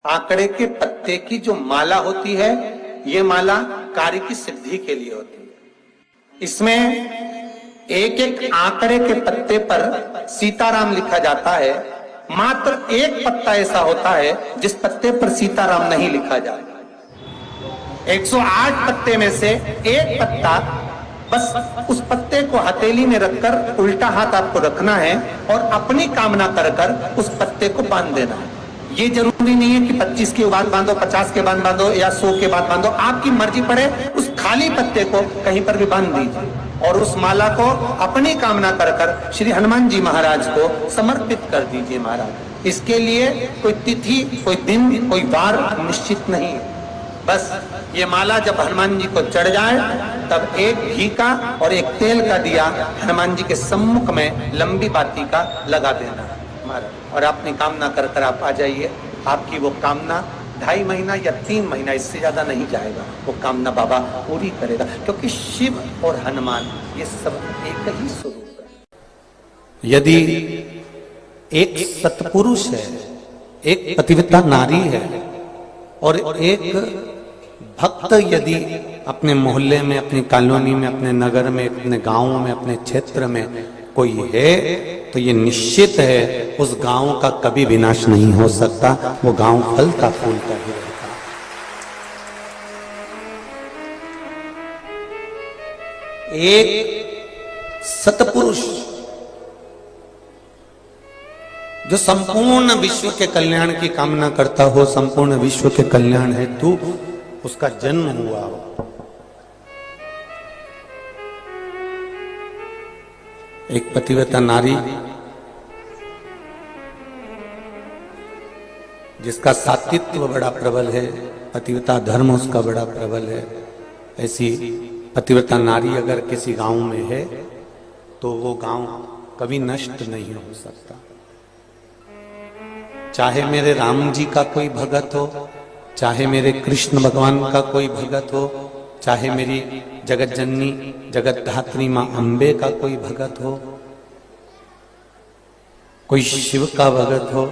आंकड़े के पत्ते की जो माला होती है, ये माला कार्य की सिद्धि के लिए होती है। इसमें एक एक आंकड़े के पत्ते पर सीताराम लिखा जाता है। मात्र एक पत्ता ऐसा होता है जिस पत्ते पर सीताराम नहीं लिखा जाता। 108 पत्ते में से एक पत्ता, बस उस पत्ते को हथेली में रखकर उल्टा हाथ आपको रखना है और अपनी कामना कर कर उस पत्ते को बांध देना है। ये जरूरी नहीं है कि 25 के बाद बांधो, 50 के बाद बांधो या 100 के बाद बांधो, आपकी मर्जी पड़े। उस खाली पत्ते को कहीं पर भी बांध दीजिए और उस माला को अपनी कामना कर कर श्री हनुमान जी महाराज को समर्पित कर दीजिए। महाराज, इसके लिए कोई तिथि, कोई दिन, कोई वार निश्चित नहीं है। बस ये माला जब हनुमान जी को चढ़ जाए तब एक घी का और एक तेल का दिया हनुमान जी के सम्मुख में लंबी बाती का लगा देना महाराज, और अपनी कामना कर कर आप आ जाइए। आपकी वो कामना 2.5 महीना या 3 महीना, इससे ज्यादा नहीं जाएगा, वो कामना बाबा पूरी करेगा। क्योंकि शिव और हनुमान ये सब एक ही स्वरूप है। यदि एक सत्पुरुष है, एक पतिव्रता नारी है और एक भक्त यदि अपने मोहल्ले में, अपनी कॉलोनी में, अपने नगर में, अपने गांव में, अपने क्षेत्र में कोई है, तो ये निश्चित है उस गांव का कभी विनाश नहीं हो सकता। वो गांव फलता फूलता ही रहता। एक सत्पुरुष जो संपूर्ण विश्व के कल्याण की कामना करता हो, संपूर्ण विश्व के कल्याण हेतु उसका जन्म हुआ हो, एक पतिव्रता नारी जिसका सात्वित्व बड़ा प्रबल है, पतिव्रता धर्म उसका बड़ा प्रबल है, ऐसी पतिव्रता नारी अगर किसी गांव में है तो वो गांव कभी नष्ट नहीं हो सकता। चाहे मेरे राम जी का कोई भगत हो, चाहे मेरे कृष्ण भगवान का कोई भगत हो, चाहे मेरी जगत जननी जगत धात्री मां अंबे का कोई भगत हो, कोई शिव का भगत हो,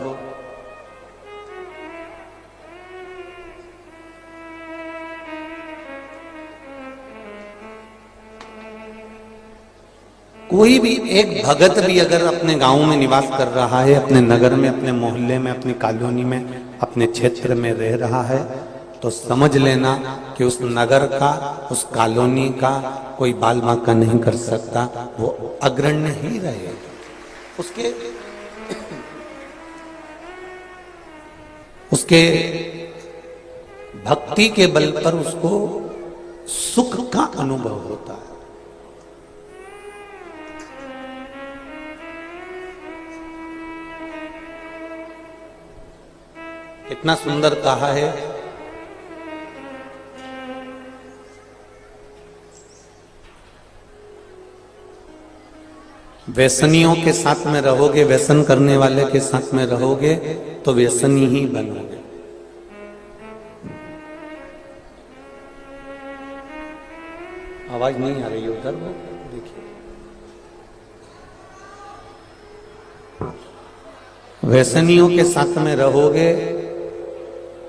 कोई भी एक भगत भी अगर अपने गांव में निवास कर रहा है, अपने नगर में, अपने मोहल्ले में, अपनी कॉलोनी में, अपने क्षेत्र में रह रहा है, तो समझ लेना कि उस नगर का, उस कॉलोनी का कोई बाल बांका नहीं कर सकता। वो अग्रण्य ही रहेगा। उसके भक्ति के बल पर उसको सुख का अनुभव होता है। इतना सुंदर कहा है, व्यसनियों के साथ में रहोगे, व्यसन करने वाले के साथ में रहोगे तो व्यसनी ही बनोगे। आवाज नहीं आ रही उधर, वो देखिए। व्यसनियों के साथ में रहोगे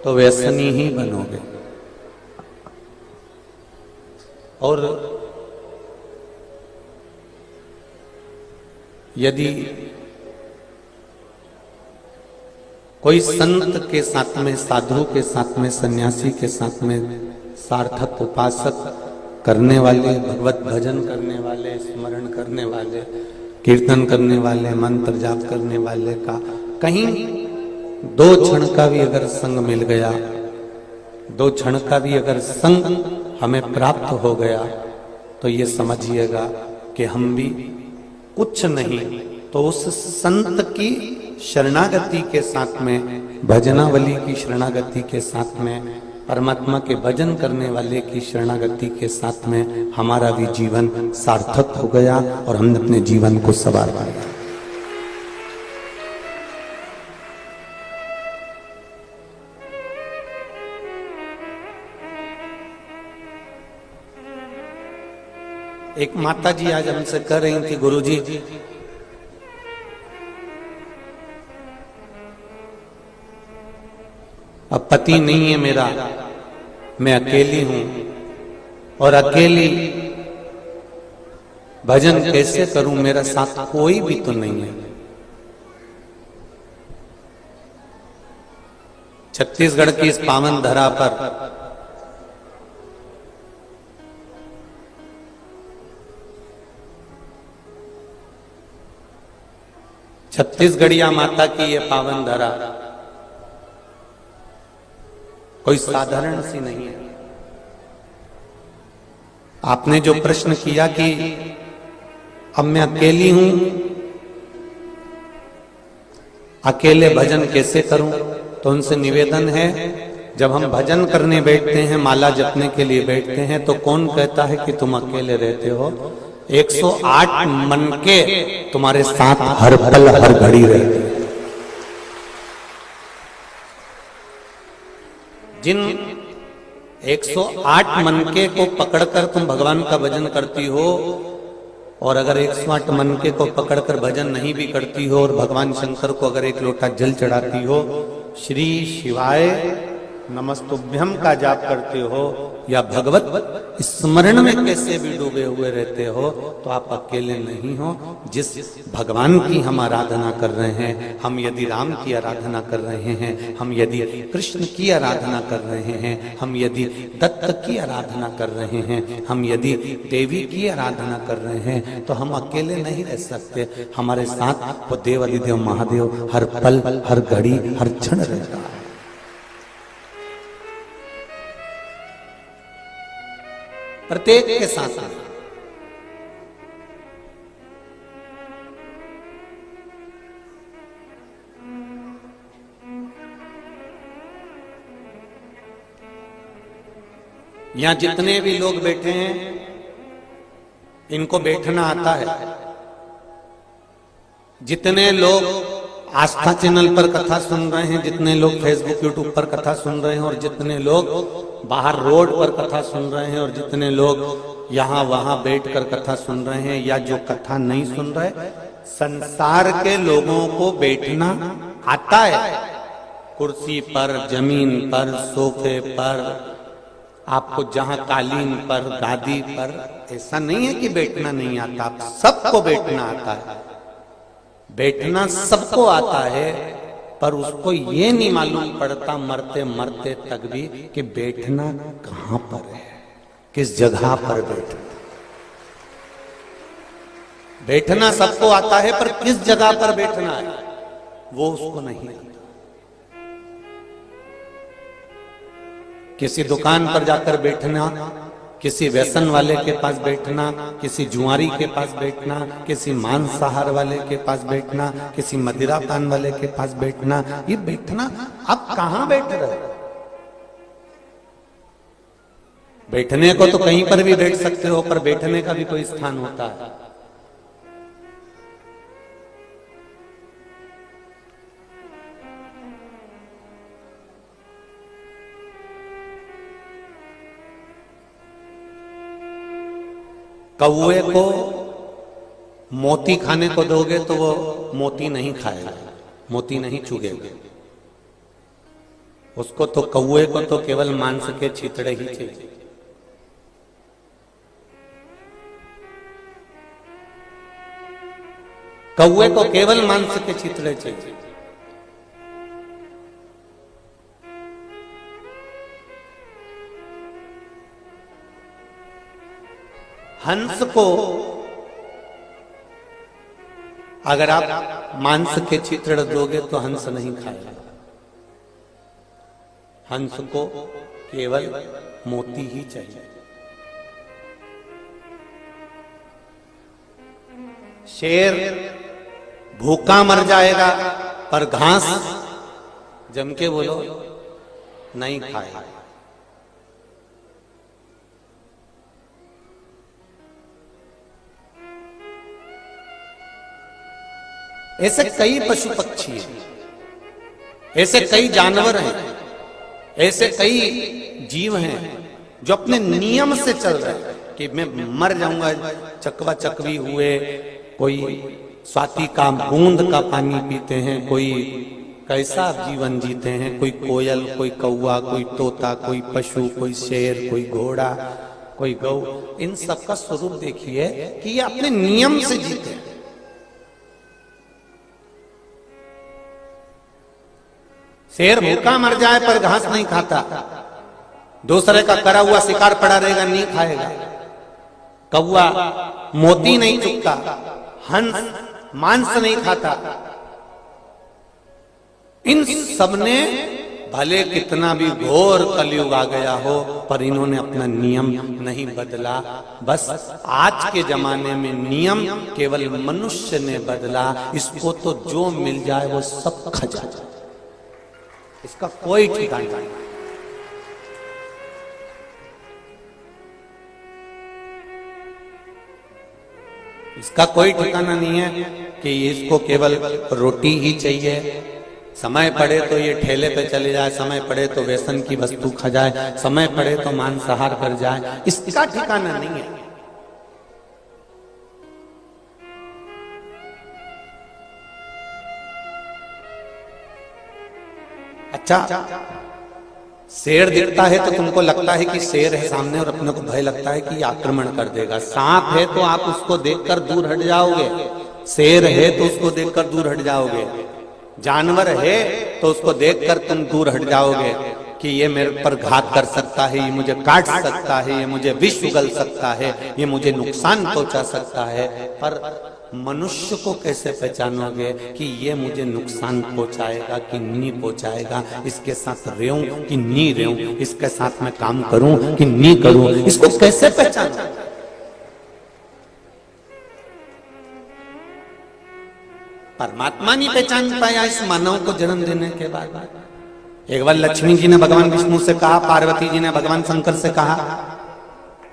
तो व्यसनी ही बनोगे। और यदि कोई संत के साथ में, साधु के साथ में, सन्यासी के साथ में, सार्थक उपासक करने वाले, भगवत भजन करने वाले, स्मरण करने वाले, कीर्तन करने वाले, मंत्र जाप करने वाले का कहीं 2 क्षण का भी अगर संग मिल गया, 2 क्षण का भी अगर संग हमें प्राप्त हो गया, तो ये समझिएगा कि हम भी कुछ नहीं तो उस संत की शरणागति के साथ में, भजनावली की शरणागति के साथ में, परमात्मा के भजन करने वाले की शरणागति के साथ में हमारा भी जीवन सार्थक हो गया और हमने अपने जीवन को सवार पाया। एक माता जी आज हमसे कह रही थी, गुरुजी अब पति नहीं है मेरा, मैं अकेली हूं और अकेली भजन कैसे करूं, मेरा साथ कोई भी तो नहीं है। छत्तीसगढ़ की इस पावन धरा पर छत्तीसगढ़िया माता की ये पावन धरा कोई साधारण सी नहीं है। आपने जो प्रश्न किया कि अब मैं अकेली हूं, अकेले भजन कैसे करूं, तो उनसे निवेदन है, जब हम भजन करने बैठते हैं, माला जपने के लिए बैठते हैं, तो कौन कहता है कि तुम अकेले रहते हो? 108 मन के तुम्हारे साथ हर पल हर घड़ी रहते हैं। जिन 108 मनके को पकड़कर तुम भगवान का भजन करती हो, और अगर 108 मनके को पकड़कर भजन नहीं भी करती हो और भगवान शंकर को अगर एक लोटा जल चढ़ाती हो, श्री शिवाय नमस्तुभ्यम का जाप करते हो, या भगवत स्मरण में कैसे भी डूबे हुए रहते हो, तो आप अकेले नहीं हो। जिस भगवान की हम आराधना कर रहे हैं, हम यदि राम की आराधना कर रहे हैं, हम यदि कृष्ण की आराधना कर रहे हैं, हम यदि दत्त की आराधना कर रहे हैं, हम यदि देवी की आराधना कर रहे हैं, तो हम अकेले नहीं रह सकते। हमारे साथ वो देव अधिदेव महादेव हर पल हर घड़ी हर क्षण रहता है। प्रत्येक के साथ यहां जितने भी लोग बैठे हैं, इनको बैठना आता है। जितने लोग आस्था चैनल पर कथा सुन रहे हैं, जितने लोग फेसबुक यूट्यूब पर कथा सुन रहे हैं, और जितने लोग बाहर रोड पर कथा सुन रहे हैं, और जितने लोग यहाँ वहां बैठकर कथा सुन रहे हैं, या जो कथा नहीं सुन रहे, संसार के लोगों को बैठना आता है। कुर्सी पर, जमीन पर, सोफे पर, आपको जहां कालीन पर, गादी पर, ऐसा नहीं है कि बैठना नहीं आता, आप सबको बैठना आता है। बैठना सबको आता है, पर उसको ये नहीं मालूम पड़ता मरते मरते तक भी कि बैठना कहां पर है, किस जगह पर बैठना। बैठना सबको आता है, पर किस जगह पर बैठना है वो उसको नहीं आता। किसी दुकान पर जाकर बैठना, किसी व्यसन वाले के पास बैठना, किसी जुआरी के पास बैठना, किसी मांसाहार वाले के पास बैठना, किसी मदिरा पान वाले के पास बैठना, ये बैठना आप कहां बैठ रहे? बैठने को तो कहीं पर भी बैठ सकते हो, पर बैठने का भी कोई स्थान होता है। कौवे को मोती खाने को दोगे तो वो मोती नहीं खाएगा, मोती नहीं चुगेगा। उसको तो, कौवे को तो केवल मांस के छितड़े ही चाहिए। कौवे को केवल मांस के छितड़े चाहिए। हंस को अगर आप मांस के चित्रण दोगे तो हंस नहीं खाएगा। हंस को केवल मोती ही चाहिए। शेर भूखा मर जाएगा, पर घास जम के बोलो नहीं खाएगा। ऐसे कई पशु पक्षी हैं, ऐसे कई जानवर हैं, ऐसे कई जीव हैं जो अपने नियम से चल रहे हैं कि मैं मर जाऊंगा। चकवा चकवी हुए, कोई स्वाति का बूंद का पानी पीते हैं, कोई कैसा आप जीवन जीते हैं? कोई कोयल, कोई कौवा, कोई तोता, कोई पशु, कोई शेर, कोई घोड़ा, कोई गौ, इन सब का स्वरूप देखिए कि ये अपने नियम से जीते हैं। शेर भूखा मर जाए पर घास नहीं खाता, दूसरे का करा हुआ शिकार पड़ा रहेगा, नहीं खाएगा। कौवा मोती नहीं चुगता, हंस मांस नहीं खाता। इन सब ने भले कितना भी घोर कलयुग आ गया हो, पर इन्होंने अपना नियम नहीं बदला। बस आज के जमाने में नियम केवल मनुष्य ने बदला। इसको तो जो मिल जाए वो सब खा जाए, इसका कोई ठिकाना नहीं। इसका कोई ठिकाना नहीं है कि इसको केवल रोटी ही चाहिए, समय पड़े तो ये ठेले पे चले जाए, समय पड़े तो व्यसन की वस्तु खा जाए, समय पड़े तो मांसाहार कर जाए, इसका ठिकाना नहीं है। अच्छा, शेर दिखता है तो तुमको लगता है कि शेर है सामने और अपने को भय लगता है कि आक्रमण कर देगा। सांप है तो आप उसको देखकर दूर हट जाओगे, शेर है तो उसको देखकर दूर हट जाओगे, जानवर है तो उसको देखकर तुम दूर हट जाओगे कि ये मेरे पर घात कर सकता है, ये मुझे काट सकता है, ये मुझे विष उगल सकता है, ये मुझे नुकसान पहुंचा सकता है। पर मनुष्य को कैसे पहचानोगे कि ये मुझे नुकसान पहुंचाएगा कि नहीं पहुंचाएगा? इसके साथ रहूं कि नहीं रहूं, इसके साथ मैं काम करूं कि नहीं करूं, इसको कैसे पहचानोगे? परमात्मा नहीं पहचान पाया इस मानव को जन्म देने के बाद। एक बार लक्ष्मी जी ने भगवान विष्णु से कहा, पार्वती जी ने भगवान शंकर से कहा,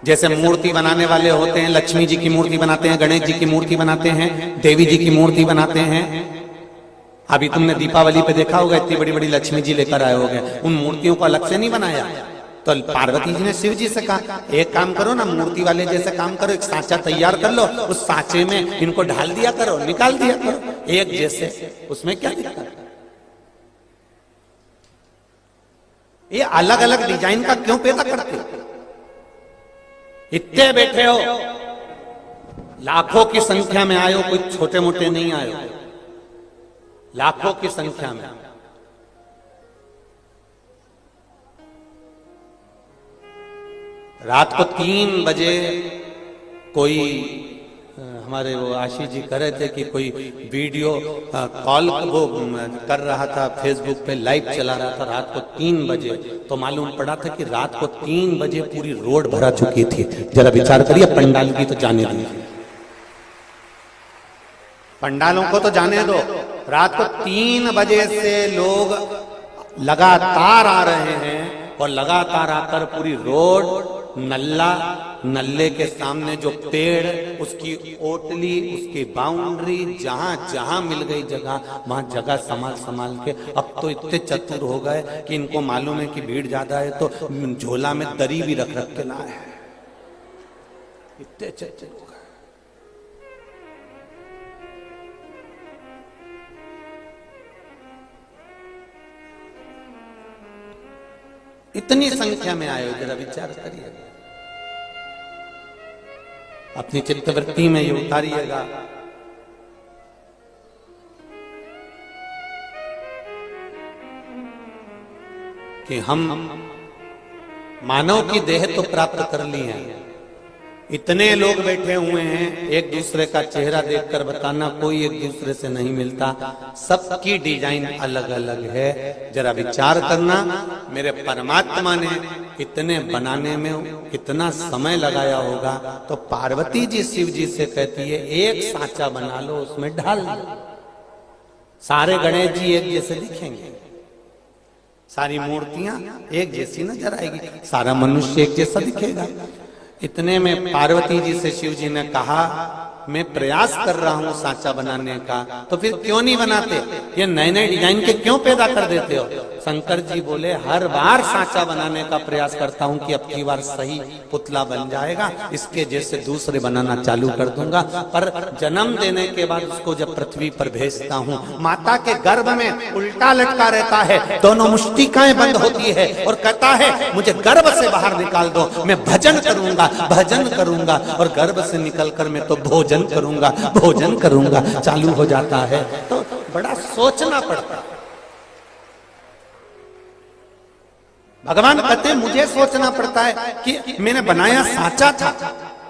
जैसे मूर्ति बनाने वाले होते हैं, लक्ष्मी जी की मूर्ति बनाते हैं, गणेश जी की मूर्ति बनाते हैं, देवी जी की मूर्ति बनाते हैं। अभी तुमने दीपावली पे देखा होगा, इतनी बड़ी बड़ी लक्ष्मी जी लेकर आए होंगे, उन मूर्तियों को अलग से नहीं बनाया। तो पार्वती जी ने शिव जी से कहा, एक काम करो ना, मूर्ति वाले जैसे काम करो, एक सांचा तैयार कर लो, उस सांचे में इनको ढाल दिया करो, निकाल दिया करो एक जैसे, उसमें क्या दिक्कत है? ये अलग अलग डिजाइन का क्यों पैदा करते हो? इतने बैठे हो, लाखों की संख्या में आए हो, कोई छोटे मोटे नहीं आए हो, लाखों की संख्या में। रात को 3 बजे कोई हमारे वो आशीष जी कह रहे थे कि कोई वीडियो कॉल वो कर रहा था, फेसबुक पे लाइव चला रहा था रात को 3 बजे। तो मालूम पड़ा था कि रात को 3 बजे पूरी रोड भरा चुकी थी। जरा विचार करिए, पंडाल की तो जाने दीजिए, पंडालों को तो जाने दो, रात को 3 बजे से लोग लगातार आ रहे हैं और लगातार आकर पूरी रोड, नल्ले के सामने जो पेड़, उसकी ओटली, उसकी बाउंड्री, जहां जहां मिल गई जगह, वहां जगह संभाल संभाल के। अब तो इतने चतुर हो गए कि इनको मालूम है कि भीड़ ज्यादा है तो झोला में दरी भी रख रख के लाए हैं, इतने चतुर हो गए। इतनी संख्या में आए हो, जरा विचार करिए, अपनी चित्तवृत्ति में ये उतारिएगा। कि हम मानव की देह तो प्राप्त कर ली है, इतने लोग बैठे हुए हैं, एक दूसरे का चेहरा देखकर बताना कोई एक दूसरे से नहीं मिलता, सबकी डिजाइन अलग अलग है। जरा विचार करना, मेरे परमात्मा ने इतने बनाने में कितना समय लगाया होगा। तो पार्वती जी शिव जी से कहती है, एक सांचा बना लो, उसमें डाल दो, सारे गणेश जी एक जैसे दिखेंगे, सारी मूर्तियां एक जैसी नजर आएगी, सारा मनुष्य एक जैसा दिखेगा। इतने में पार्वती जी से शिव जी ने कहा मैं प्रयास कर रहा हूं सांचा बनाने का, तो फिर क्यों नहीं बनाते? ये नए नए डिजाइन के क्यों पैदा कर देते हो? शंकर जी बोले, हर बार सांचा बनाने का प्रयास करता हूं कि अब की बार सही पुतला बन जाएगा, इसके जैसे दूसरे बनाना चालू कर दूंगा। पर जन्म देने के बाद उसको जब पृथ्वी पर भेजता हूं, माता के गर्भ में उल्टा लटका रहता है, दोनों मुष्टिकाएं बंद होती है और कहता है मुझे गर्भ से बाहर निकाल दो, मैं भजन करूंगा, भजन करूंगा, और गर्भ से निकलकर मैं तो भोजन करूंगा, भोजन करूंगा चालू हो जाता है। तो बड़ा सोचना पड़ता है। भगवान कहते मुझे सोचना पड़ता है कि मैंने बनाया सांचा था,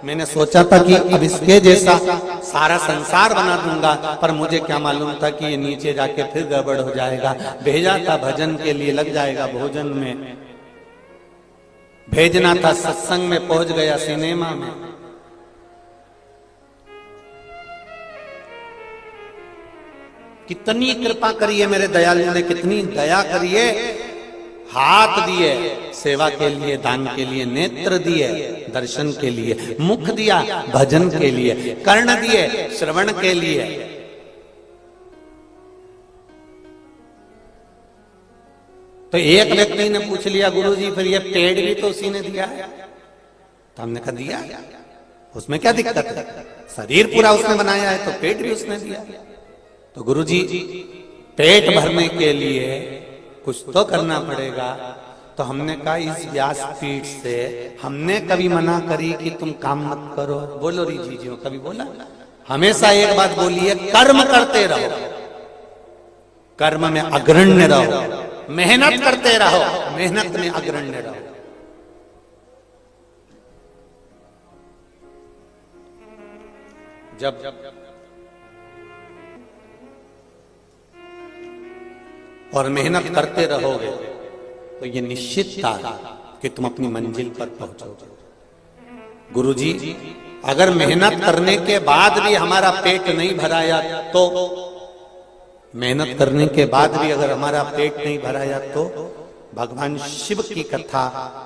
मैंने सोचा था कि अब इसके जैसा सारा संसार बना दूंगा, पर मुझे क्या मालूम था कि ये नीचे जाके फिर गड़बड़ हो जाएगा। भेजा था भजन के लिए, लग जाएगा भोजन में। भेजना था सत्संग में, पहुंच गया सिनेमा में। कितनी कृपा करिए मेरे दयालु ने, कितनी दया करिए। हाथ दिए सेवा के लिए, दान के लिए, नेत्र दिए दर्शन के लिए, मुख दिया भजन के लिए, कर्ण दिए श्रवण के लिए। तो एक व्यक्ति ने पूछ लिया, गुरुजी फिर ये पेड़ भी तो उसी ने दिया है? तो हमने कहा दिया, उसमें क्या दिक्कत है? शरीर पूरा उसने बनाया है तो पेट भी उसने दिया। तो गुरुजी पेट भरने के लिए कुछ तो करना पड़ेगा। तो हमने कहा इस व्यासपीठ से हमने कभी मना करी कि तुम काम मत करो? बोलो रीजी जी, कभी बोला? हमेशा एक बात बोलिए, कर्म करते रहो, कर्म में अग्रण्य रहो, मेहनत करते रहो, मेहनत में अग्रण्य रहो। जब और मेहनत करते रहोगे तो ये निश्चित था कि तुम अपनी मंजिल पर पहुंचोगे। गुरुजी अगर मेहनत करने के बाद भी हमारा पेट नहीं भराया तो, मेहनत करने के बाद भी अगर हमारा पेट नहीं भराया तो, भगवान शिव की कथा,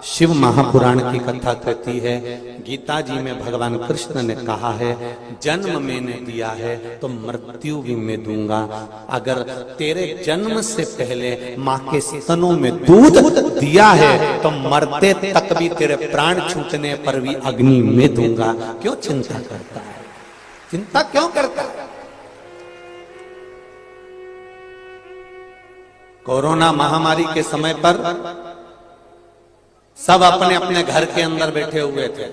शिव महापुराण की कथा कहती है, गीता जी में भगवान कृष्ण ने कहा है, जन्म मैंने दिया है तो मृत्यु भी मैं दूंगा। अगर तेरे जन्म से पहले माँ के स्तनों में दूध दिया है तो मरते तक भी तेरे प्राण छूटने पर भी अग्नि में दूंगा। क्यों चिंता करता है? चिंता क्यों करता है? कोरोना महामारी के समय पर सब अपने अपने घर के अंदर बैठे हुए थे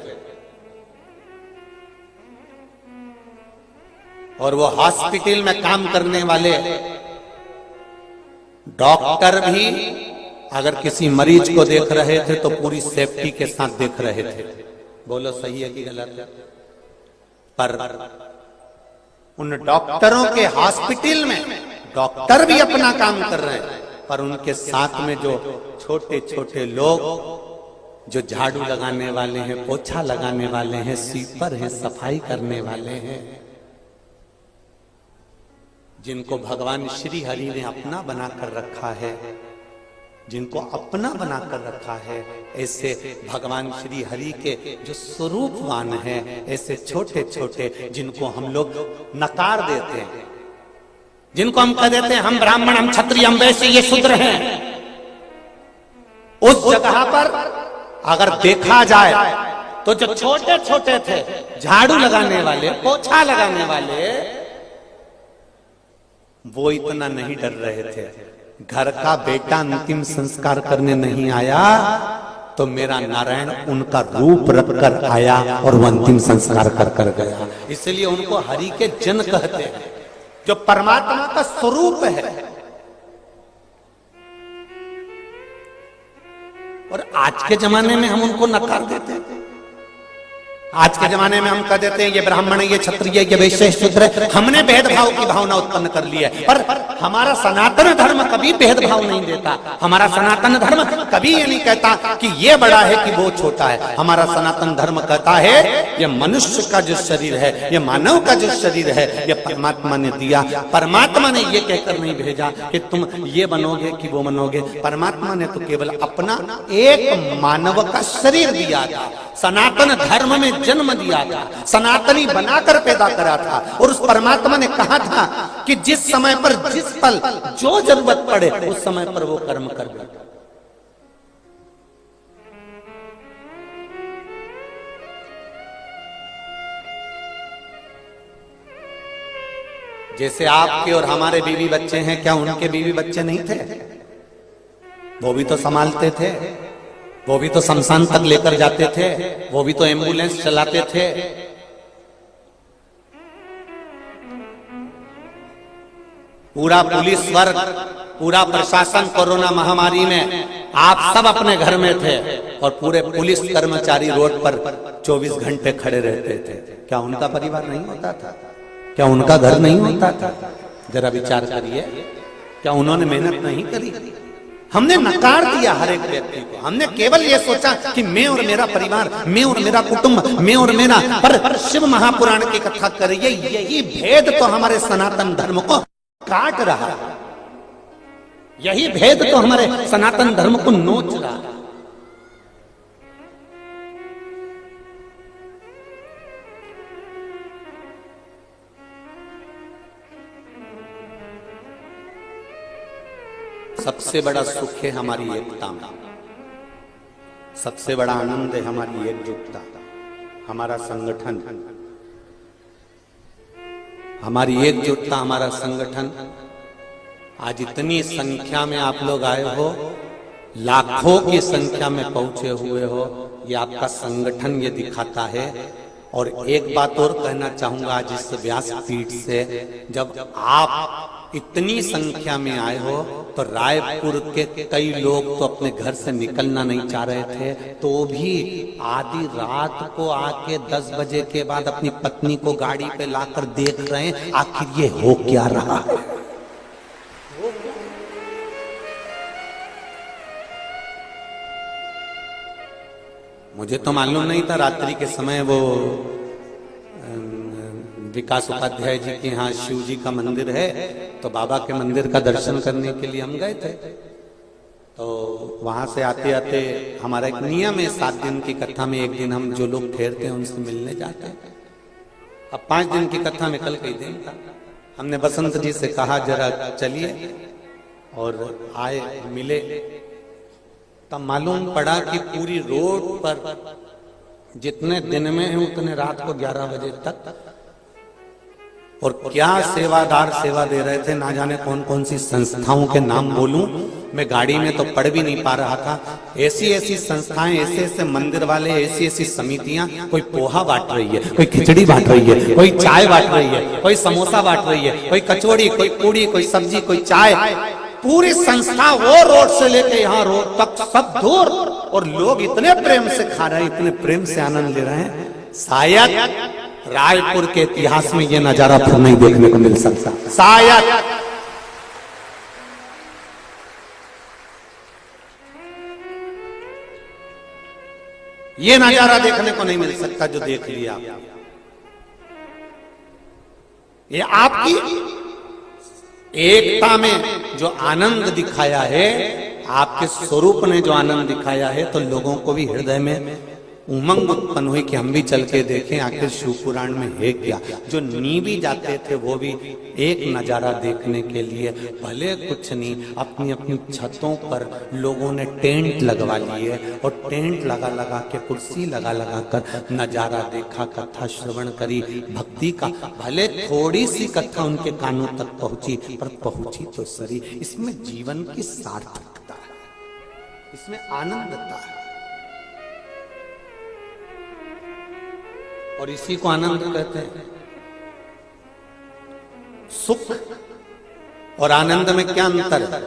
और वो हॉस्पिटल में काम करने वाले डॉक्टर भी अगर किसी मरीज को देख रहे थे तो पूरी सेफ्टी के साथ देख रहे थे। बोलो सही है कि गलत है? पर उन डॉक्टरों के हॉस्पिटल में डॉक्टर भी अपना काम कर रहे हैं, पर उनके साथ में जो छोटे छोटे लोग जो झाड़ू लगाने वाले हैं, पोछा लगाने वाले हैं, स्वीपर हैं, सफाई करने वाले हैं, जिनको भगवान श्री हरि ने अपना बनाकर रखा है, जिनको अपना बनाकर रखा है, ऐसे भगवान श्री हरि के जो स्वरूपवान हैं, ऐसे छोटे छोटे जिनको हम लोग नकार देते हैं, जिनको हम कह देते हैं हम ब्राह्मण, हम क्षत्रिय, हम वैश्य, ये शूद्र हैं, उस जगह पर अगर देखा जाए तो जो छोटे छोटे थे झाड़ू लगाने वाले, पोछा लगाने वाले, वो इतना नहीं डर रहे थे। घर का बेटा अंतिम संस्कार करने नहीं आया तो मेरा नारायण उनका रूप रखकर आया और वो अंतिम संस्कार कर गया। इसलिए उनको हरि के जन कहते हैं, जो परमात्मा का स्वरूप है। और आज के जमाने में हम उनको नकार देते हैं। आज के जमाने में हम कह देते हैं ये ब्राह्मण है, ये क्षत्रिय है, ये वैश्य शूद्र है। हमने भेदभाव की भावना उत्पन्न कर ली है, पर हमारा सनातन धर्म कभी भेदभाव नहीं देता। हमारा सनातन धर्म कभी ये नहीं कहता कि ये बड़ा है कि वो छोटा है। हमारा सनातन धर्म कहता है ये मनुष्य का जो शरीर है, ये मानव का जो शरीर है, ये परमात्मा ने दिया। परमात्मा ने ये कहकर नहीं भेजा कि तुम ये बनोगे कि वो बनोगे। परमात्मा ने तो केवल अपना एक मानव का शरीर दिया था। सनातन धर्म में जन्म दिया था, सनातनी बनाकर पैदा करा था, और उस परमात्मा ने कहा था कि जिस समय पर जिस पल जो जरूरत पड़े उस समय पर वो कर्म कर दे। जैसे आपके और हमारे बीवी बच्चे हैं, क्या उनके बीवी बच्चे नहीं थे? वो भी तो संभालते थे, वो भी तो शमशान तक लेकर जाते थे, वो भी तो एम्बुलेंस चलाते थे। पूरा पुलिस वर्ग, पूरा प्रशासन कोरोना महामारी में आप सब अपने घर में थे, और पूरे पुलिस कर्मचारी रोड पर 24 घंटे खड़े रहते थे। क्या उनका परिवार नहीं होता था? क्या उनका घर नहीं होता था? जरा विचार करिए, क्या उन्होंने मेहनत नहीं करी? हमने नकार दिया हर एक व्यक्ति को। हमने केवल ये सोचा कि मैं और मेरा परिवार, मैं और मेरा कुटुंब, मैं और मेरा। पर शिव महापुराण की कथा करिए, यही भेद तो हमारे सनातन धर्म को काट रहा है, यही भेद तो हमारे सनातन धर्म को नोच रहा है। सबसे बड़ा सुख है हमारी एकता में, सबसे बड़ा आनंद है हमारी एकजुटता, हमारा संगठन, हमारी एकजुटता, हमारा संगठन। आज इतनी संख्या में आप लोग आए हो, लाखों की संख्या में पहुंचे हुए हो, ये आपका संगठन ये दिखाता है। और एक बात और कहना चाहूंगा आज इस व्यासपीठ से, जब आप इतनी संख्या में आए हो तो रायपुर के कई लोग तो अपने घर से निकलना नहीं चाह रहे थे, तो भी आधी रात को आके 10 बजे के बाद अपनी पत्नी को गाड़ी पे लाकर देख रहे हैं आखिर ये हो क्या रहा है। मुझे तो मालूम नहीं था, रात्रि के समय वो विकास उपाध्याय जी के यहाँ शिव जी का मंदिर है, तो बाबा के मंदिर का दर्शन करने के लिए हम गए थे। तो वहां से आते आते हमारा एक नियम है, 7 दिन की कथा में एक दिन हम जो लोग ठहरते हैं उनसे मिलने जाते हैं। अब 5 दिन की कथा में कल कई दिन था, हमने बसंत जी से कहा जरा चलिए, और आए मिले। तब मालूम पड़ा कि पूरी रोड पर जितने दिन में है उतने रात को 11 बजे तक, और क्या सेवादार सेवा दे रहे थे, ना जाने कौन कौन सी संस्थाओं के नाम बोलूं, मैं गाड़ी में तो पढ़ भी नहीं पा रहा था। ऐसी ऐसी संस्थाएं, ऐसे ऐसे मंदिर वाले, ऐसी ऐसी समितियां, कोई पोहा बांट रही है, कोई खिचड़ी बांट रही है, कोई चाय बांट रही है, कोई समोसा बांट रही है, कोई कचौड़ी, कोई पूड़ी, कोई सब्जी, कोई चाय। पूरी संस्था वो रोड से लेके यहाँ रोड तक सब दूर, और लोग इतने प्रेम से खा रहे हैं, इतने प्रेम से आनंद ले रहे हैं। शायद रायपुर के इतिहास में ये नजारा फिर नहीं देखने को मिल सकता, शायद। ये नजारा देखने को नहीं मिल सकता जो देख लिया। ये आपकी एकता में जो आनंद दिखाया है, आपके स्वरूप ने जो आनंद दिखाया है, तो लोगों को भी हृदय में उमंग उत्पन्न हुई कि हम भी चल के देखें आखिर शिव पुराण में है क्या। जो नी भी जाते थे वो भी एक नजारा देखने के लिए, भले कुछ नहीं, अपनी अपनी छतों पर लोगों ने टेंट लगवा लिए, और टेंट लगा लगा के, कुर्सी लगा लगा कर नजारा देखा, कथा श्रवण करी, भक्ति का। भले थोड़ी सी कथा उनके कानों तक पहुंची, पर पहुंची तो सही। इसमें जीवन की सार्थकता है, इसमें आनंदता है, और इसी को आनंद कहते हैं। सुख और आनंद में क्या अंतर है?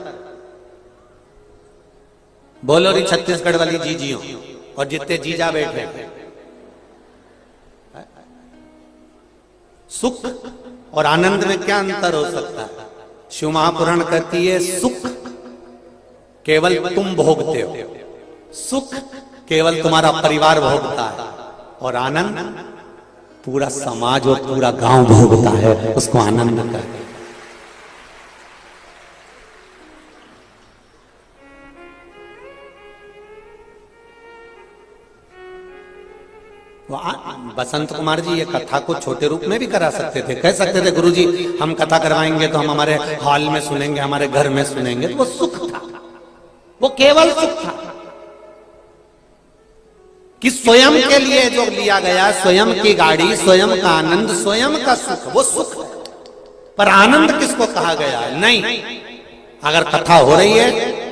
बोलो री छत्तीसगढ़ वाली जीजियों, और जितने जीजा बैठे, सुख और आनंद में क्या अंतर हो सकता है? शिव महापुराण कहती है सुख केवल तुम भोगते हो, सुख केवल तुम्हारा परिवार भोगता है, और आनंद पूरा समाज और पूरा गांव भोगता है, उसको आनंद कहते हैं। बसंत कुमार जी ये कथा को छोटे रूप में भी करा सकते थे, कह सकते थे गुरुजी हम कथा करवाएंगे तो हम हमारे हॉल में सुनेंगे, हमारे घर में सुनेंगे। तो वो सुख था, वो केवल सुख था कि स्वयं के लिए जो लिया गया, स्वयं की गाड़ी, स्वयं का आनंद, स्वयं का सुख, वो सुख है। पर आनंद किसको कहा गया है? नहीं। अगर कथा हो रही है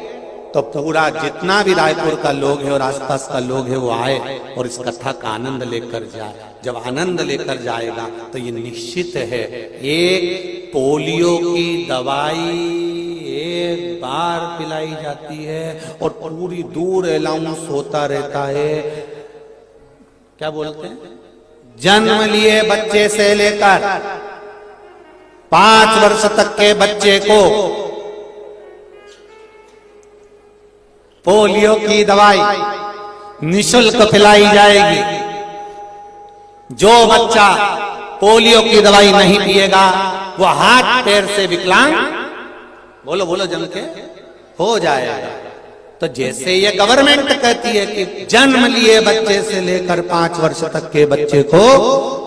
तो पूरा जितना भी रायपुर का लोग है और आसपास का लोग है वो आए और इस कथा का आनंद लेकर जाए। जब आनंद लेकर जाएगा तो ये निश्चित है एक पोलियो की दवाई एक बार पिलाई जाती है और पूरी दूर अलाउंस होता रहता है। क्या बोलते हैं? जन्म लिए बच्चे से लेकर 5 वर्ष तक के बच्चे को पोलियो की दवाई निशुल्क पिलाई जाएगी। जो बच्चा पोलियो की दवाई नहीं पिएगा वो हाथ पैर से विकलांग, बोलो बोलो जम के, हो जाएगा। तो जैसे ये गवर्नमेंट कहती है कि जन्म लिए बच्चे से लेकर 5 वर्ष तक के बच्चे को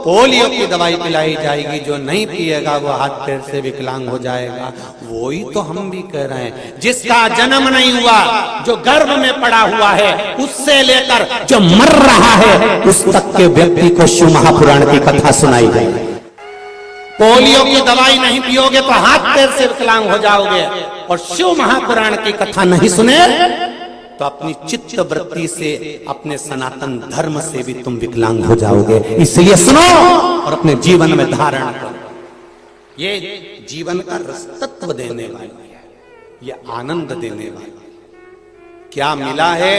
पोलियो की दवाई पिलाई जाएगी, जो नहीं पिएगा वो हाथ पैर से विकलांग हो जाएगा, वही तो हम भी कह रहे हैं। जिसका जन्म नहीं हुआ, जो गर्भ में पड़ा हुआ है, उससे लेकर जो मर रहा है उस तक के व्यक्ति को शिव महापुराण की कथा सुनाई जाएगी। पोलियो की दवाई नहीं पियोगे तो हाथ पैर से विकलांग हो जाओगे, और शिव महापुराण की कथा नहीं सुने तो अपनी चित्त वृत्ति से, अपने सनातन धर्म से भी तुम विकलांग हो जाओगे। इसलिए सुनो और अपने जीवन में धारण करो। ये जीवन का रसतत्व देने वाली है, ये आनंद देने वाली है। क्या मिला है?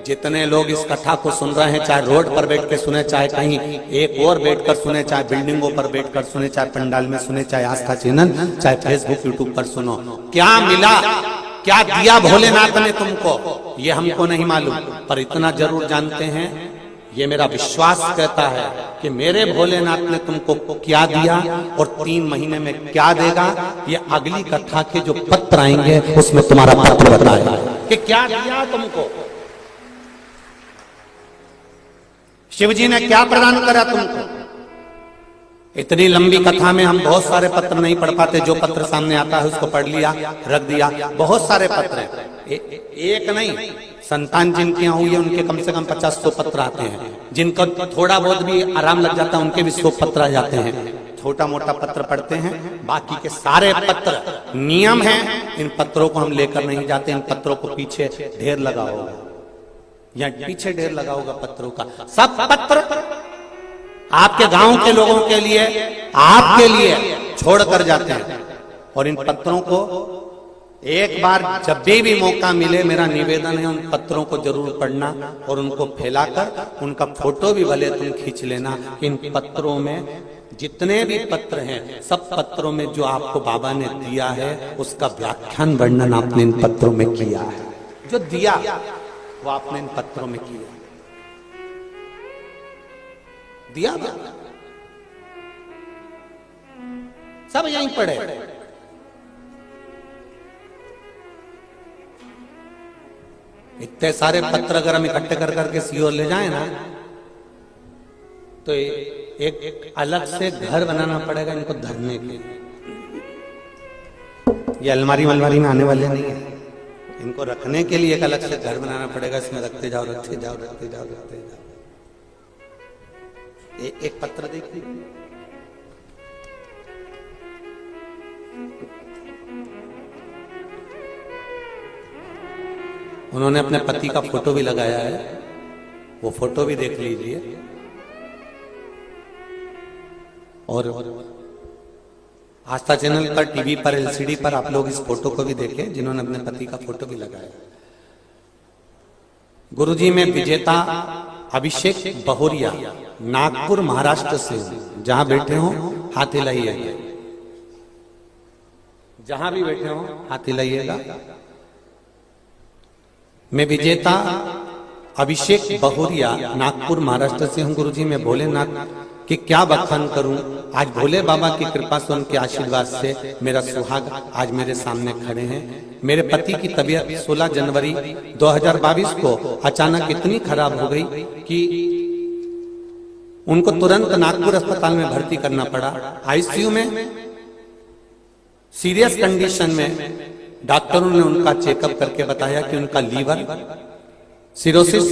जितने लोग इस कथा को सुन रहे हैं, चाहे रोड पर बैठ के सुने, चाहे कहीं एक और बैठकर सुने, चाहे बिल्डिंगों पर बैठकर सुने, चाहे पंडाल में सुने, चाहे आस्था चैनल, चाहे फेसबुक यूट्यूब पर सुनो, क्या मिला? क्या दिया भोलेनाथ ने तुमको? ये हमको नहीं मालूम, पर इतना जरूर जानते हैं, ये मेरा विश्वास कहता है कि मेरे भोलेनाथ ने तुमको क्या दिया और 3 महीने में क्या देगा, ये अगली कथा के जो पत्र आएंगे उसमें तुम्हारा पत्र बताएगा कि क्या दिया तुमको, शिवजी ने क्या प्रदान करा तुमको। इतनी लंबी कथा में हम बहुत सारे पत्र नहीं पढ़ पाते, जो पत्र सामने आता है उसको पढ़ लिया, रख दिया। बहुत सारे पत्र हैं, एक नहीं, संतान जिनकी यहाँ हुई है उनके कम से कम 50-100 पत्र आते हैं। जिनको थोड़ा बहुत भी आराम लग जाता है उनके भी 100 पत्र आ जाते हैं। छोटा मोटा पत्र पढ़ते हैं, बाकी के सारे पत्र नियम है, इन पत्रों को हम लेकर नहीं जाते। इन पत्रों को पीछे ढेर लगा होगा, या पीछे ढेर लगा होगा पत्रों का। सब पत्र आपके गांव के लोगों के लिए, आपके लिए छोड़ कर जाते हैं। और इन पत्रों को एक बार जब भी मौका मिले, मेरा निवेदन है उन पत्रों को जरूर पढ़ना और उनको फैलाकर उनका फोटो भी भले तुम खींच लेना। इन पत्रों में जितने भी पत्र हैं, सब पत्रों में जो आपको बाबा ने दिया है उसका व्याख्यान वर्णन आपने इन पत्रों में किया है। जो दिया वो आपने इन पत्रों में किया, दिया सब यहीं पड़े। इतने सारे पत्र अगर हम इकट्ठे कर करके सीओ ले जाए ना, तो एक अलग से घर बनाना पड़ेगा इनको धरने के लिए। ये अलमारी मलमारी में आने वाले नहीं है, इनको रखने के लिए एक अलग से घर बनाना पड़ेगा। इसमें रखते जाओ रखते जाओ रखते जाओ रखते जाओ। एक पत्र देखिए, उन्होंने अपने पति का फोटो भी लगाया है, वो फोटो भी देख लीजिए। और आस्था चैनल पर, टीवी पर, एलसीडी पर आप लोग इस फोटो को भी देखें जिन्होंने अपने पति का फोटो भी लगाया। गुरुजी में विजेता अभिषेक बहुरिया, नागपुर महाराष्ट्र से, जहां बैठे हो हाथ हिलाइए, जहां भी बैठे हो हाथ हिलाइएगा। मैं विजेता अभिषेक बहुरिया नागपुर महाराष्ट्र से हूं। गुरुजी मैं भोलेनाथ कि क्या बखान करूं। आज भोले बाबा की कृपा से, उनके आशीर्वाद से मेरा सुहाग आज मेरे सामने खड़े हैं। मेरे पति की तबीयत 16 जनवरी 2022 को अचानक इतनी खराब हो गई कि उनको तुरंत नागपुर अस्पताल में भर्ती करना पड़ा। आईसीयू में सीरियस कंडीशन में डॉक्टरों ने उनका चेकअप करके बताया कि उनका लीवर सिरोसिस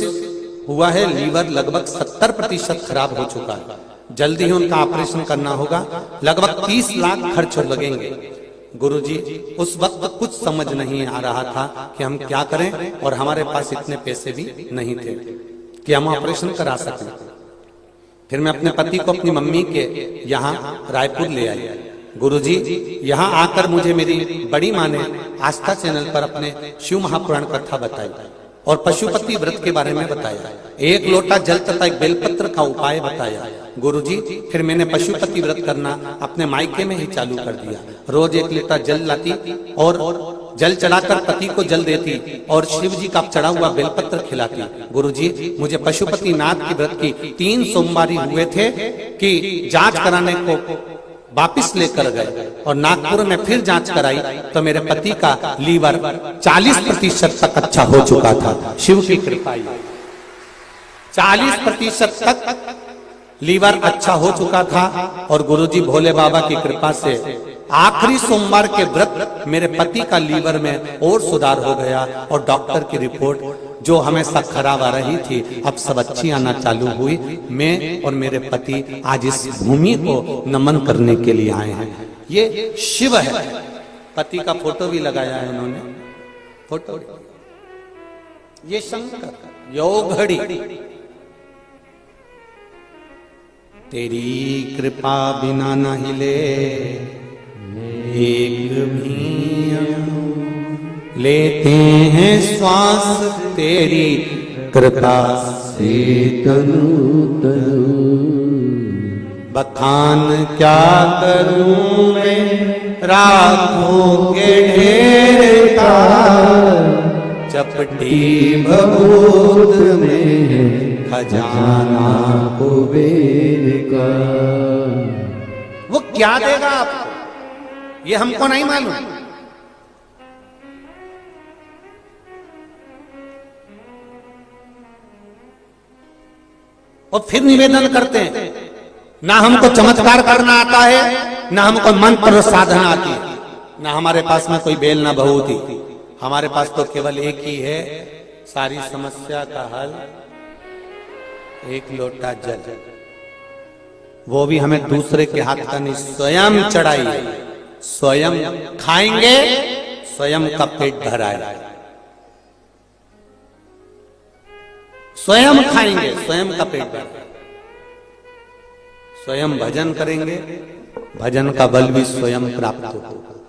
हुआ है, लीवर लगभग 70% खराब हो चुका है, जल्दी ही उनका ऑपरेशन करना होगा, लगभग 30 लाख खर्च लगेंगे। गुरुजी, उस वक्त कुछ समझ नहीं आ रहा था कि हम क्या करें, और हमारे पास इतने पैसे भी नहीं थे कि हम ऑपरेशन करा सकें। फिर मैं अपने पति को अपनी मम्मी के यहाँ रायपुर ले आई। गुरुजी, यहाँ आकर मुझे मेरी बड़ी माँ ने आस्था चैनल पर अपने शिव महापुराण कथा बताई और पशुपति व्रत के बारे में बताया, 1 लोटा जल तथा 1 बेलपत्र का उपाय बताया। गुरुजी, फिर मैंने पशुपति व्रत करना अपने मायके में ही चालू कर दिया। रोज 1 लीटर जल लाती और जल चढ़ाकर पति को जल देती और शिव जी का चढ़ा हुआ बेलपत्र खिलाती। गुरुजी, मुझे पशुपति नाथ की व्रत की 3 सोमवारी हुए थे कि जांच कराने को वापिस लेकर गए और नागपुर में फिर जांच कराई तो मेरे पति का लीवर 40% तक अच्छा हो चुका था। शिव की कृपा, 40% तक लीवर अच्छा हो चुका था। और गुरुजी भोले बाबा की कृपा से आखिरी सोमवार के व्रत मेरे पति का लीवर में और सुधार हो गया और डॉक्टर की रिपोर्ट जो हमेशा खराब आ रही थी अब सब अच्छी आना चालू हुई। मैं और मेरे पति आज इस भूमि को नमन करने के लिए आए हैं। ये शिव है। पति का फोटो भी लगाया है उन्होंने, फोटो। ये शंकर योगड़ी। तेरी कृपा बिना न हिले एक भी लेते हैं श्वास, तेरी कृपा से तनु तनु। बखान क्या करूं मैं राखों के ढेर का, चपटी भभूत में खजाना कुबेर का। वो क्या देगा आपको ये हमको नहीं मालूम। और फिर निवेदन करते हैं, ना हमको चमत्कार करना आता है, ना हमको मंत्र साधना आती है, ना हमारे पास में कोई बेल ना बहुती। हमारे पास तो केवल एक ही है सारी समस्या का हल, 1 लोटा जल। वो भी हमें दूसरे के हाथ का नहीं, स्वयं चढ़ाई, स्वयं खाएंगे, स्वयं का पेट भराए। स्वयं खाएंगे, स्वयं का पेट भराए। स्वयं भजन करेंगे, भजन का बल भी स्वयं प्राप्त हो।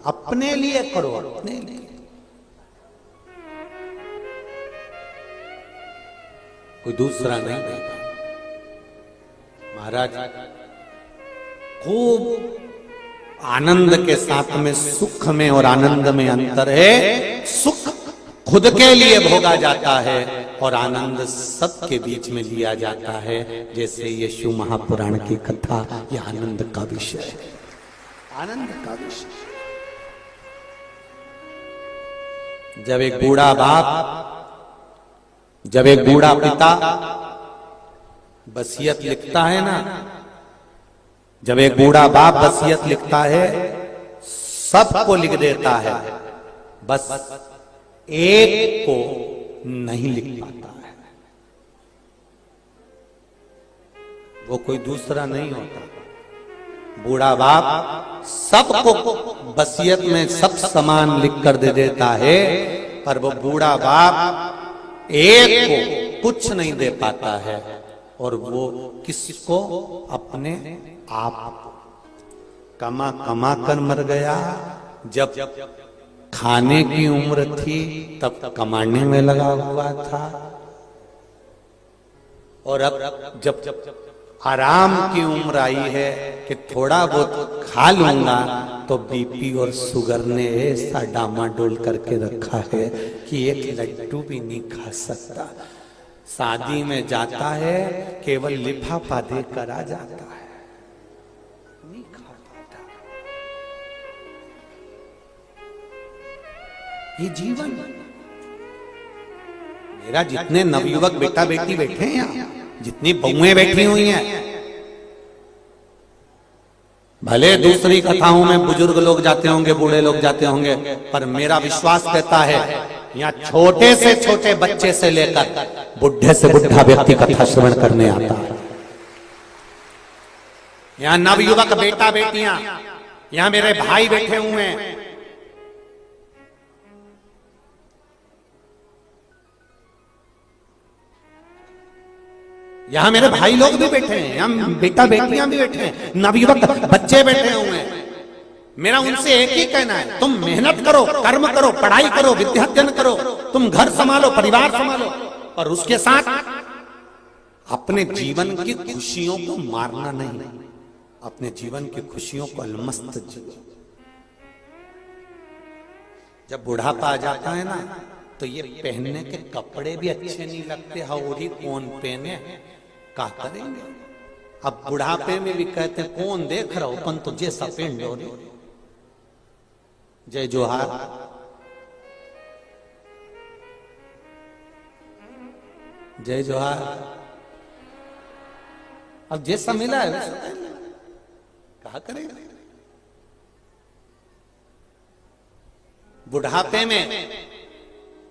अपने लिए करो, अपने लिए। कोई दूसरा नहीं देगा। महाराज खूब आनंद के साथ में सुख में और आनंद में अंतर है। सुख खुद के लिए भोगा जाता है और आनंद सबके बीच में लिया जाता है। जैसे ये शिव महापुराण की कथा, ये आनंद का विषय है, आनंद का विषय। जब एक बूढ़ा बाप, जब एक बूढ़ा पिता वसीयत लिखता है ना, जब एक बूढ़ा बाप वसीयत लिखता है, सबको लिख देता है, बस एक को नहीं लिख पाता है। वो कोई दूसरा नहीं होता। बूढ़ा बाप सबको वसीयत में सब समान लिख कर दे देता है, पर वो बूढ़ा बाप एक को कुछ नहीं दे पाता है। और वो किसको? अपने आप। कमा कमा कर मर गया। जब खाने की उम्र थी तब कमाने में लगा हुआ था, और अब जब आराम की उम्र आई है कि थोड़ा बहुत खा लूंगा, तो बीपी और शुगर ने ऐसा डामाडोल करके रखा है कि एक लड्डू भी नहीं खा सकता। शादी में जाता है, केवल लिफाफा देकर आ जाता है, नहीं खा पाता। ये जीवन। मेरा जितने नवयुवक बेटा बेटी बैठे हैं यहाँ, जितनी बहुएं बैठी हुई हैं, भले दूसरी कथाओं में बुजुर्ग लोग जाते होंगे, बूढ़े लोग जाते होंगे, पर मेरा विश्वास कहता है यहाँ छोटे से छोटे बच्चे से लेकर बुढ़े से बुढ़ा व्यक्ति कथा श्रवण करने आता है। यहाँ नवयुवक बेटा बेटियां, यहाँ मेरे भाई बैठे हुए हैं, यहाँ मेरे भाई लोग भी बैठे हैं, यहाँ बेटा बेटियां भी बैठे हैं, नवयुवक बच्चे बैठे हुए हैं। मेरा उनसे एक ही कहना है, तुम मेहनत करो, कर्म करो, पढ़ाई करो, विद्याध्ययन करो, तुम घर संभालो, परिवार संभालो, और उसके साथ अपने जीवन की खुशियों को मारना नहीं, अपने जीवन की खुशियों को अलमस्त जियो। जब बुढ़ापा आ जाता है ना, तो ये पहनने के कपड़े भी अच्छे नहीं लगते, हौरी कौन पहने, क्या करेंगे। अब बुढ़ापे में भी कहते हैं कौन देख रहा हो, अपन तो जैसा पहन लो। जय जोहार। जय जोहार। अब जैसा मिला है वैसा कहा करेगा। बुढ़ापे में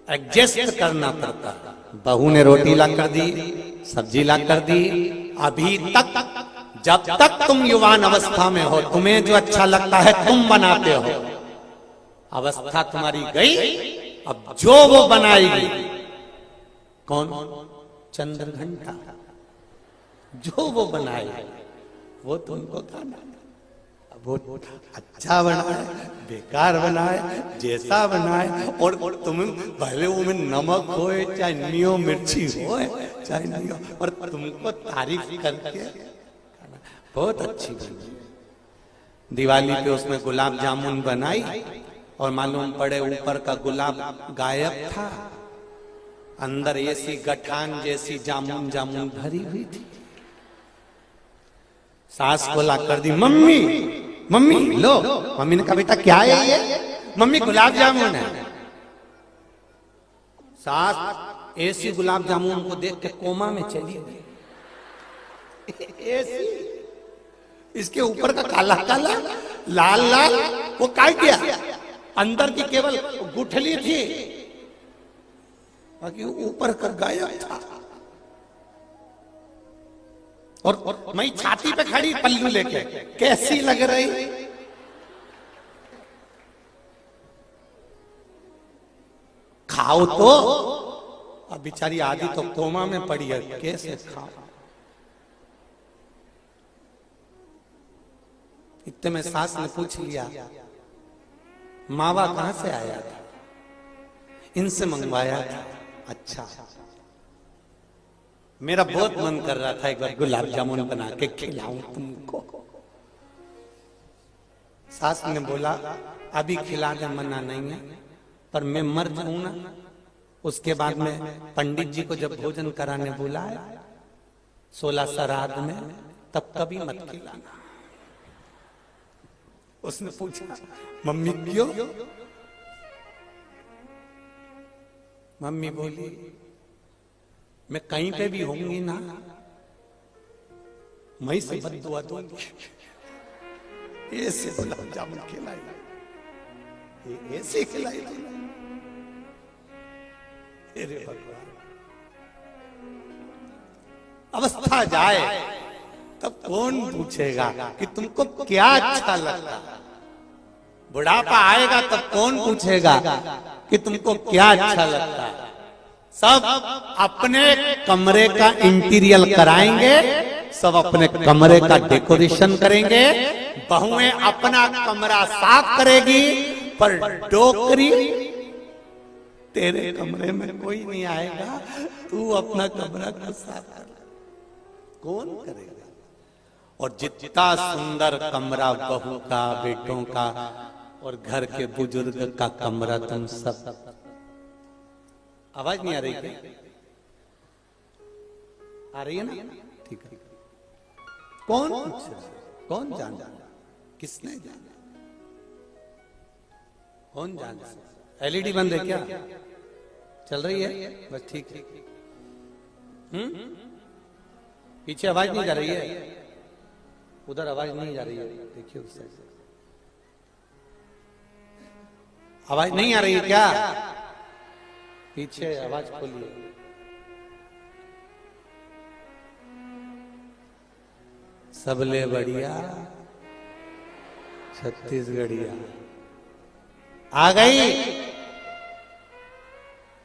एडजस्ट करना पड़ता है। बहू ने रोटी ला कर दी, सब्जी ला कर दी, अभी तक जब तक तुम युवान अवस्था में हो, तुम्हें जो अच्छा लगता है तुम बनाते हो। अवस्था तुम्हारी गई, अब जो वो बनाएगी, कौन, चंद्र घंटा, जो वो बनाएगी वो तुमको खाना। वो अच्छा बनाए, बेकार बनाए, जैसा बनाए, और तुम भले वो में नमक हो चाहे नहीं हो, मिर्ची हो चाहे नहीं हो, और तुमको तारीफ करके बहुत अच्छी बनी। दिवाली पे उसमें गुलाब जामुन बनाई और मालूम पड़े ऊपर का गुलाब गायब था, अंदर ऐसी गठान जैसी जामुन जामुन भरी हुई थी। सास को ला कर दी, मम्मी मम्मी लो। मम्मी ने कहा बेटा क्या है ये? मम्मी गुलाब जामुन है। सास ऐसी गुलाब जामुन को देख के कोमा में चली गई। ऐसी इसके ऊपर का काला काला लाल लाल वो क्या किया, अंदर की केवल गुठली थी, बाकी ऊपर का गायब था। और मैं छाती पे खड़ी पल्लू लेके, कैसी लग रही। खाओ तो, अब बेचारी आदि तो कोमा में पड़ी है, कैसे खाओ। इतने में सास ने पूछ लिया मावा कहां से आया था? इनसे मंगवाया था। अच्छा, मेरा बहुत मन कर रहा था एक बार गुलाब जामुन बना के खिलाऊं तुमको। सास ने बोला अभी खिलाने मना नहीं है, पर मैं मर जाऊं ना, उसके बाद में पंडित जी को जब भोजन कराने बुलाया 16 श्राद्ध में, तब कभी मत खिलाना। उसने पूछा मम्मी क्यों? मम्मी बोली मैं कहीं पे भी होंगी ना, मैं से बद्दुआ दूंगी। ऐसे गुलाब जामुन खिलाई, ऐसे खिलाई। अरे भगवान, अवस्था जाए तब कौन पूछेगा कि तुमको क्या अच्छा लगता। बुढ़ापा आएगा तब कौन पूछेगा कि तुमको क्या अच्छा लगता। सब अपने कमरे का इंटीरियर कराएंगे, सब अपने कमरे का डेकोरेशन करेंगे, बहुएं अपना कमरा साफ करेगी, पर डोकरी तेरे कमरे में कोई नहीं आएगा, तू अपना कमरा का साफ कर। कौन करेगा? और जितना सुंदर कमरा बहू का, बेटों का और घर के बुजुर्ग का कमरा, तुम सब, आवाज नहीं आ रही क्या? आ रही है ना? ठीक है। कौन कौन जाना, किसने जाना, कौन जाना? एलईडी बंद है क्या? चल रही है बस, ठीक है। पीछे आवाज नहीं जा रही है? उधर आवाज नहीं जा रही है, देखिए उस साइड से आवाज नहीं आ रही है क्या? पीछे आवाज खोलिए। सबले बढ़िया छत्तीसगढ़िया आ गई,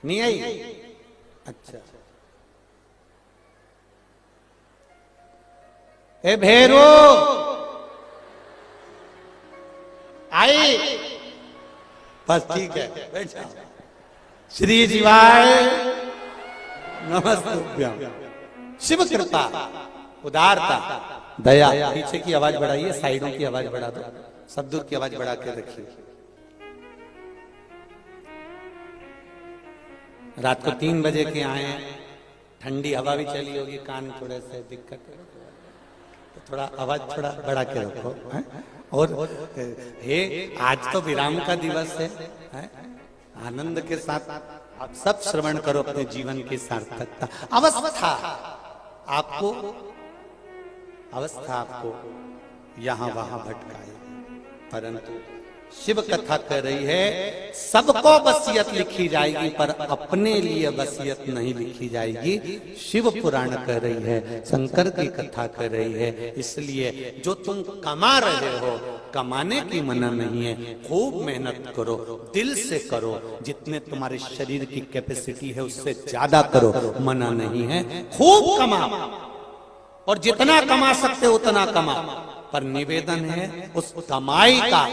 नहीं आई? अच्छा। ए भैरो आई, बस ठीक है, बैठा। श्री जीवाय नमस्तुभ्यं। शिव कृपा, उदारता, दया। पीछे की आवाज बढ़ाइए, साइडों की आवाज बढ़ा दो, सब दूर की आवाज बढ़ा के रखिए। रात को 3 बजे के आए, ठंडी हवा भी चली होगी, कान थोड़े से दिक्कत है, तो थोड़ा आवाज थोड़ा बढ़ा के रखो। और हे, आज तो विराम का दिवस है, आनंद के साथ आप सब श्रवण करो अपने जीवन की सार्थकता। अवस्था आपको यहां वहां भटकाए, परंतु शिव कथा कर रही है सबको वसीयत लिखी जाएगी, पर अपने लिए वसीयत नहीं लिखी जाएगी। शिव पुराण कर रही है, शंकर की कथा कर रही है। इसलिए जो तुम कमा रहे हो, कमाने की मना नहीं है, खूब मेहनत करो, दिल से करो, जितने तुम्हारे शरीर की कैपेसिटी है उससे ज्यादा करो, मना नहीं है। खूब कमा, और जितना कमा सकते उतना कमा, पर निवेदन है उस कमाई का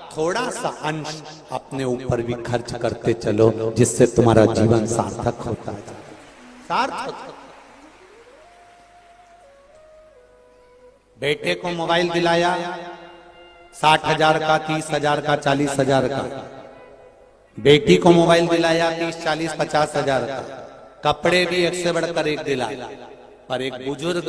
थोड़ा सा अंश अपने ऊपर भी खर्च करते चलो, जिससे तुम्हारा जीवन सार्थक होता है। सार्थक। बेटे को मोबाइल दिलाया 60,000 का, 30,000 का, 40,000 का। बेटी को मोबाइल दिलाया 30, 40, 50,000 का। कपड़े भी एक से बढ़कर एक दिलाया। पर एक बुजुर्ग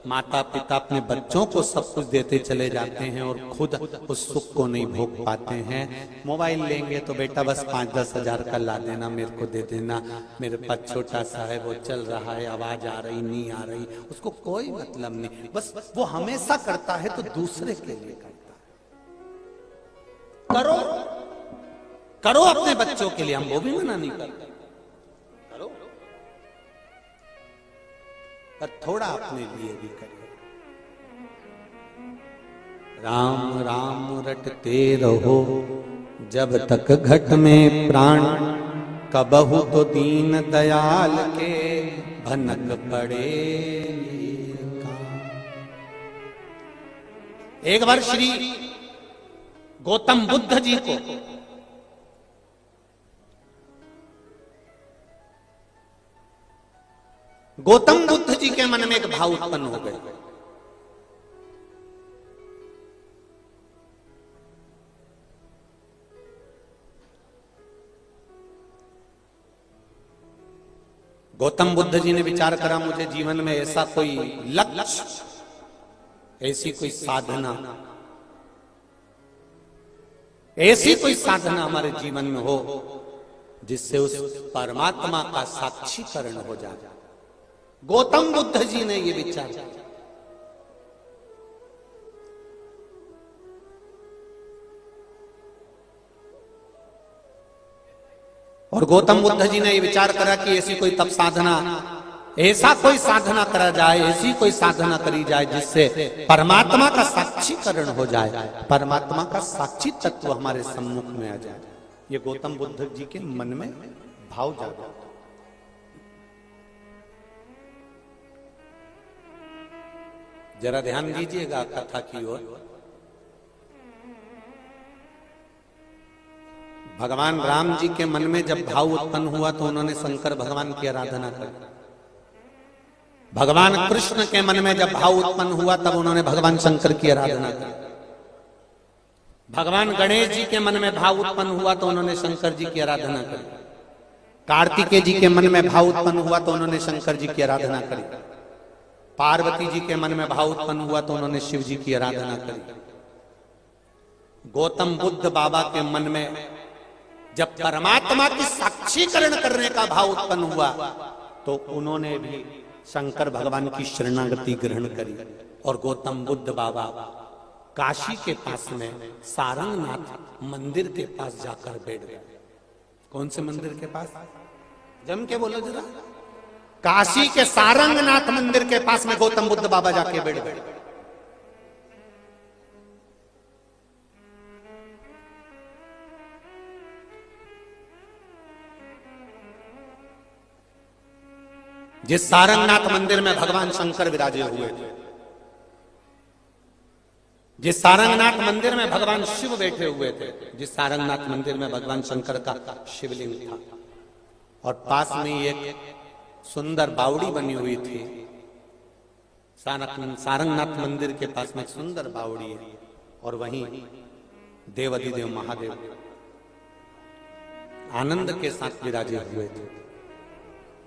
माता पिता अपने बच्चों को सब कुछ देते चले जाते हैं और खुद उस सुख को नहीं भोग पाते हैं। मोबाइल लेंगे तो बेटा बस 5-10 हजार का ला देना, मेरे को दे देना, मेरे पास छोटा सा है, वो चल रहा है, आवाज आ रही नहीं आ रही, उसको कोई मतलब नहीं। बस वो हमेशा करता है तो दूसरे के लिए करता है। करो करो अपने बच्चों के लिए, हम वो भी मना नहीं करते, करो, पर थोड़ा अपने लिए भी करिए। राम राम रटते रहो जब तक घट में प्राण, कबहु तो दीन दयाल के भनक पड़े। एक बार श्री गौतम बुद्ध जी को गौतम बुद्ध जी के मन में एक भाव उत्पन्न हो गए। गौतम बुद्ध जी ने विचार करा, मुझे जीवन में ऐसा कोई लक्ष्य, ऐसी कोई साधना, ऐसी कोई साधना हमारे जीवन में हो जिससे उस परमात्मा का साक्षीकरण हो जाए। गौतम बुद्ध जी ने यह विचार किया और गौतम बुद्ध जी ने यह विचार करा कि ऐसी कोई तप साधना, ऐसा कोई साधना करा जाए, ऐसी कोई साधना करी जाए जिससे परमात्मा का साक्षीकरण हो जाए, परमात्मा का साक्षी तत्व हमारे सम्मुख में आ जाए। ये गौतम बुद्ध जी के मन में भाव जागा। जरा ध्यान दीजिएगा कथा की ओर। भगवान राम जी के मन में जब भाव उत्पन्न हुआ तो उन्होंने शंकर भगवान की आराधना की। भगवान कृष्ण के मन में जब भाव उत्पन्न हुआ तब उन्होंने भगवान शंकर की आराधना की। भगवान गणेश जी के मन में भाव उत्पन्न हुआ तो उन्होंने शंकर जी की आराधना करी। कार्तिकेय जी के मन में भाव उत्पन्न हुआ तो उन्होंने शंकर जी की आराधना करी। पार्वती जी के मन में भाव उत्पन्न हुआ तो उन्होंने शिव जी की आराधना करी। गौतम बुद्ध बाबा के मन में जब परमात्मा की साक्षीकरण करने का भाव उत्पन्न हुआ तो उन्होंने भी शंकर भगवान की शरणागति ग्रहण करी। और गौतम बुद्ध बाबा काशी के पास में सारंगनाथ मंदिर के पास जाकर बैठ गए। कौन से मंदिर के पास? जम के बोलो जरा। काशी के सारंगनाथ मंदिर के पास में गौतम बुद्ध बाबा जाके बैठ गए। जिस सारंगनाथ मंदिर में भगवान शंकर विराजे हुए थे, जिस सारंगनाथ मंदिर में भगवान शिव बैठे हुए थे, जिस सारंगनाथ मंदिर में भगवान शंकर का शिवलिंग था, और पास में एक सुंदर बावड़ी बनी हुई थी। सारंगनाथ मंदिर के पास में एक सुंदर बावड़ी है, और वहीं देवाधिदेव महादेव आनंद के साथ विराजे हुए थे,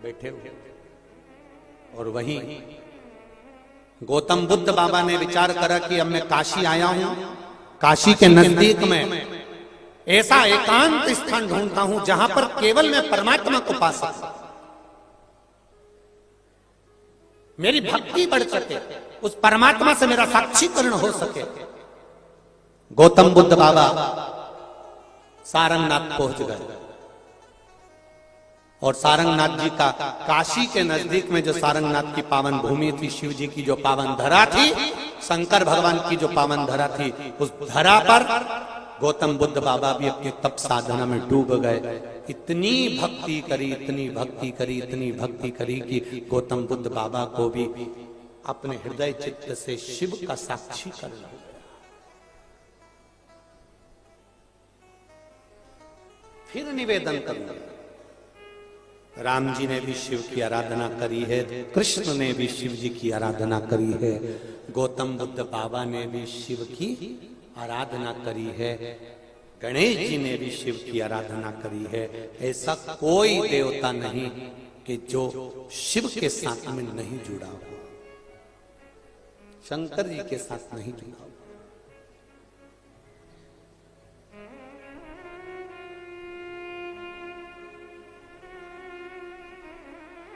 बैठे हुए। और वहीं गौतम बुद्ध बाबा ने विचार करा कि अब मैं काशी आया हूं, काशी के नजदीक में ऐसा एकांत स्थान ढूंढता हूं जहां पर केवल मैं परमात्मा को पा सकूं, मेरी भक्ति बढ़ सके, उस परमात्मा से मेरा साक्षीकरण हो सके। गौतम बुद्ध बाबा सारंगनाथ पहुंच गए, और सारंगनाथ जी का काशी के नजदीक में जो सारंगनाथ की पावन भूमि थी, शिव जी की जो पावन धरा थी, शंकर भगवान की जो पावन धरा थी, उस धरा पर गौतम बुद्ध बाबा भी अपनी तप साधना में डूब गए। इतनी भक्ति करी, इतनी भक्ति करी, इतनी भक्ति करी कि गौतम बुद्ध बाबा को भी अपने हृदय चित्त से शिव का साक्षी कर लिया। फिर निवेदन करना, राम जी ने भी शिव की आराधना करी है, कृष्ण ने भी शिव जी की आराधना करी है, गौतम बुद्ध बाबा ने भी शिव की आराधना करी है, गणेश जी ने भी शिव की आराधना करी है। ऐसा कोई देवता नहीं कि जो शिव के साथ में नहीं जुड़ा हो, शंकर जी के साथ नहीं जुड़ा हो।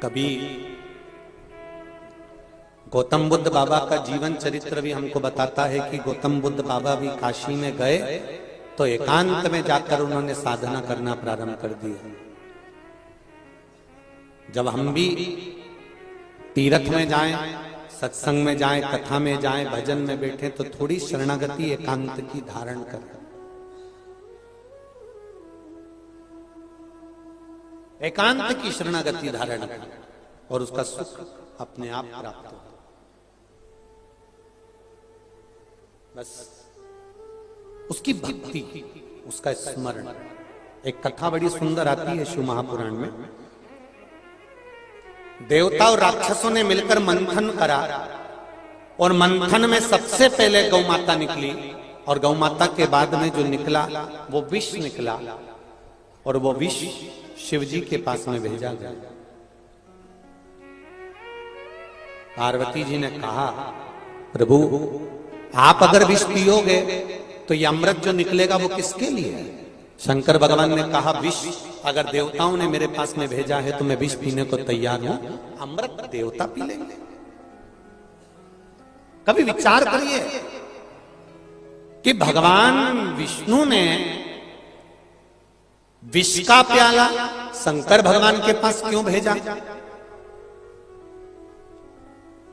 कभी गौतम बुद्ध बाबा का जीवन चरित्र भी हमको बताता है कि गौतम बुद्ध बाबा भी काशी में गए तो एकांत में जाकर उन्होंने साधना करना प्रारंभ कर दिया। जब हम भी तीर्थ में जाएं, सत्संग में जाएं, कथा में जाएं, भजन में बैठे तो थोड़ी शरणागति एकांत की धारण करें। एकांत की शरणागति धारण करें और उसका सुख अपने आप प्राप्त हो। बस उसकी भक्ति, उसका स्मरण। एक कथा बड़ी सुंदर आती है शिव महापुराण में। देवता और राक्षसों ने मिलकर मंथन करा और मंथन में सबसे पहले गौ माता निकली और गौ माता के बाद में जो निकला वो विष निकला और वो विष शिव जी के पास में भेजा गया। पार्वती जी ने कहा, प्रभु आप अगर विष पियोगे तो ये अमृत जो निकलेगा वो किसके लिए है? शंकर भगवान ने कहा, विष अगर देवताओं ने मेरे पास में भेजा है तो मैं विष पीने को तैयार हूं, अमृत देवता पी लेंगे। कभी विचार करिए कि भगवान विष्णु ने विष का प्याला शंकर भगवान के पास क्यों भेजा?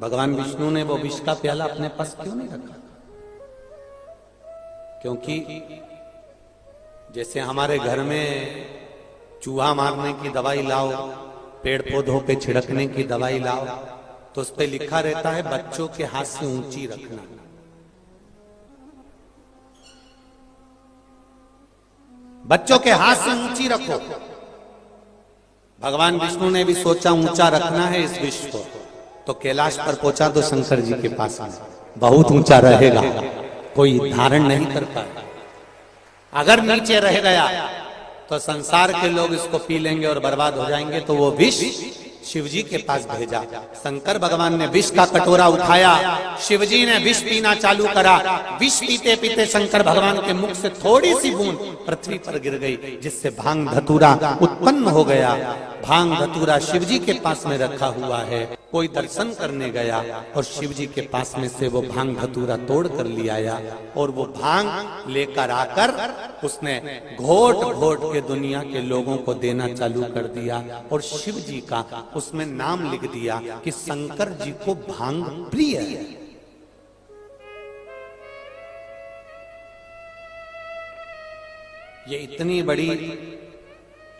भगवान विष्णु ने वो विष का प्याला अपने पास क्यों नहीं रखा? क्योंकि जैसे हमारे घर में चूहा मारने की दवाई लाओ, पेड़ पौधों पे छिड़कने की दवाई लाओ, तो उस पे लिखा रहता है बच्चों के हाथ से ऊंची रखना। बच्चों के हाथ से ऊंची रखो। भगवान विष्णु ने भी सोचा ऊंचा रखना है इस विष को, तो कैलाश पर पहुंचा तो शंकर जी के पास में बहुत ऊंचा रहेगा, कोई धारण नहीं कर पाएगा। अगर नीचे रह गया तो संसार के लोग इसको पी लेंगे और बर्बाद हो जाएंगे, तो वो विष शिव जी के पास भेजा। शंकर भगवान ने विष का कटोरा उठाया, शिव जी ने विष पीना चालू करा। विष पीते पीते शंकर भगवान के मुख से थोड़ी सी बूंद पृथ्वी पर गिर गई, जिससे भांग धतूरा उत्पन्न हो गया। भांग धतूरा शिव जी के पास में रखा हुआ है। कोई दर्शन करने गया और शिव जी के पास में से वो भांग धतूरा तोड़ कर ले आया और वो भांग लेकर आकर उसने घोट घोट के दुनिया के लोगों को देना चालू कर दिया और शिव जी का उसमें नाम लिख दिया कि शंकर जी को भांग प्रिय है। ये इतनी बड़ी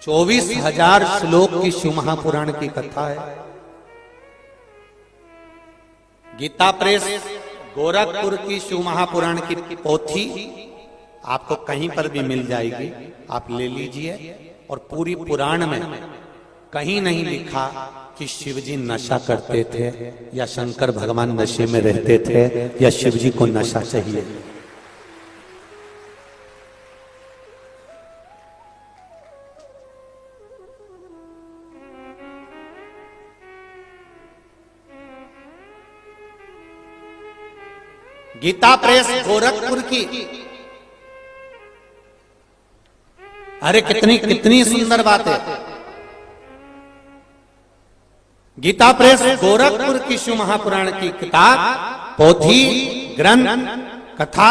24,000 श्लोक की शिव महापुराण की कथा है। गीता प्रेस गोरखपुर की शिव महापुराण की पोथी आपको कहीं पर भी मिल जाएगी, आप ले लीजिए। और पूरी पुराण में कहीं नहीं लिखा कि शिव जी नशा करते थे या शंकर भगवान नशे में रहते थे या शिव जी को नशा चाहिए। गीता प्रेस गोरखपुर की, अरे कितनी कितनी सुंदर बात है। गीता प्रेस गोरखपुर की शिव महापुराण की किताब, पोथी, ग्रंथ, कथा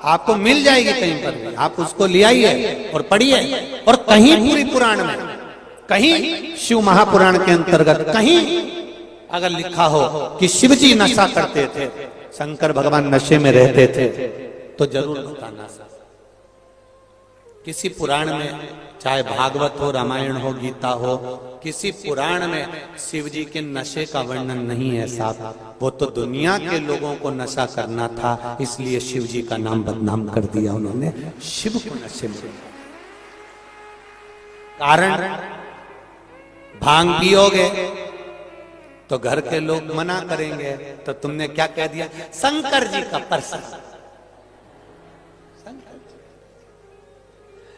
आपको मिल जाएगी कहीं पर भी। आप उसको ले आइए और पढ़िए। और कहीं पूरी पुराण में, कहीं शिव महापुराण के अंतर्गत कहीं अगर लिखा हो कि शिव जी नशा करते थे, शंकर भगवान नशे में रहते थे, तो जरूर बताना। किसी पुराण में, चाहे भागवत हो, रामायण हो, गीता हो, किसी पुराण में शिव जी के नशे का वर्णन नहीं है साहब। वो तो दुनिया के लोगों को नशा करना था, इसलिए शिव जी का नाम बदनाम कर दिया उन्होंने, शिव को नशे में। कारण भांग पियोगे तो घर के लोग मना करेंगे, तो तुमने क्या कह दिया, शंकर जी का प्रसाद,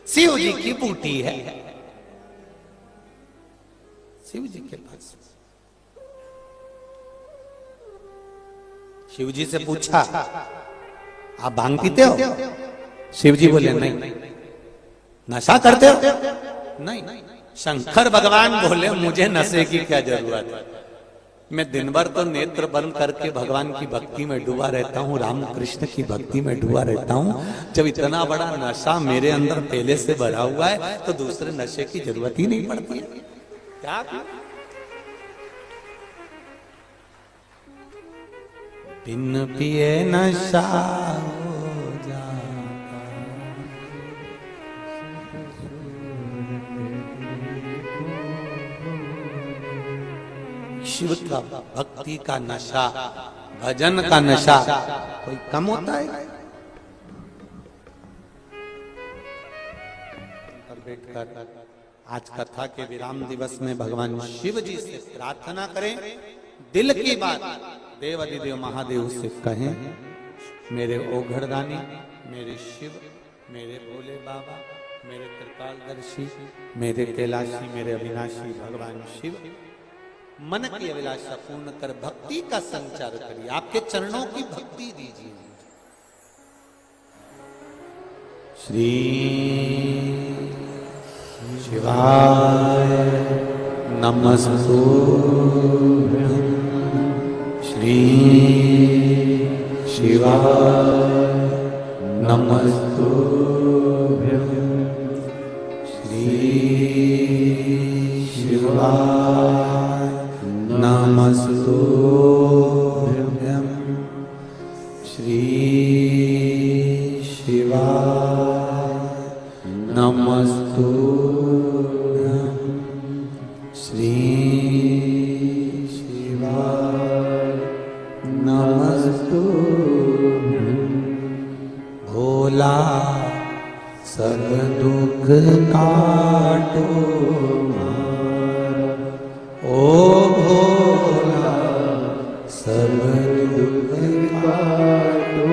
शिव जी की बूटी है, शिव जी के पास। शिव जी से पूछा, आप भांग पीते हो? शिव जी बोले नहीं। नशा करते हो? नहीं। शंकर भगवान बोले, मुझे नशे की क्या जरूरत है, मैं दिन भर तो नेत्र बंद करके भगवान की भक्ति में डूबा रहता हूँ, राम कृष्ण की भक्ति में डूबा रहता हूँ। जब इतना बड़ा नशा मेरे अंदर पहले से भरा हुआ है तो दूसरे नशे की जरूरत ही नहीं पड़ती है। क्या बिन पिए नशा हो जाता, शिव का भक्ति का नशा, भजन का नशा कोई कम होता है? पर बैठकर आज कथा के विराम दिवस में भगवान शिव जी से प्रार्थना करें, दिल की बात देव अधिदेव महादेव से कहें, मेरे ओघड़दानी, मेरे शिव, मेरे भोले बाबा, मेरे त्रिकालदर्शी, मेरे कैलाशी, मेरे अविनाशी भगवान शिव, मन की अभिलाषा पूर्ण कर भक्ति का संचार करिए, आपके चरणों की भक्ति दीजिए। श्री शिवाय नमस्तु, श्री शिवाय नमस्तु, श्री शिवाय नमस्तुभ्यं, श्री शिवाय नमस्तुभ्यं, श्री शिवाय नमस्तुभ्यं। भोला सब दुख काटो ओ भोला, सब दुख काटो।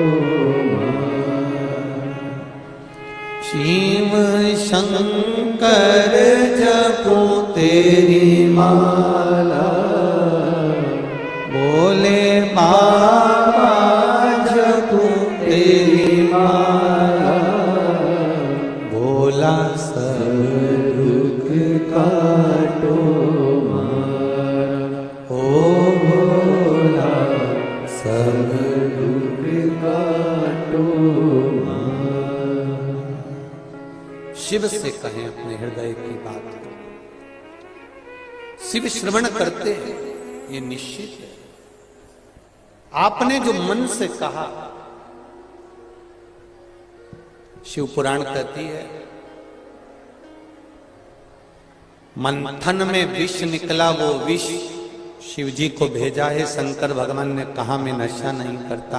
शिव शंकर जपो तेरी माला, बोले बाबा जपो तेरी माला, भोला सब दुख काटो। शिव से कहें अपने हृदय की बात। शिव श्रवण करते हैं, ये निश्चित है। आपने जो मन से कहा, शिव पुराण कहती है, मंथन में विष निकला, वो विष शिव जी को भेजा है। शंकर भगवान ने कहा मैं नशा नहीं करता,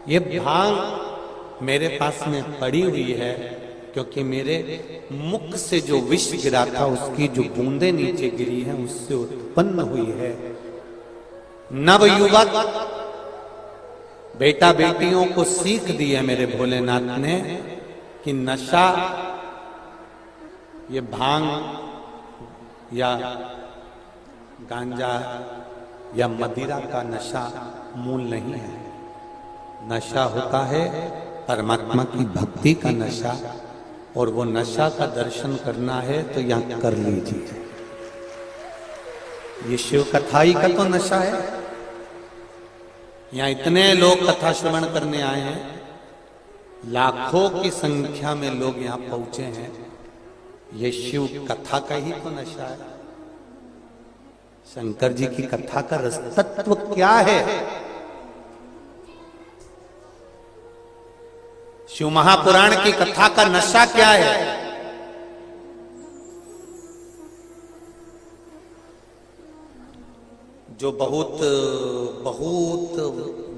ये भांग मेरे पास में पड़ी हुई है, क्योंकि मेरे मुख से जो विष गिरा था उसकी जो बूंदें नीचे गिरी हैं उससे उत्पन्न हुई है। नवयुवक बेटा बेटियों को सीख दी है मेरे भोलेनाथ ने कि नशा ये भांग या गांजा या मदिरा का नशा मूल नहीं है। नशा होता है परमात्मा की भक्ति का नशा, और वो नशा का दर्शन करना है तो यहां कर लीजिए। ये शिव कथाई का तो नशा है। यहां इतने लोग कथा श्रवण करने आए हैं, लाखों की संख्या में लोग यहां पहुंचे हैं, ये शिव कथा का ही तो नशा है। शंकर जी की कथा का रस तत्व क्या है? शिव महापुराण की कथा का नशा क्या है? जो बहुत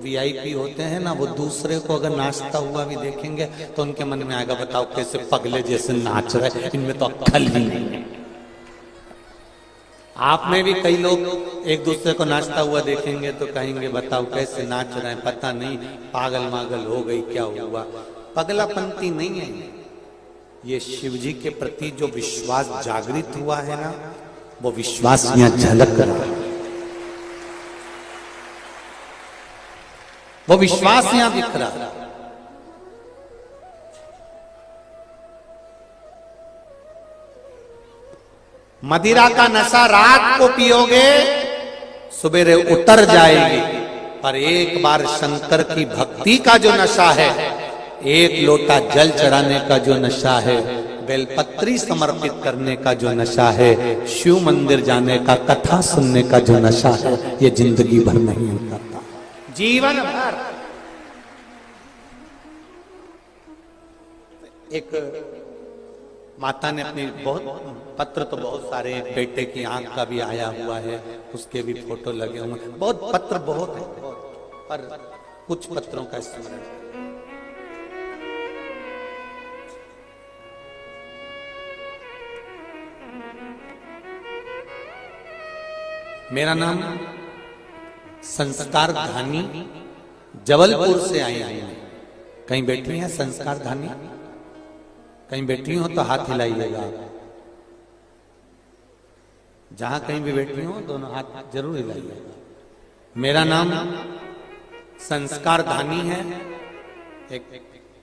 वीआईपी होते हैं ना, वो दूसरे को अगर नाचता हुआ भी देखेंगे तो उनके मन में आएगा, बताओ कैसे पगले जैसे नाच रहे, इनमें तो अक्ल ही नहीं है। आप में भी कई लोग एक दूसरे को नाचता हुआ देखेंगे तो कहेंगे बताओ कैसे नाच रहे हैं, पता नहीं पागल मागल हो गई, क्या हुआ। पगलापंती नहीं है, ये शिव जी के प्रति जो विश्वास जागृत हुआ है ना, वो विश्वास यहां झलक रहा है, वो विश्वास यहां दिख रहा है। मदिरा का नशा रात को पियोगे सुबेरे उतर जाएगी, पर एक बार शंकर की भक्ति का जो नशा है, एक लोटा जल चढ़ाने का जो नशा है, बेलपत्री समर्पित करने का जो नशा है, शिव मंदिर जाने का, कथा सुनने का जो नशा है, ये जिंदगी भर नहीं उतरता, जीवन भर। एक माता ने अपनी बहुत पत्र तो बहुत सारे, बेटे की आंख का भी आया हुआ है, उसके भी फोटो लगे हुए, बहुत पत्र बहुत है, पर कुछ पत्रों का स्मरण। मेरा नाम संस्कार धानी, जबलपुर से आई हूं। कहीं बैठी हैं संस्कार धानी? कहीं बैठी हो तो हाथ हिलाइएगा। जहां कहीं भी बैठी हो दोनों हाथ जरूर हिलाइएगा। मेरा नाम संस्कार धानी है।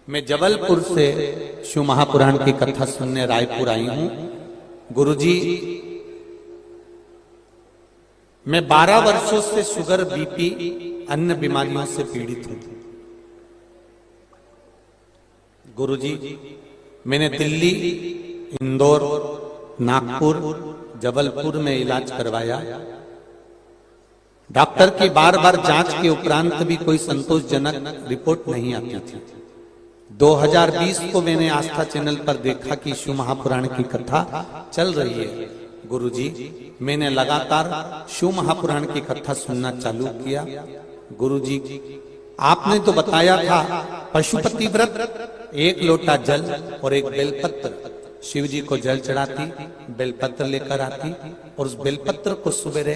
मैं जबलपुर से शिव महापुराण की कथा सुनने रायपुर आई हूं। गुरुजी, मैं 12 वर्षों से शुगर, बीपी, अन्य बीमारियों से पीड़ित हूं। गुरुजी, मैंने दिल्ली, इंदौर, नागपुर, जबलपुर में इलाज करवाया। डॉक्टर की बार बार जांच के उपरांत भी कोई संतोषजनक रिपोर्ट नहीं आती थी। 2020 को मैंने आस्था चैनल पर देखा कि शिव महापुराण की कथा चल रही है। गुरुजी, मैंने लगातार शिव महापुराण की कथा सुनना चालू किया। गुरुजी, आपने तो बताया था पशुपति व्रत, 1 लोटा जल और 1 बेलपत्र, शिव जी को जल चढ़ाती, बेलपत्र लेकर आती और उस बेलपत्र को सुबह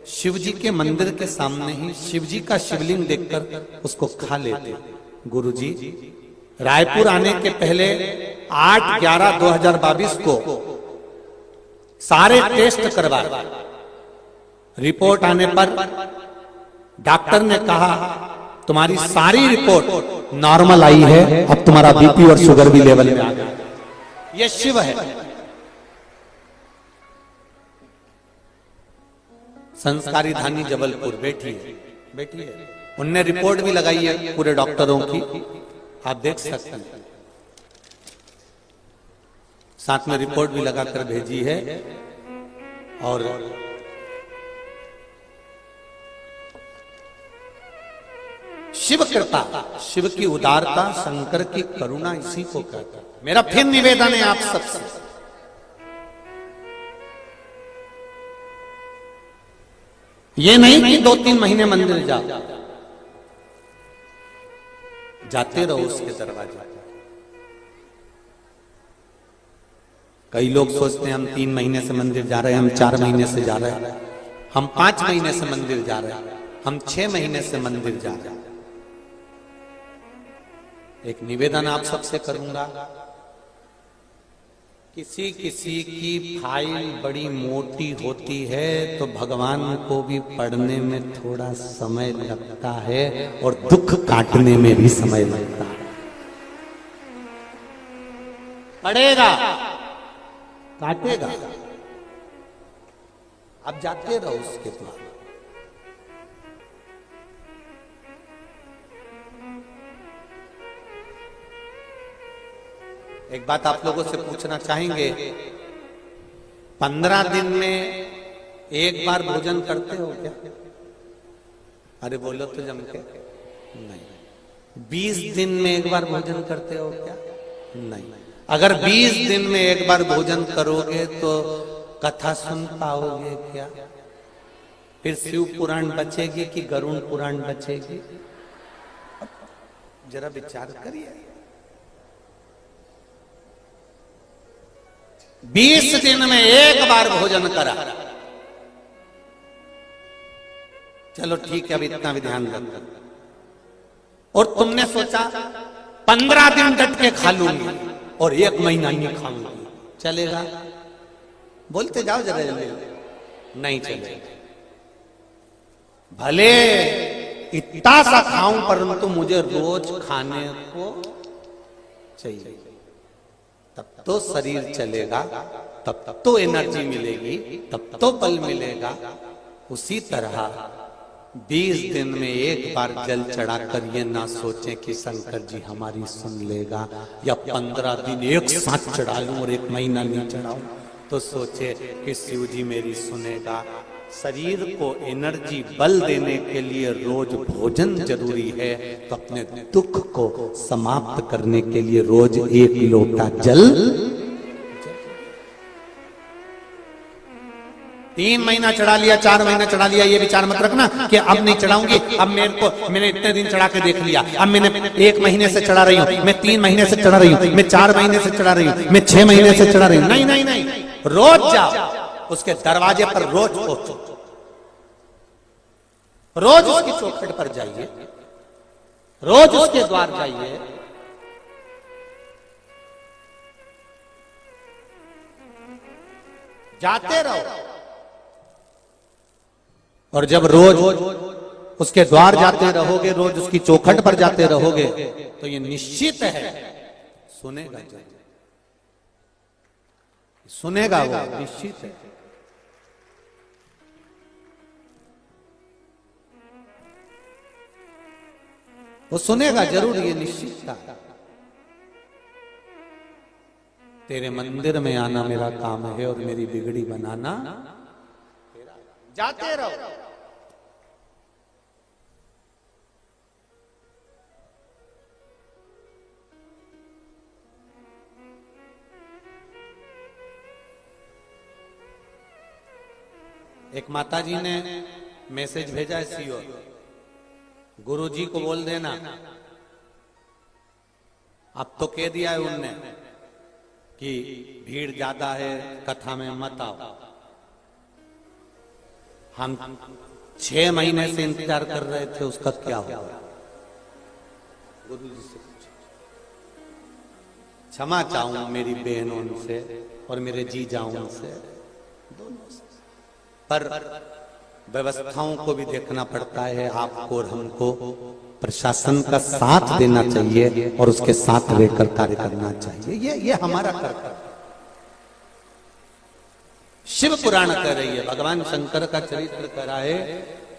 शिव जी के मंदिर के सामने ही शिव जी का शिवलिंग देखकर उसको खा लेते। गुरुजी, रायपुर आने के पहले 8/11/2022 को सारे टेस्ट करवाए। रिपोर्ट आने पर डॉक्टर ने कहा तुम्हारी सारी रिपोर्ट नॉर्मल आई है, अब तुम्हारा बीपी और शुगर भी लेवल में आ गया। यह शिव है। संस्कारी धानी जबलपुर बैठी है। उनने रिपोर्ट भी लगाई है पूरे डॉक्टरों की, आप देख सकते हैं। साथ में रिपोर्ट भी लगाकर भेजी है। और शिव कृपा, शिव की उदारता, शंकर की करुणा इसी को कहता है। मेरा फिर निवेदन है आप सबसे, ये नहीं कि 2-3 महीने मंदिर जाओ, जाते रहो उसके दरवाजे। कई लोग सोचते हैं हम 3 महीने से मंदिर जा रहे हैं, हम 4 महीने से जा रहे हैं, हम 5 महीने से मंदिर जा रहे हैं, हम 6 महीने से मंदिर जा रहे हैं। एक निवेदन आप सबसे करूंगा, किसी किसी की फाइल बड़ी मोटी होती है तो भगवान को भी पढ़ने में थोड़ा समय लगता है और दुख काटने में भी समय लगता है। पढ़ेगा, काटेगा, अब जाते रहो उसके द्वार। एक बात आप लोगों से पूछना चाहेंगे, 15 दिन में एक बार भोजन करते हो क्या? अरे बोलो तो जम के नहीं। 20 दिन में एक बार भोजन करते हो क्या? नहीं। अगर 20 दिन में एक बार भोजन करोगे तो कथा सुन पाओगे क्या? फिर शिव पुराण बचेगी कि गरुड़ पुराण बचेगी? जरा विचार करिए। 20 दिन में एक बार भोजन करा, चलो ठीक है, अब इतना भी ध्यान रखो। और तुमने सोचा 15 दिन डट के खा लूंगी और 1 महीना नहीं खाऊंगी, चलेगा? बोलते जाओ जरा जल्दी। नहीं चलेगा। भले इतना सा खाऊं परंतु मुझे रोज खाने को चाहिए, तब तो शरीर चलेगा, तब तो एनर्जी मिलेगी, तब तो बल मिलेगा। उसी तरह 20 दिन में एक बार जल चढ़ाकर ये ना सोचें कि शंकर जी हमारी सुन लेगा, या 15 दिन एक साथ चढ़ा लूं और 1 महीना नहीं चढ़ाऊं तो सोचे कि शिव जी मेरी सुनेगा। शरीर को एनर्जी, बल देने के लिए रोज भोजन जरूरी है, तो अपने दुख को समाप्त करने के लिए रोज 1 लोटा जल। 3 महीना चढ़ा लिया, 4 महीना चढ़ा लिया, ये विचार मत रखना कि अब नहीं चढ़ाऊंगी, अब मैंने इतने दिन चढ़ा के देख लिया, अब मैंने 1 महीने से चढ़ा रही हूं, मैं 3 महीने से चढ़ा रही हूं, मैं 4 महीने से चढ़ा रही हूं, मैं 6 महीने से चढ़ा रही हूं। नहीं नहीं नहीं, रोज जाओ उसके दरवाजे पर, रोज पहुंचो, रोज उसकी चौखट पर जाइए, रोज उसके द्वार जाइए। जाते रहो, और जब रोज उसके द्वार जाते रहोगे, रोज उसकी चौखट पर जाते रहोगे, तो ये निश्चित है सुनेगा, सुनेगा, वो निश्चित है। वो सुनेगा जरूर, ये निश्चित था। तेरे मंदिर में आना मेरा काम है और मेरी बिगड़ी बनाना। जाते रहो। एक माताजी ने मैसेज भेजा है सीओ, गुरु जी को बोल देना, अब तो कह दिया है उनने कि भीड़ ज्यादा है, कथा में मत आओ। हम 6 महीने से इंतजार कर रहे थे, उसका क्या हुआ? गुरु जी से क्षमा चाहूं मेरी बहनों से और मेरे जी जाऊं से, दोनों से, पर व्यवस्थाओं को भी देखना पड़ता है। आपको और हमको प्रशासन का साथ देना चाहिए और उसके साथ रहकर कार्य करना चाहिए। ये हमारा कर्तव्य। शिव पुराण कह रही है, भगवान शंकर का चरित्र कह रहा है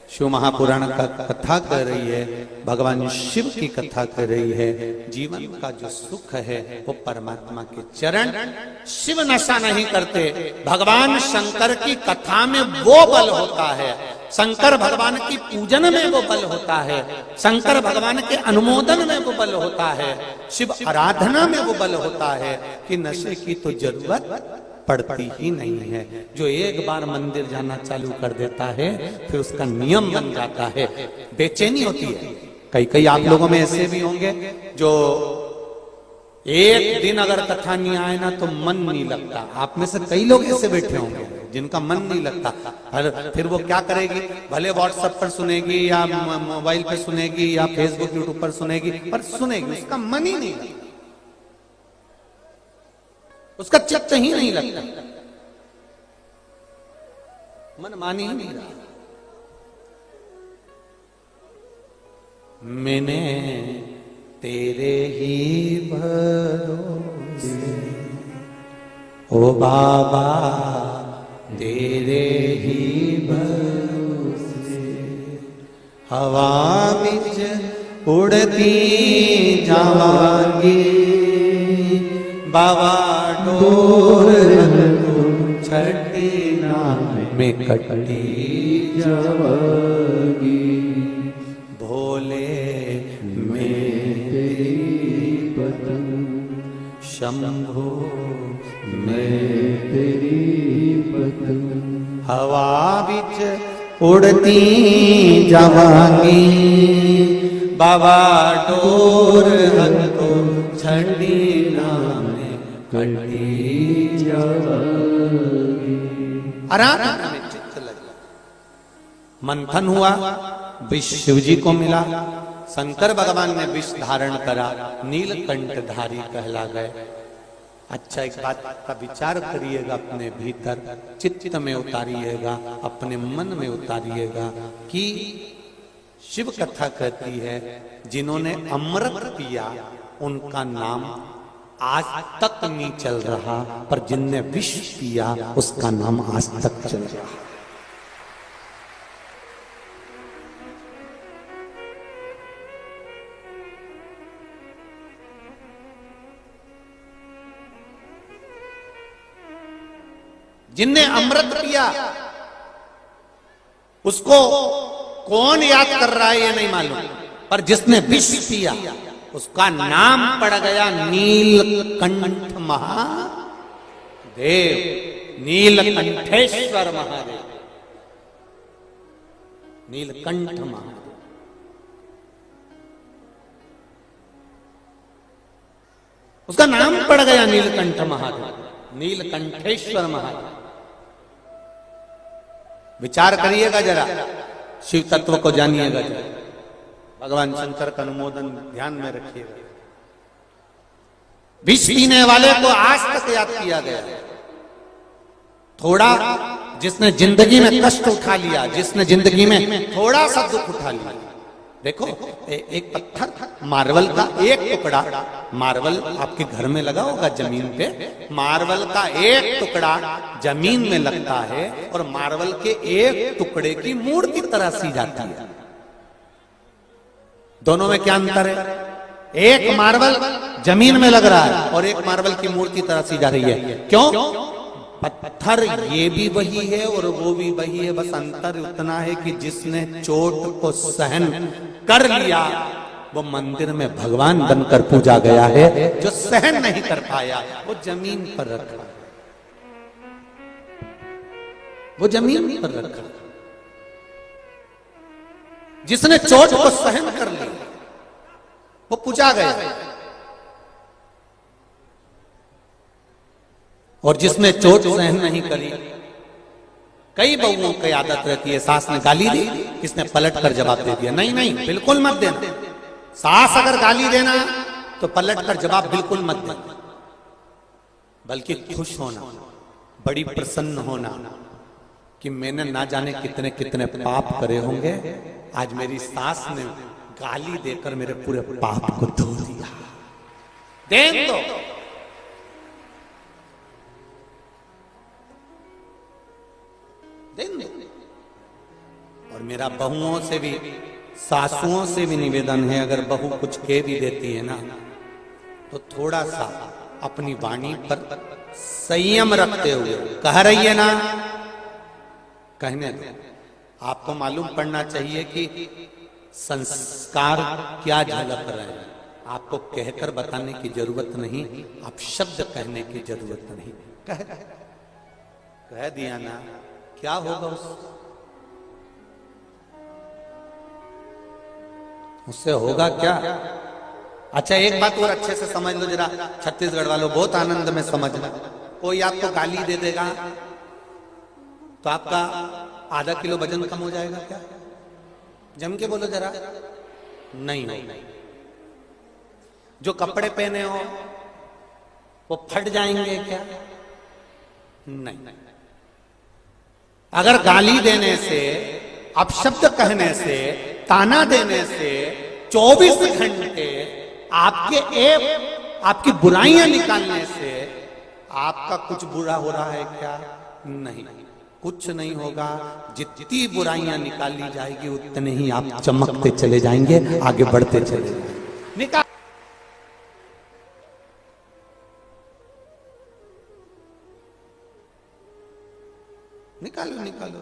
शिव महापुराण का कथा कर रही है, भगवान शिव की कथा कर रही है। जीवन का जो सुख है वो परमात्मा के चरण। शिव नशा नहीं करते, भगवान शंकर की कथा में वो बल होता है, शंकर भगवान की पूजन में वो बल होता है, शंकर भगवान के अनुमोदन में वो बल होता है, शिव आराधना में वो बल होता है कि नशे की तो जरूरत पड़ती ही नहीं है। जो एक बार मंदिर जाना चालू कर देता है फिर उसका नियम बन जाता है, बेचैनी होती है। कई आप लोगों में ऐसे भी होंगे जो एक दिन अगर कथा नहीं आए ना तो मन नहीं लगता। आप में से कई लोग ऐसे बैठे होंगे जिनका मन नहीं लगता, फिर वो क्या करेगी, भले व्हाट्सएप पर सुनेगी या मोबाइल पे सुनेगी या फेसबुक यूट्यूब पर सुनेगी, पर सुनेगी, उसका मन ही नहीं लगता, उसका चित्त ही नहीं लगता, मन मान ही नहीं रहा। मैंने तेरे ही भरोसे ओ बाबा, तेरे ही भरोसे हवा बिच उड़ती जावांगी, बाबा डोर छठी नाम में कटी जावांगी, भोले में तेरी पतंग, शंभो में तेरी पतंग, हवा बिच उड़ती जावांगी, बाबा डोर हतो छठी नाम कटी जावांगी। आराधना में चित्त लगा, मंथन हुआ, विष शिव जी को मिला, शंकर भगवान ने विष धारण करा, नीलकंठधारी कहला गए। अच्छा, एक बात का विचार करिएगा, अपने भीतर चित्त में उतारिएगा, अपने मन में उतारिएगा कि शिव कथा कहती है जिन्होंने अमृत पिया उनका नाम आज तक नहीं चल रहा, पर जिनने विष पिया उसका नाम आज तक चल रहा। जिनने अमृत पिया उसको कौन याद कर रहा है ये नहीं मालूम, पर जिसने विष पिया उसका नाम पड़ गया नीलकंठ महादेव, नीलकंठेश्वर महादेव, नीलकंठ महादेव। उसका नाम पड़ गया नीलकंठ महादेव, नीलकंठेश्वर महादेव। विचार करिएगा जरा, शिव तत्व को जानिएगा जरा, भगवान शंकर का अनुमोदन ध्यान में रखिएगा। विष पीने वाले को आज तक याद किया गया है। थोड़ा जिसने जिंदगी में कष्ट उठा लिया, जिसने जिंदगी में थोड़ा सा दुख उठा लिया, देखो एक पत्थर मार्बल का एक टुकड़ा, मार्बल आपके घर में लगा होगा जमीन पे, मार्बल का एक टुकड़ा जमीन में लगता है और मार्बल के एक टुकड़े की मूर्ति तराशी जाती है। दोनों में क्या अंतर है? एक मार्बल जमीन में लग रहा है और एक मार्बल की मूर्ति तराशी जा रही है। क्यों? पत्थर ये भी वही है और वो भी वही है, बस अंतर उतना है कि जिसने चोट को सहन कर लिया वो मंदिर में भगवान बनकर पूजा गया है, जो सहन नहीं कर पाया वो जमीन पर रखा, वो जमीन पर रखा। जिसने चोट को सहन कर लिया वो पूजा गया, और जिसने चोट सहन नहीं करी, कई बहुओं की आदत रहती है, सास ने गाली दी, किसने पलट कर जवाब दे दिया। नहीं नहीं, बिल्कुल मत देना। सास अगर गाली देना तो पलट कर जवाब बिल्कुल मत देना, बल्कि खुश होना, बड़ी प्रसन्न होना कि मैंने ना जाने कितने कितने पाप करे होंगे, आज मेरी सास ने गाली देकर मेरे पूरे पाप को धो दिया। देन दो, देन दो। और मेरा बहुओं से भी, सासुओं से भी निवेदन है, अगर बहू कुछ कह भी देती है ना, तो थोड़ा सा अपनी वाणी पर संयम रखते हुए कह रही है ना, कहने दो। आपको मालूम पड़ना चाहिए कि संस्कार क्या झलक रहे हैं। आपको कहकर बताने की जरूरत नहीं, आप शब्द कहने की जरूरत नहीं। कह दिया ना, क्या होगा उससे होगा क्या? अच्छा एक बात और अच्छे से समझ लो जरा, छत्तीसगढ़ वालों, बहुत आनंद में समझना। कोई आपको गाली दे देगा तो आपका आधा किलो वजन कम हो जाएगा क्या? जम के बोलो जरा। नहीं हो। जो कपड़े पहने हो वो फट जाएंगे क्या? नहीं। अगर गाली देने से, अपशब्द कहने से, ताना देने से 24 घंटे आपकी बुराइयां निकालने से आपका कुछ बुरा हो रहा है क्या? नहीं, कुछ नहीं होगा। जितनी बुराइयां निकाली जाएगी उतने ही आप चमकते चले जाएंगे, आगे बढ़ते चले जाएंगे। निकालो।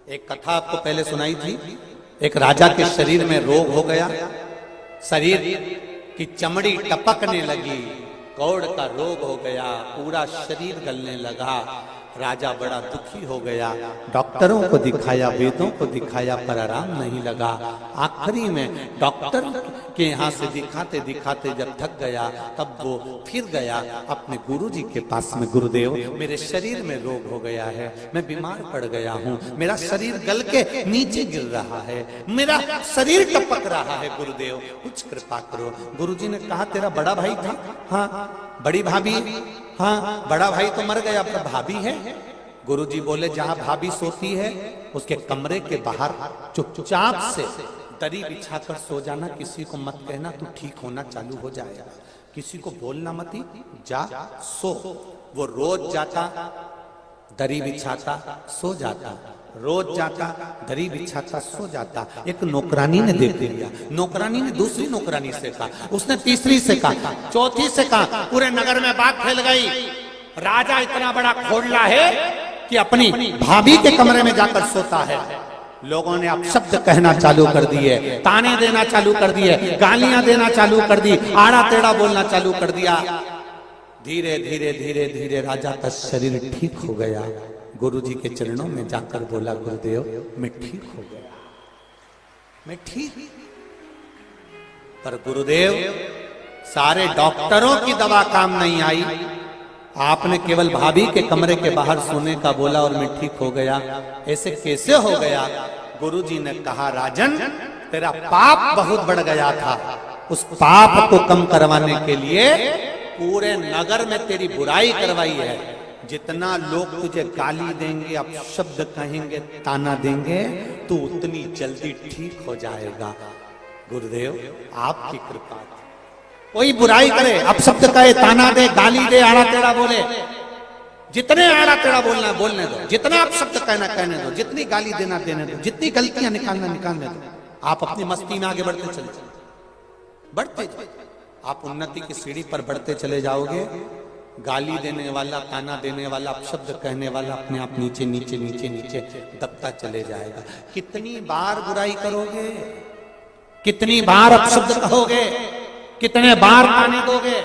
एक कथा आपको पहले सुनाई थी। एक राजा के शरीर में रोग हो गया, शरीर की चमड़ी टपकने लगी, कौड़ का रोग हो गया, पूरा शरीर गलने लगा। राजा बड़ा दुखी हो गया, डॉक्टरों को दिखाया, वेदों को दिखाया, पर आराम नहीं लगा। आखिरी में डॉक्टर के यहाँ से दिखाते दिखाते जब थक गया, तब वो फिर गया अपने गुरुजी के पास में। गुरुदेव, मेरे शरीर में रोग हो गया है, मैं बीमार पड़ गया हूँ, मेरा शरीर गल के नीचे गिर रहा है, मेरा शरीर टपक रहा है, गुरुदेव कुछ कृपा करो। गुरुजी ने कहा, तेरा बड़ा भाई था? हाँ। बड़ी भाभी? हाँ। बड़ा भाई तो मर गया, पर भाभी है? गुरुजी बोले, जहां भाभी सोती है उसके कमरे के बाहर चुपचाप से दरी बिछाकर सो जाना, किसी को मत कहना, तू ठीक होना चालू हो जाएगा, किसी को बोलना मत, जा सो। वो रोज जाता, दरी बिछाता, सो जाता, रोज जाता, दरी बिछाता, सो जाता। एक नौकरानी ने देख लिया, नौकरानी ने दूसरी नौकरानी से कहा, उसने तीसरी से कहा, चौथी से कहा, पूरे नगर में बात फैल गई, राजा इतना बड़ा खोड़ला है कि अपनी भाभी के कमरे में जाकर सोता है। लोगों ने अपशब्द कहना चालू कर दिए, ताने देना चालू कर दिए, गालियां देना चालू कर दी, आड़ा टेढ़ा बोलना चालू कर दिया। धीरे धीरे धीरे धीरे राजा का शरीर ठीक हो गया। गुरुजी के चरणों में जाकर बोला, गुरुदेव मैं ठीक हो गया, मैं ठीक। पर गुरुदेव, सारे डॉक्टरों की दवा काम नहीं आई, आपने केवल भाभी के कमरे के बाहर सोने का बोला और मैं ठीक हो गया। ऐसे कैसे हो गया? गुरुजी ने कहा, राजन तेरा पाप बहुत बढ़ गया था, उस पाप को कम करवाने के लिए पूरे नगर में तेरी बुराई करवाई है। जितना लोग तुझे गाली देंगे, अपशब्द कहेंगे, ताना देंगे, तू उतनी जल्दी ठीक हो जाएगा। गुरुदेव आपकी कृपा। कोई बुराई करे, अपशब्द कहे, ताना दे, गाली दे, आड़ा टेढ़ा बोले, जितने आड़ा टेढ़ा बोलना बोलने दो, जितना अपशब्द कहना कहने दो, जितनी गाली देना देने दो, जितनी गलतियां निकालना निकालने दो। आप अपनी मस्ती में आगे बढ़ते चले, बढ़ते आप उन्नति की सीढ़ी पर बढ़ते चले जाओगे। गाली देने वाला, ताना देने वाला, अपशब्द कहने वाला अपने आप नीचे नीचे नीचे नीचे दबता चले जाएगा। कितनी बार बुराई करोगे, कितनी बार अपशब्द कहोगे, कितने बार ताने दोगे?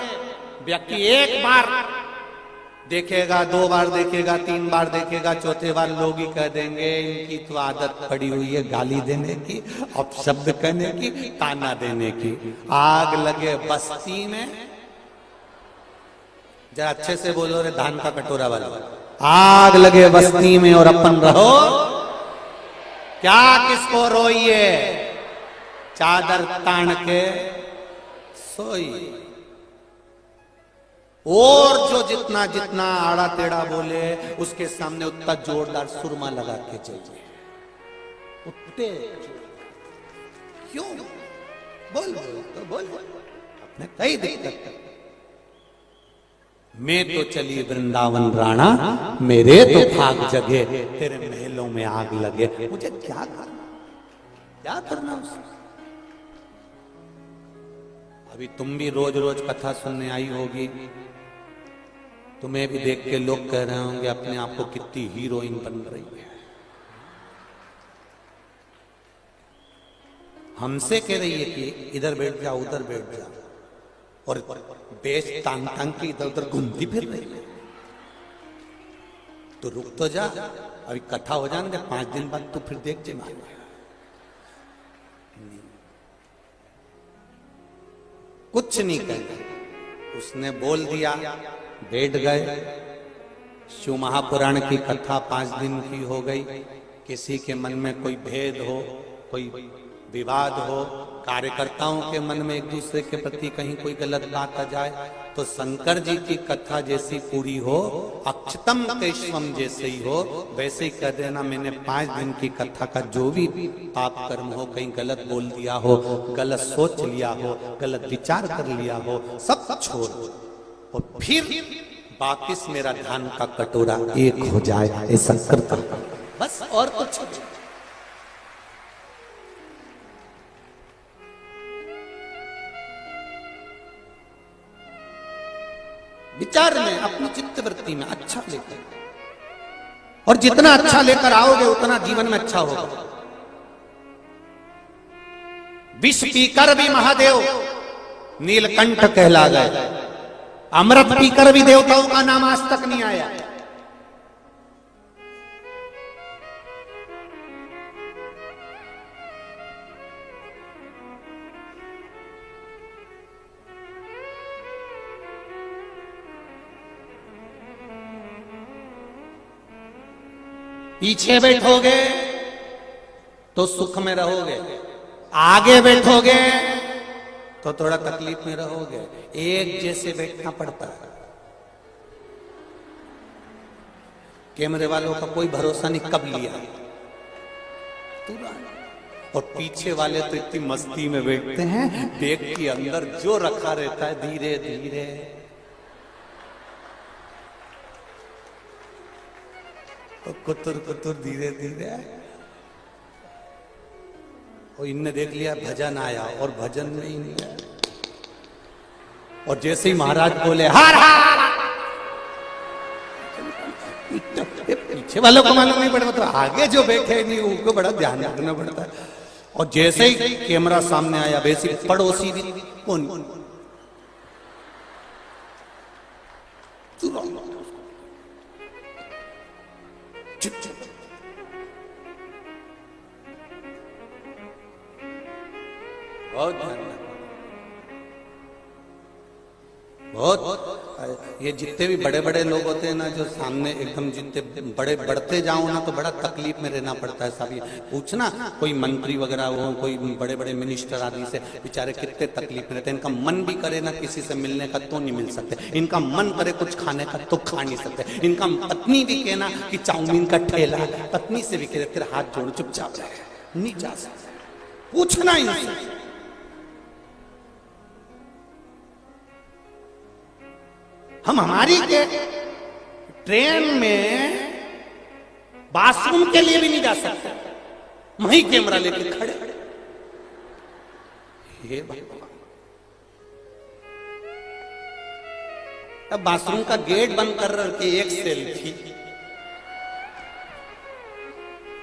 व्यक्ति एक बार देखेगा, दो बार देखेगा, तीन बार देखेगा, चौथे बार लोग ही कह देंगे इनकी तो आदत पड़ी हुई है गाली देने की, अपशब्द कहने की, ताना देने की। आग लगे बस्ती में, जरा अच्छे से बोलो रे धान का कटोरा वाला, आग लगे बस्ती में और अपन रहो क्या, किसको रोइए, चादर तान के सोई। और जो जितना जितना आड़ा टेढ़ा बोले उसके सामने उतना जोरदार सुरमा लगा के चलिए, उतने क्यों बोल तो बोल, अपने कई दिक्कत। मैं तो चली वृंदावन राणा, मेरे तो भाग जगे, तेरे महलों में आग लगे, मुझे क्या करना। क्या करना उसने? अभी तुम भी रोज रोज कथा सुनने आई होगी, तुम्हें भी देख के लोग कह रहे होंगे अपने आप को कितनी हीरोइन बन रही है। हमसे कह रही है कि इधर बैठ जा उधर बैठ जा, और बेच टांग टांग के इधर उधर घूमती फिर रही है। तो रुक तो जा, अभी कथा हो जाने दे, 5 दिन बाद तू फिर देख जे मान। कुछ नहीं कहना, उसने बोल दिया, बैठ गए। शिव महापुराण की कथा 5 दिन की हो गई। किसी के मन में कोई भेद हो, कोई विवाद हो, कार्यकर्ताओं के मन में एक दूसरे के प्रति कहीं कोई गलत बात आ जाए, तो शंकर जी की कथा जैसी पूरी हो, अक्षतम केशवम जैसे ही हो, वैसे ही कह देना मैंने 5 दिन की कथा का जो भी पाप कर्म हो, कहीं गलत बोल दिया हो, गलत सोच लिया हो, गलत विचार कर लिया हो, सब छोड़ और फिर वापिस मेरा ध्यान का कटोरा एक हो जाए, ऐसा करता बस, और कुछ नहीं। विचार में, अपनी चित्तवृत्ति में अच्छा लेकर, और जितना अच्छा लेकर आओगे उतना जीवन में अच्छा होगा। विष पीकर भी महादेव नीलकंठ कहला गए, अमृत पीकर भी देवताओं का नाम आज तक नहीं आया। पीछे बैठोगे तो सुख में रहोगे, आगे बैठोगे तो थोड़ा तकलीफ में रहोगे। एक जैसे बैठना पड़ता है। कैमरे वालों का कोई भरोसा नहीं कब लिया, और पीछे वाले तो इतनी मस्ती में बैठते हैं, बैग के अंदर जो रखा रहता है धीरे धीरे। तो कुतुर कुतुर धीरे धीरे, और इनने देख लिया भजन आया, और भजन में ही नहीं आया। और जैसे ही महाराज बोले हार हार, पीछे वालों को मालूम नहीं पड़ता, तो आगे जो बैठे नहीं उनको बड़ा ध्यान रखना पड़ता है। और जैसे ही कैमरा सामने आया, वैसे पड़ोसी भी कौन चुप चुप, बहुत बहुत ये जितने भी बड़े बड़े लोग होते हैं ना, जो सामने एकदम जितने बड़े बढ़ते जाओ ना, तो बड़ा तकलीफ में रहना पड़ता है। सब ये पूछना, कोई मंत्री वगैरह हो, कोई बड़े बड़े मिनिस्टर आदि से, बेचारे कितने तकलीफ में रहते हैं। इनका मन भी करे ना किसी से मिलने का तो नहीं मिल सकते, इनका मन करे कुछ खाने का तो खा नहीं सकते। इनका पत्नी भी कहना कि चाउमीन का ठेला, पत्नी से भी कहे फिर हाथ जोड़ चुपचाप रहे, नहीं जा सकते, पूछना इनसे। हम हमारी के ट्रेन में बाथरूम के लिए भी नहीं जा सकते, वहीं कैमरा लेके खड़े। ये अब बाथरूम का गेट बंद कर के एक सेल्फी,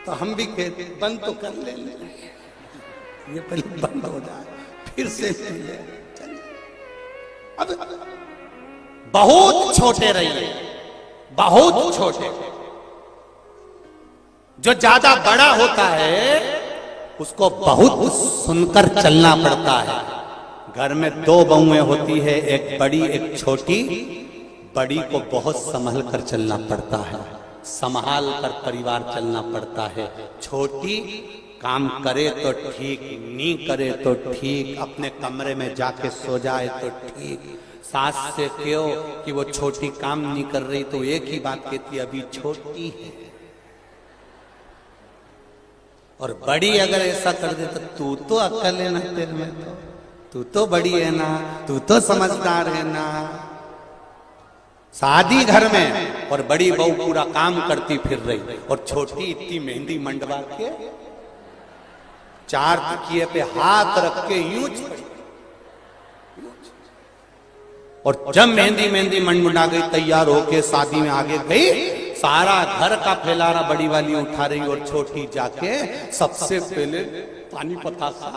तो हम भी कहते बंद तो कर ले, ये पहले बंद हो जाए फिर सेल्फी ले। अब बहुत छोटे रहिए, बहुत छोटे। जो ज्यादा बड़ा होता है उसको बहुत सुनकर चलना पड़ता है। घर में 2 बहुएं होती है, एक बड़ी एक छोटी। बड़ी को बहुत संभल कर चलना पड़ता है, संभाल कर परिवार चलना पड़ता है। छोटी काम करे तो ठीक, नहीं करे तो ठीक, अपने कमरे में जाके सो जाए तो ठीक। सास से कहो कि वो छोटी काम नहीं कर रही तो एक ही बात कहती है, अभी छोटी है। और बड़ी अगर ऐसा कर दे तो तू तो अक्ल है ना तेरे में, तो तू तो बड़ी है ना, तू तो समझदार है ना। शादी घर में और बड़ी बहू पूरा काम करती फिर रही, और छोटी इतनी मेहंदी मंडवा के 4 तकिए पे हाथ रख के यूं पड़ी। और जब मेहंदी मनमुंडा गई, तैयार होके शादी में आगे गई, सारा घर का फैलारा बड़ी वाली उठा रही और छोटी जाके सबसे पहले पानी पतासा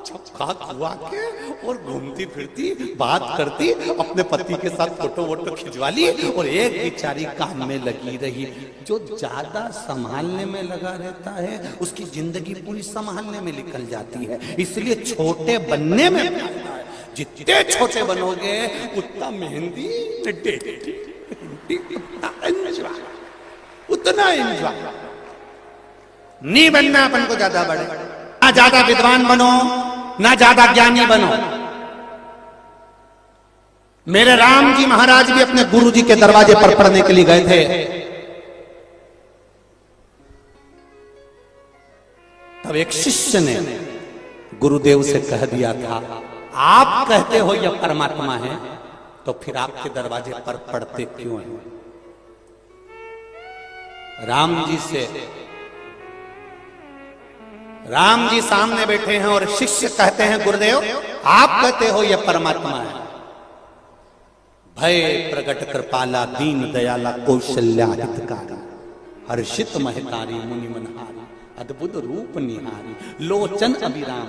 छक्का खुआ के और घूमती फिरती बात करती, अपने पति के साथ फोटो वोटो खिंचवा ली। और एक बेचारी काम में लगी रही। जो ज्यादा संभालने में लगा रहता है उसकी जिंदगी पूरी संभालने में निकल जाती है। इसलिए छोटे बनने में फायदा है। जितने छोटे बनोगे उतना मेहंदी उतना एंजॉय। नहीं बनना अपन को ज्यादा बड़े, ना ज्यादा विद्वान बनो, ना ज्यादा ज्ञानी बनो। मेरे राम जी महाराज भी अपने गुरु जी के दरवाजे पर पढ़ने के लिए गए थे। तब एक शिष्य ने गुरुदेव से कह दिया था, आप कहते हो यह परमात्मा है, तो फिर आपके दरवाजे पर पढ़ते क्यों हैं? राम जी सामने बैठे हैं और शिष्य कहते हैं, गुरुदेव आप कहते हो यह परमात्मा है। भय प्रगट कृपाला दीन दयाला कौशल्या हितकारी, हर्षित महतारी मुनि मनहारी, अद्भुत रूप निहारी, लोचन अभिराम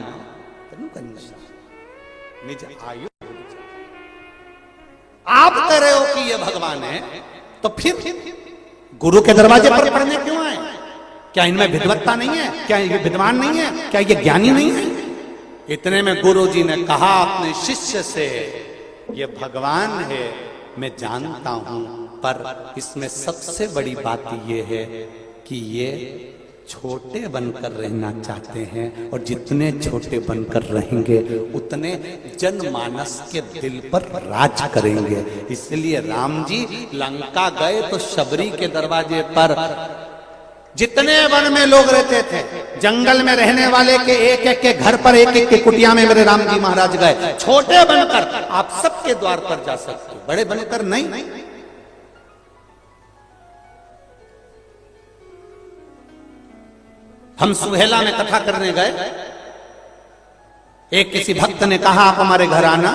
निज आयु। आप कह रहे हो कि यह भगवान है, तो फिर गुरु के दरवाजे पर पढ़ने क्यों आए? क्या इनमें विद्वत्ता नहीं है? क्या ये विद्वान नहीं है? क्या ये ज्ञानी नहीं है? इतने में गुरु जी ने कहा अपने शिष्य से, ये भगवान है मैं जानता हूं, पर इसमें सबसे बड़ी बात ये है कि ये छोटे बनकर रहना चाहते हैं, और जितने छोटे बनकर रहेंगे उतने जनमानस के दिल पर राज करेंगे। इसलिए राम जी लंका गए तो शबरी के दरवाजे पर जितने वन में लोग रहते थे, जंगल में रहने वाले के एक एक के घर पर, एक एक के कुटिया में मेरे राम जी महाराज गए। छोटे बनकर आप सबके द्वार पर जा सकते हो, बड़े बनकर नहीं। हम सुहेला में कथा करने गए, एक किसी भक्त ने कहा आप हमारे घर आना।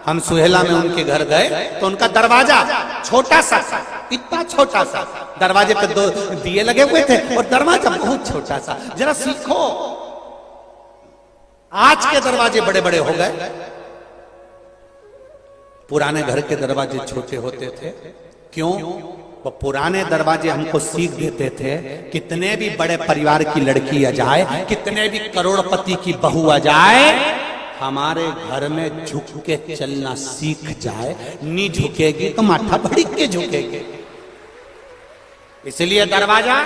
हम सुहेला में उनके घर गए तो उनका दरवाजा छोटा सा, इतना छोटा सा, दरवाजे पे 2 दिए लगे हुए थे और दरवाजा बहुत छोटा सा। जरा सीखो, आज के दरवाजे बड़े बड़े हो गए, पुराने घर के दरवाजे छोटे होते थे। क्यों? वो पुराने दरवाजे हमको सीख देते थे, कितने भी बड़े परिवार की लड़की आ जाए, कितने भी करोड़पति की बहू आ जाए, हमारे घर में झुक के चलना सीख जाए। नहीं झुकेगी तो माथा भड़क के झुकेगी। इसलिए दरवाजा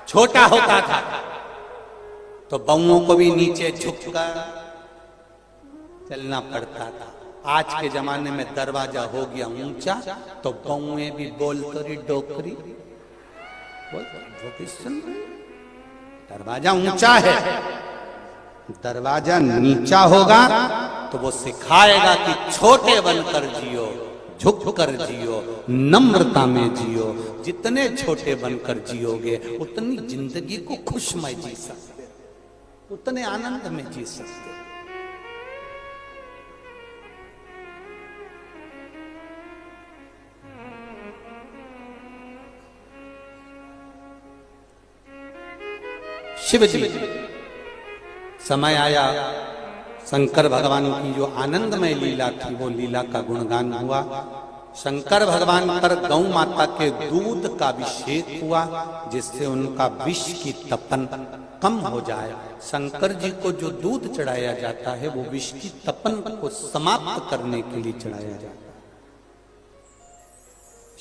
छोटा होता था तो बहुओं को भी नीचे झुककर चलना पड़ता था। आज के जमाने में दरवाजा हो गया ऊंचा तो बहुएं भी बोलते रही डोकरी, दरवाजा ऊंचा है। दरवाजा नीचा होगा तो वो सिखाएगा कि छोटे बनकर जियो, झुक कर जियो, नम्रता में जियो। जितने छोटे बनकर जियोगे उतनी जिंदगी को खुशमय जी सकते, उतने आनंद में जी सकते। शिव जी समय आया, शंकर भगवान की जो आनंदमय लीला थी वो लीला का गुणगान हुआ। शंकर भगवान पर गौ माता के दूध का अभिषेक हुआ जिससे उनका विष की तपन कम हो जाए। शंकर जी को जो दूध चढ़ाया जाता है वो विष की तपन को समाप्त करने के लिए चढ़ाया जाता है।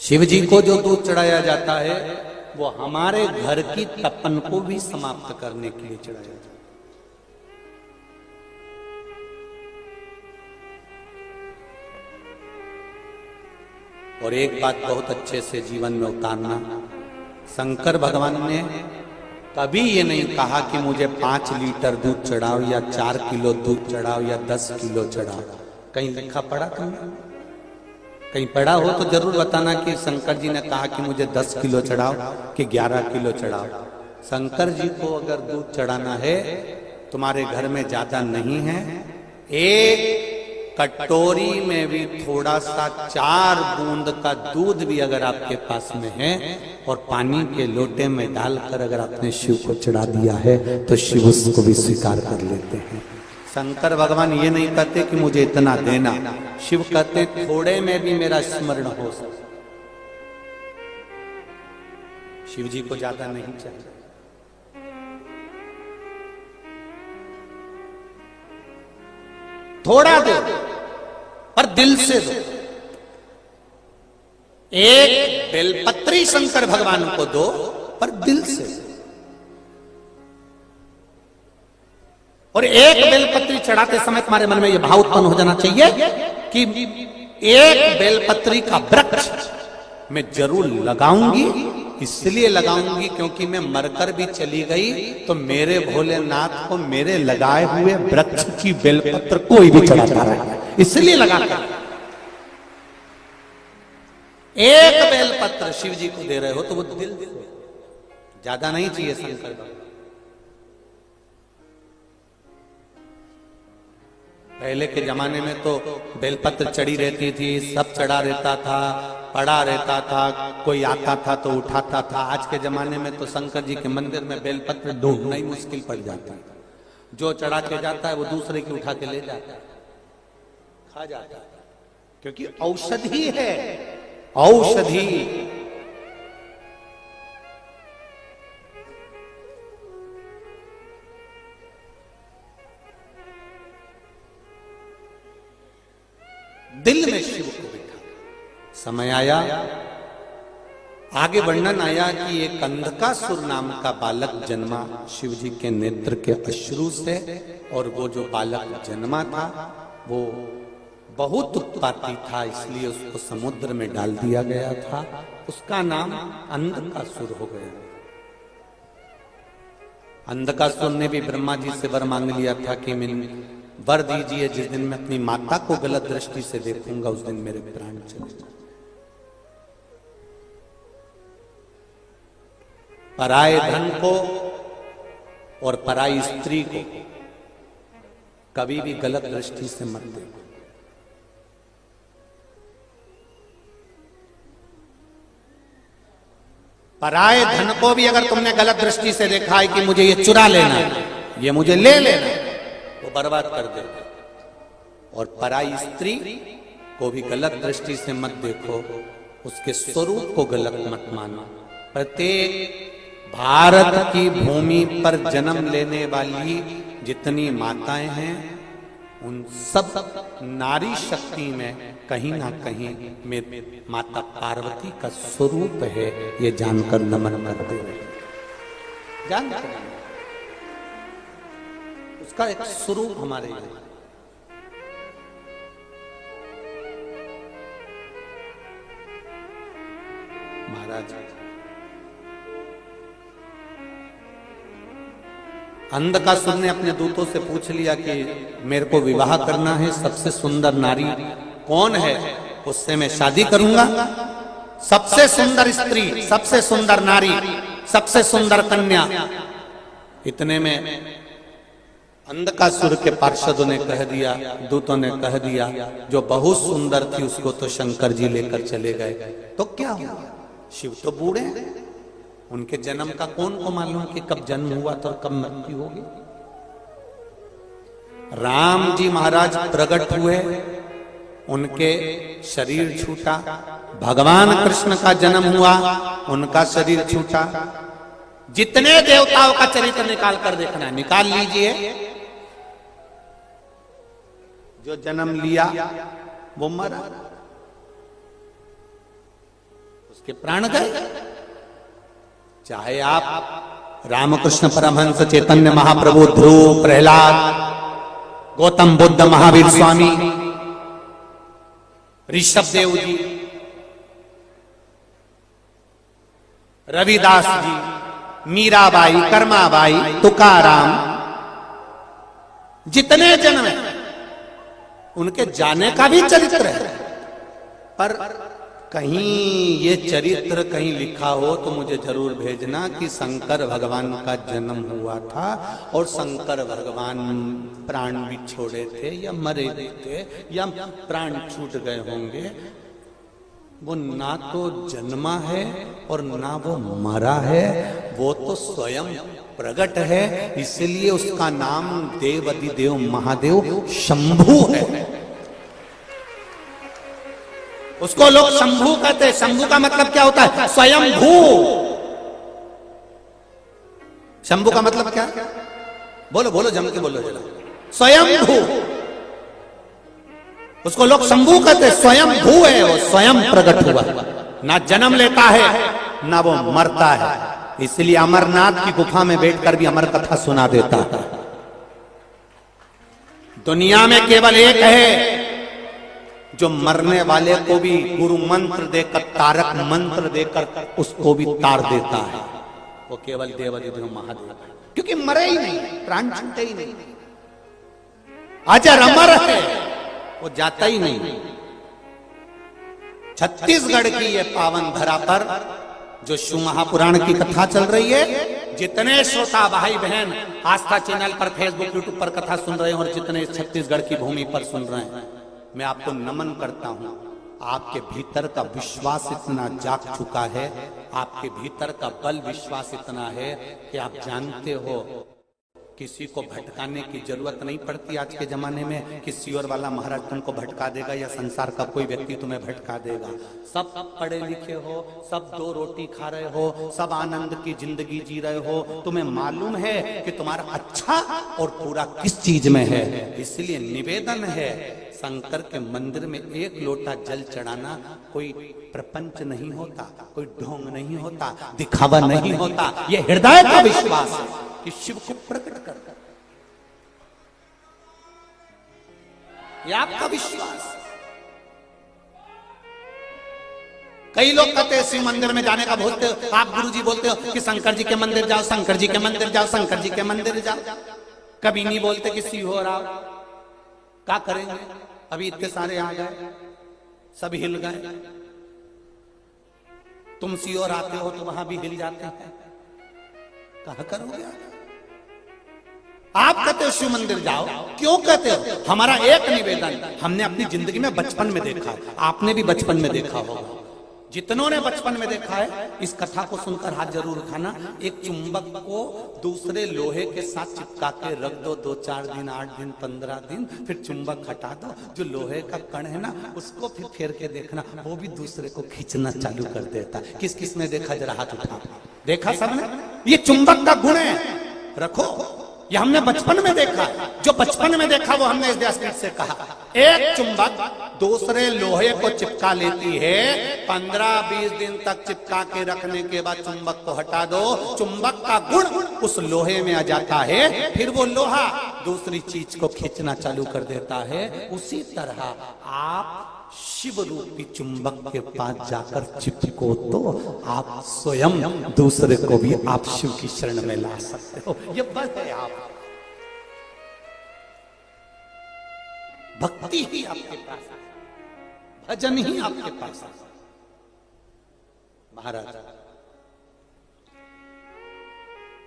शिव जी को जो दूध चढ़ाया जाता है वो हमारे घर की तपन को भी समाप्त करने के लिए चढ़ाया जाता है। और एक बात बहुत अच्छे से जीवन में उतारना, शंकर भगवान ने कभी ये नहीं कहा कि मुझे 5 लीटर दूध चढ़ाओ या 4 किलो दूध चढ़ाओ या 10 किलो चढ़ाओ। कहीं लिखा पढ़ा तुमने? कहीं पढ़ा हो तो जरूर बताना कि शंकर जी ने कहा कि मुझे 10 किलो चढ़ाओ कि 11 किलो चढ़ाओ। शंकर जी को अगर दूध चढ़ाना है तुम्हारे घर में ज्यादा नहीं है, एक कटोरी में भी थोड़ा सा 4 बूंद का दूध भी अगर आपके पास में है और पानी के लोटे में डालकर अगर आपने शिव को चढ़ा दिया है तो शिव उसको भी स्वीकार कर लेते हैं। शंकर भगवान ये नहीं कहते कि मुझे इतना देना, शिव कहते थोड़े में भी मेरा स्मरण हो सके। शिव जी को ज्यादा नहीं चाहिए। थोड़ा दो पर दिल से दो। एक बेलपत्री शंकर भगवान को दो पर दिल से। और एक बेलपत्री चढ़ाते समय तुम्हारे मन में यह भाव उत्पन्न हो जाना चाहिए कि एक बेलपत्री का वृक्ष मैं जरूर लगाऊंगी, इसलिए लगाऊंगी क्योंकि मैं मरकर भी चली गई तो मेरे भोलेनाथ को मेरे लगाए हुए वृक्ष की बेलपत्र कोई भी चढ़ाता रहे, इसलिए लगाता। एक बेलपत्र शिव जी को दे रहे हो तो वो दिल दे, ज्यादा नहीं चाहिए शंकर भगवान। पहले के जमाने में तो बेलपत्र चढ़ी रहती थी, सब चढ़ा रहता था, पड़ा रहता था, कोई आता था तो उठाता था। आज के जमाने में तो शंकर जी के मंदिर में बेलपत्र ढूंढना ही मुश्किल पड़ जाता है। जो चढ़ा के जाता है वो दूसरे की उठा के ले जाता है, खा जाता है, क्योंकि औषधि है, औषधि। दिल में शिव को बिठा। समय आया, आगे वर्णन आया कि एक अंधकासुर नाम का बालक जन्मा शिव जी के नेत्र के अश्रु से, और वो जो बालक जन्मा था वो बहुत उत्पाती था, इसलिए उसको समुद्र में डाल दिया गया था। उसका नाम अंधकासुर हो गया। अंधकासुर ने भी ब्रह्मा जी से वर मांग लिया था कि मैं वर दीजिए, जिस दिन मैं अपनी माता को गलत दृष्टि से देखूंगा उस दिन मेरे प्राण चले जाएं। पराये धन को और पराई स्त्री को कभी भी गलत दृष्टि से मत देखो। पराये धन को भी अगर तुमने गलत दृष्टि से देखा है कि मुझे ये चुरा लेना है, ये मुझे ले लेना है, वो बर्बाद कर देगा। और पराई स्त्री को भी गलत दृष्टि से मत देखो, उसके स्वरूप को गलत मत मानो। प्रत्येक भारत की भूमि पर जन्म लेने वाली जितनी माताएं हैं उन सब नारी शक्ति में कहीं ना कहीं में माता पार्वती का स्वरूप है, ये जानकर नमन करते हैं। जानकर उसका एक स्वरूप हमारे लिए। महाराज अंधकासुर ने अपने दूतों से पूछ लिया कि मेरे को विवाह करना है, सबसे सुंदर नारी कौन है उससे मैं शादी करूंगा। सबसे सुंदर स्त्री, सबसे सुंदर नारी, सबसे सुंदर कन्या। इतने में अंधकासुर के पार्षदों ने कह दिया, दूतों ने कह दिया, जो बहुत सुंदर थी उसको तो शंकर जी लेकर चले गए, तो क्या हुआ? शिव तो बूढ़े हैं, उनके जन्म का कौन को मालूम कि कब जन्म हुआ तो कब मृत्यु होगी। राम जी महाराज प्रकट हुए, उनके शरीर छूटा। भगवान कृष्ण का जन्म हुआ, उनका शरीर छूटा। जितने देवताओं का चरित्र निकाल कर देखना है निकाल लीजिए, जो जन्म लिया वो मरा, उसके प्राण गए। चाहे आप रामकृष्ण परमहंस, चैतन्य महाप्रभु, ध्रुव, प्रहलाद, गौतम बुद्ध, महावीर स्वामी, ऋषभ देव जी, रविदास जी, मीराबाई, कर्माबाई, तुकाराम, जितने जन्म हैं उनके जाने का भी चरित्र है, पर कहीं ये चरित्र कहीं लिखा हो तो मुझे जरूर भेजना कि शंकर भगवान का जन्म हुआ था और शंकर भगवान प्राण भी छोड़े थे या मरे भी थे या प्राण छूट गए होंगे। वो ना तो जन्मा है और ना वो मरा है, वो तो स्वयं प्रकट है, इसलिए उसका नाम देवाधिदेव महादेव शंभू है। उसको लोग शंभू कहते हैं। शंभू का मतलब क्या होता है? स्वयंभू। शंभू का मतलब क्या? बोलो बोलो, जम के बोलो जरा। स्वयंभू। उसको लोग शंभू कहते हैं। स्वयंभू है, वो स्वयं प्रकट हुआ, ना जन्म लेता है ना वो मरता है। इसलिए अमरनाथ की गुफा में बैठकर भी अमर कथा सुना देता है। दुनिया में केवल एक है जो मरने वाले को भी गुरु मंत्र देकर, तारक मंत्र देकर उसको भी तार देता है। वो केवल देवाधिदेव महादेव है, क्योंकि मरे ही नहीं, प्राण छूटे ही नहीं, अजर अमर है, वो जाता ही नहीं। छत्तीसगढ़ की ये पावन धरा पर जो शिव महापुराण की कथा चल रही है, जितने श्रोता भाई बहन आस्था चैनल पर, फेसबुक, यूट्यूब पर कथा सुन रहे हैं और जितने छत्तीसगढ़ की भूमि पर सुन रहे हैं, मैं आपको नमन करता हूं। आपके भीतर का विश्वास इतना जाग चुका है, आपके भीतर का बल विश्वास इतना है कि आप जानते हो किसी को भटकाने की जरूरत नहीं पड़ती। आज के जमाने में किसी और वाला महाराज तुमको भटका देगा या संसार का कोई व्यक्ति तुम्हें भटका देगा। सब पढ़े लिखे हो, सब दो रोटी खा रहे हो, सब आनंद की जिंदगी जी रहे हो, तुम्हें मालूम है कि तुम्हारा अच्छा और पूरा किस चीज में है। इसलिए निवेदन है, शंकर के मंदिर में एक लोटा जल चढ़ाना कोई प्रपंच नहीं होता, कोई ढोंग नहीं होता, दिखावा नहीं होता। ये हृदय का विश्वास है कि शिव को प्रकट कर, ये आपका विश्वास। कई लोग कहते हैं शिव मंदिर में जाने का बोलते हो, आप गुरुजी बोलते हो कि शंकर जी के मंदिर जाओ, शंकर जी के मंदिर जाओ, शंकर जी के मंदिर जाओ। कभी नहीं बोलते कि शिव हो रहा, क्या करेंगे? अभी इतने सारे आ गए, सब हिल गए। तुम सियोर आते हो तो वहां भी हिल जाते हैं, कहां करोगे? आप कहते हो शिव मंदिर जाओ, क्यों कहते हो? हमारा एक निवेदन, हमने अपनी जिंदगी में बचपन में देखा, आपने भी बचपन में देखा होगा। जितनों ने बचपन में देखा है, इस कथा को सुनकर हाथ जरूर उठाना। एक चुंबक को दूसरे लोहे के साथ चिपका के रख दो, 2-4 दिन, 8 दिन, 15 दिन, फिर चुंबक हटा दो। जो लोहे का कण है ना, उसको फिर फेर के देखना, वो भी दूसरे को खींचना चालू कर देता। किस किस ने देखा? जरा हाथ उठा। देखा सबने? ये चुंबक का गुण है, रखो। ये हमने बचपन में देखा, जो बचपन में देखा वो हमने इस देश से कहा। एक चुंबक दूसरे लोहे को चिपका लेती है, 15-20 दिन तक चिपका के रखने के बाद चुंबक को हटा दो, चुंबक का गुण उस लोहे में आ जाता है, फिर वो लोहा दूसरी चीज को खींचना चालू कर देता है। उसी तरह आप शिव रूपी चुंबक के पास जाकर चिपको तो आप स्वयं दूसरे को भी आप शिव की शरण में ला सकते हो। ये बल है आप, भक्ति ही आपके पास है, भजन ही आपके पास है। महाराज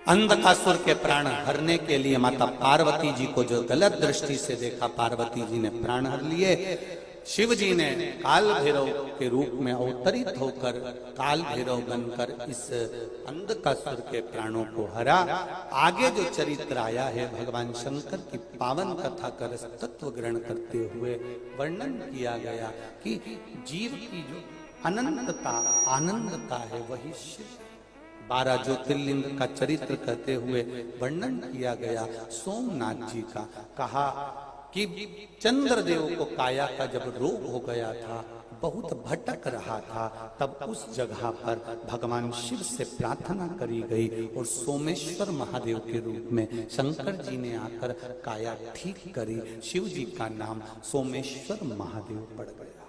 अंधकासुर के प्राण हरने के लिए माता पार्वती जी को जो गलत दृष्टि से देखा, पार्वती जी ने प्राण हर लिए। शिव जी ने काल भैरव के रूप में अवतरित होकर काल भैरव बनकर इस अंधकासुर के प्राणों को हरा। आगे जो चरित्र आया है, भगवान शंकर की पावन कथा का रस तत्व ग्रहण करते हुए वर्णन किया गया कि जीव की जो अनंतता आनंदता है वही शिव। 12 ज्योतिर्लिंग का चरित्र कहते हुए वर्णन किया गया सोमनाथ जी का। कहा कि चंद्रदेव को काया का जब रोग हो गया था, बहुत भटक रहा था, तब उस जगह पर भगवान शिव से प्रार्थना करी गई और सोमेश्वर महादेव के रूप में शंकर जी ने आकर काया ठीक करी। शिव जी का नाम सोमेश्वर महादेव पड़ गया।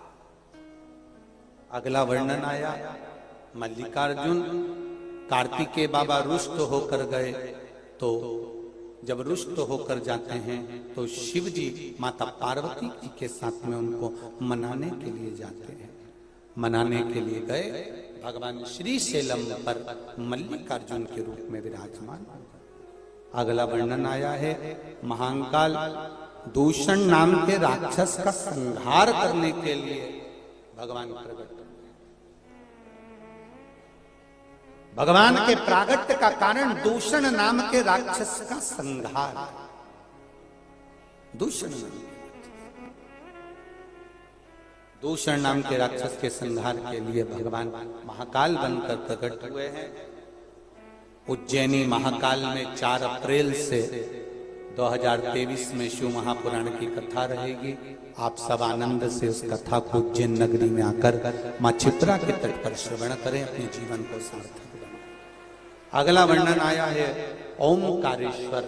अगला वर्णन आया, मल्लिकार्जुन कार्तिकेय बाबा रुष्ट होकर गए, तो जब रुष्ट होकर जाते हैं तो शिव जी माता पार्वती जी के साथ में उनको मनाने के लिए जाते हैं। मनाने के लिए गए। भगवान श्री शैलम पर मल्लिकार्जुन के रूप में विराजमान। अगला वर्णन आया है, महाकाल दूषण नाम के राक्षस का संहार करने के लिए भगवान प्रकट। भगवान के प्रागट्य का कारण दूषण नाम के राक्षस का संहार। दूषण नाम के राक्षस के संहार के लिए भगवान महाकाल बनकर प्रकट हुए हैं। उज्जैनी महाकाल में 4 अप्रैल से 2023 में शिव महापुराण की कथा रहेगी। आप सब आनंद से उस कथा को उज्जैन नगरी में आकर मां क्षिप्रा के तट पर श्रवण करें, अपने जीवन को सार्थक बनाएं। अगला वर्णन आया है, ओमकारेश्वर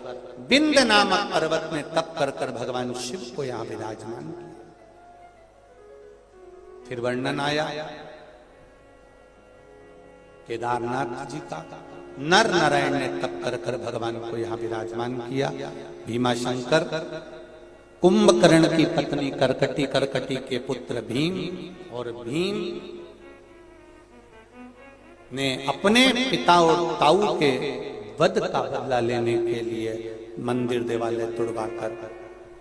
बिंद नामक पर्वत में तप कर कर भगवान शिव को यहां विराजमान किया। फिर वर्णन आया केदारनाथ जी का, नर नारायण ने तप कर कर भगवान को यहां विराजमान किया। भीमाशंकर कुंभकर्ण की पत्नी करकटी के पुत्र भीम, और भीम ने अपने पिता और ताऊ के वध का बदला लेने के लिए मंदिर देवालय तुड़वाकर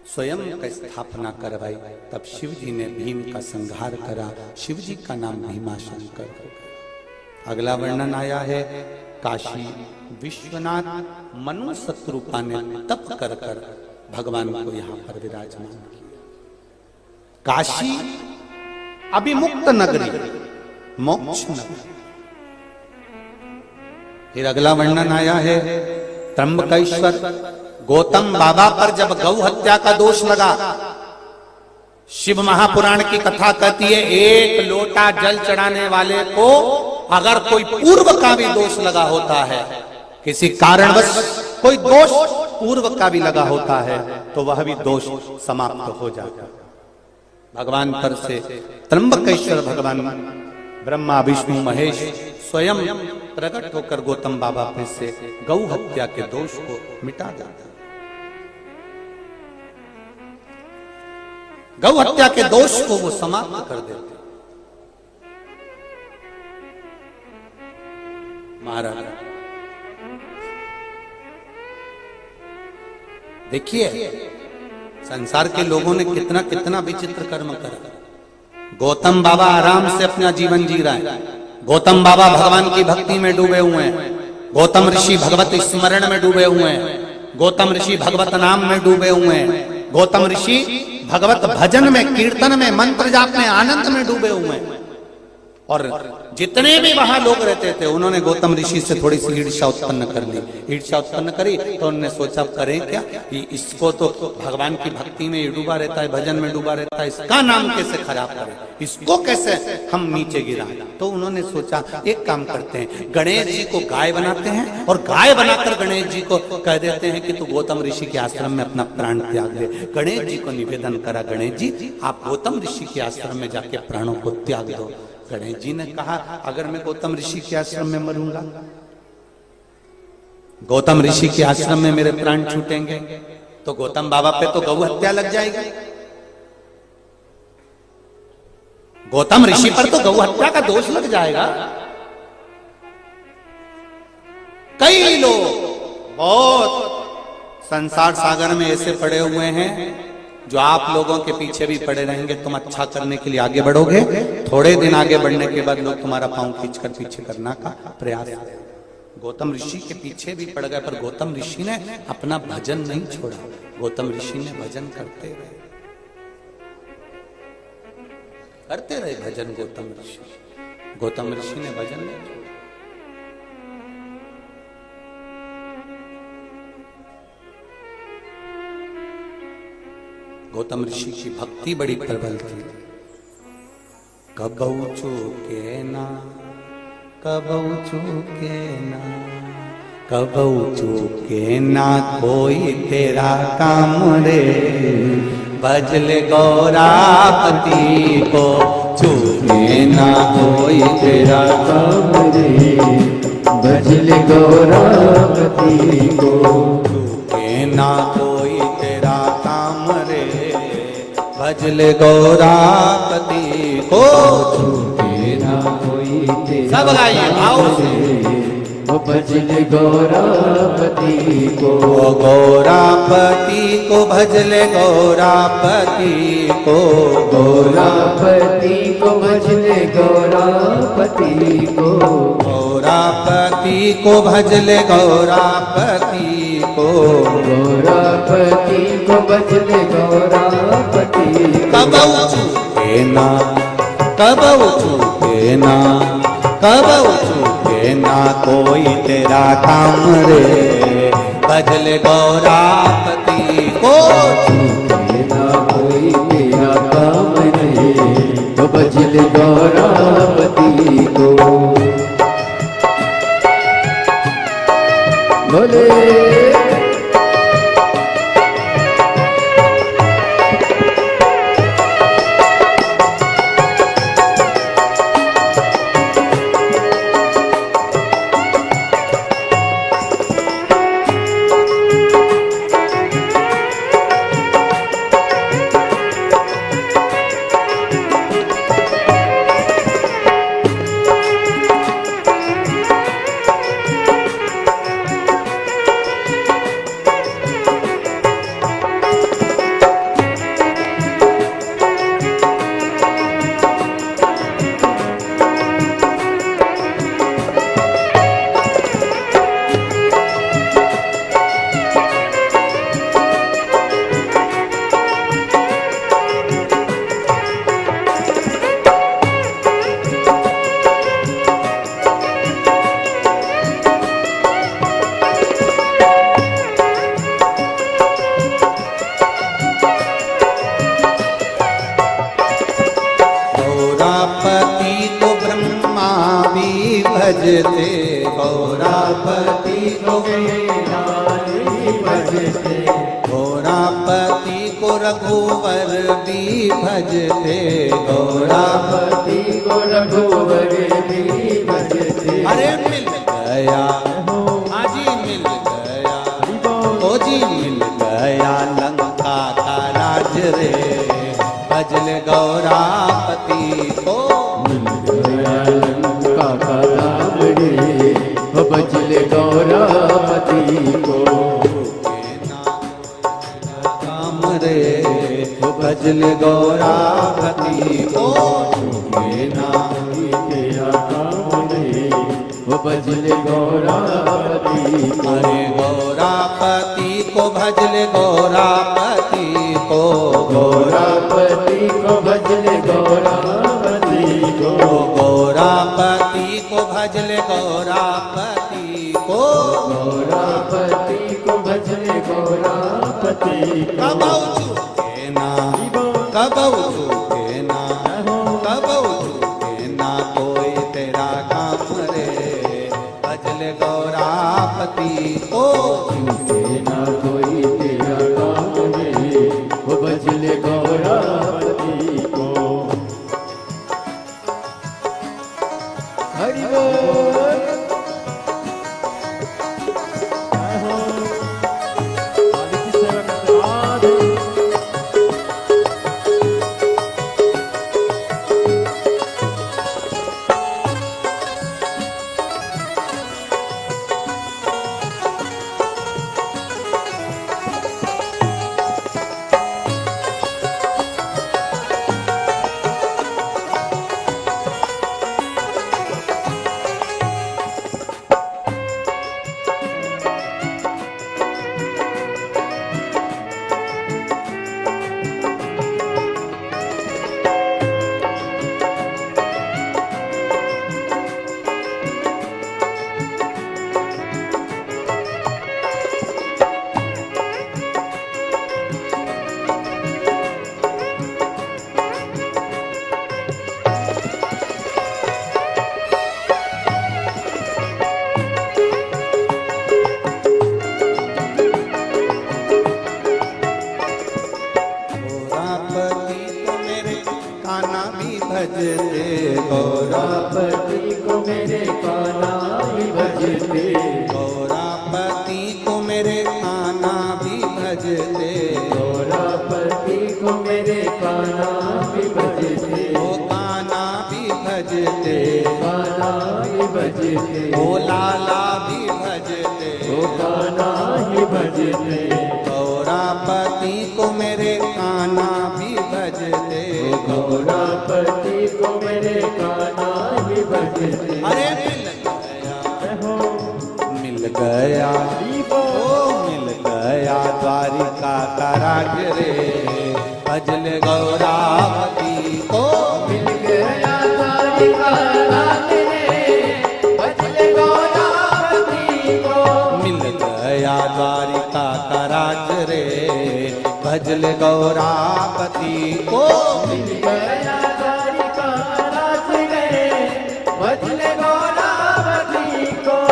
स्वयं का स्थापना करवाई। तब शिव जी ने भीम का संहार करा। शिव जी का नाम भीमाशंकर हो गया। अगला वर्णन आया है, काशी विश्वनाथ मनु शत्रुपा ने तप कर कर भगवान को यहां पर विराजमान किया। काशी अभिमुक्त नगरी, मोक्ष नगरी। फिर अगला वर्णन आया है, त्र्यंबकेश्वर गौतम बाबा पर जब गौ हत्या का दोष लगा, शिव महापुराण की कथा कहती है, एक लोटा जल चढ़ाने वाले को अगर कोई पूर्व का भी दोष लगा होता है, किसी कारणवश कोई दोष पूर्व का भी लगा होता है, तो वह भी दोष समाप्त हो जाता है। भगवान पर से त्र्यंबकेश्वर भगवान ब्रह्मा विष्णु महेश स्वयं प्रकट होकर गौतम बाबा पे से गौ हत्या के दोष को मिटा देता। गौ हत्या के दोष को वो समाप्त कर देते। महाराज देखिए, संसार के लोगों ने कितना कितना विचित्र कर्म करा। गौतम बाबा आराम से अपना जीवन जी रहा है। गौतम बाबा भगवान की भक्ति में डूबे हुए हैं। गौतम ऋषि भगवत स्मरण में डूबे हुए हैं। गौतम ऋषि भगवत नाम में डूबे हुए हैं। गौतम ऋषि भगवत भजन में, कीर्तन में, मंत्र जाप में, आनंद में डूबे हुए हैं। और जितने भी वहां लोग रहते थे, उन्होंने गौतम ऋषि से थोड़ी सी ईर्ष्या उत्पन्न कर ली। ईर्ष्या उत्पन्न करी तो उन्होंने सोचा करें क्या, कि इसको तो भगवान की भक्ति में डूबा रहता है, भजन में डूबा रहता है, इसका नाम कैसे खराब करें, इसको कैसे हम नीचे गिराएं। तो उन्होंने सोचा एक काम करते हैं, गणेश जी को गाय बनाते हैं और गाय बनाकर गणेश जी को कह देते हैं कि तू गौतम ऋषि के आश्रम में अपना प्राण त्याग दे। गणेश जी को निवेदन करा, गणेश जी आप गौतम ऋषि के आश्रम में जाके प्राणों को त्याग दो। गणेश जी ने कहा, अगर मैं गौतम ऋषि के आश्रम में मरूंगा, गौतम ऋषि के आश्रम में मेरे प्राण छूटेंगे, तो गौतम बाबा पे तो गौ हत्या लग जाएगी। गौतम ऋषि पर तो गौ हत्या का दोष लग जाएगा। कई लोग बहुत संसार सागर में ऐसे पड़े हुए हैं जो आप लोगों के पीछे भी पड़े रहेंगे। तुम अच्छा करने के लिए आगे बढ़ोगे, थोड़े दिन आगे बढ़ने के बाद लोग तुम्हारा पांव खींचकर पीछे करना का प्रयास करेंगे। गौतम ऋषि के पीछे भी पड़ गए, पर गौतम ऋषि ने अपना भजन नहीं छोड़ा। गौतम ऋषि ने भजन करते रहे भजन। गौतम ऋषि ने भजन नहीं छोड़ा। गौतम ऋषि की भक्ति बड़ी प्रबल थी। कबहू चूके ना, कबहू चूके ना, कबहू चूके ना कोई तेरा काम रे, भजले गौरापति को चूके ना कोई तेरा काम रे, भजले गौरापति को चूके ना कोई तेरा काम रे, भजले गौरापति को चूके ना कोई तेरा सब गाइए भाव से। वो भजले गौरापति को, गौरापति को भजले गौरापति को, गौरापति को भजले गौरापति को, गौरापति को भजले गौरापति को, गौरापति को भजले गौरापति कबऊ चूके ना, कबऊ चूके ना, कबऊ चूके ना कोई तेरा काम रे, भजले गौरापति को। चूके ना कोई तेरा काम रे, तो भजले गौरापति को। बोले भजते, गौरापति को भजते, गौरापति को रघुवर भी भजते, गौरापति गौरापति को रघुवर भी भजते। अरे मिल गया हाजी मिल गया, ओ जी मिल गया लंका का राज रे, भजले गौरापति को। भजले गौरापति को, काम रे भजले गौरापति को। तेरा काम रे, वो भजले गौरापति को। अरे गौरापति को भजले गौरापति को, गौरापति को भजले गौरापति को, गौरापति को भजले गौरापति को, गौरापति को भजले गौरापति को। कबऊ चूके ना, कबऊ चूके ना, कबऊ चूके ना कोई तेरा काम रे, भजले गौरापति को। चूके ना कोई तेरा काम रे, वो भजले गौरापति को। हरि बोल। गौरापति को मेरे काना भी भजते, गौरापति को मेरे काना भी भजते, गौरापति को मेरे काना भी भजते, वो काना भी भजते, भजते ओ लाला भी भजते ओ कान्हा ही भजते गौरापति को मेरे कान्हा भी भजते ओ गौरापति को मेरे कान्हा ही भजते अरे मिल गया ओ मिल गया द्वारिका का राज रे भजल गौरापति को मिल गया द्वारिका राज रे भजले गौरापति को मिल गया द्वारिका का राज रे भजल गौरापति को मिल गया द्वारिका राज रे भजले गौरापति को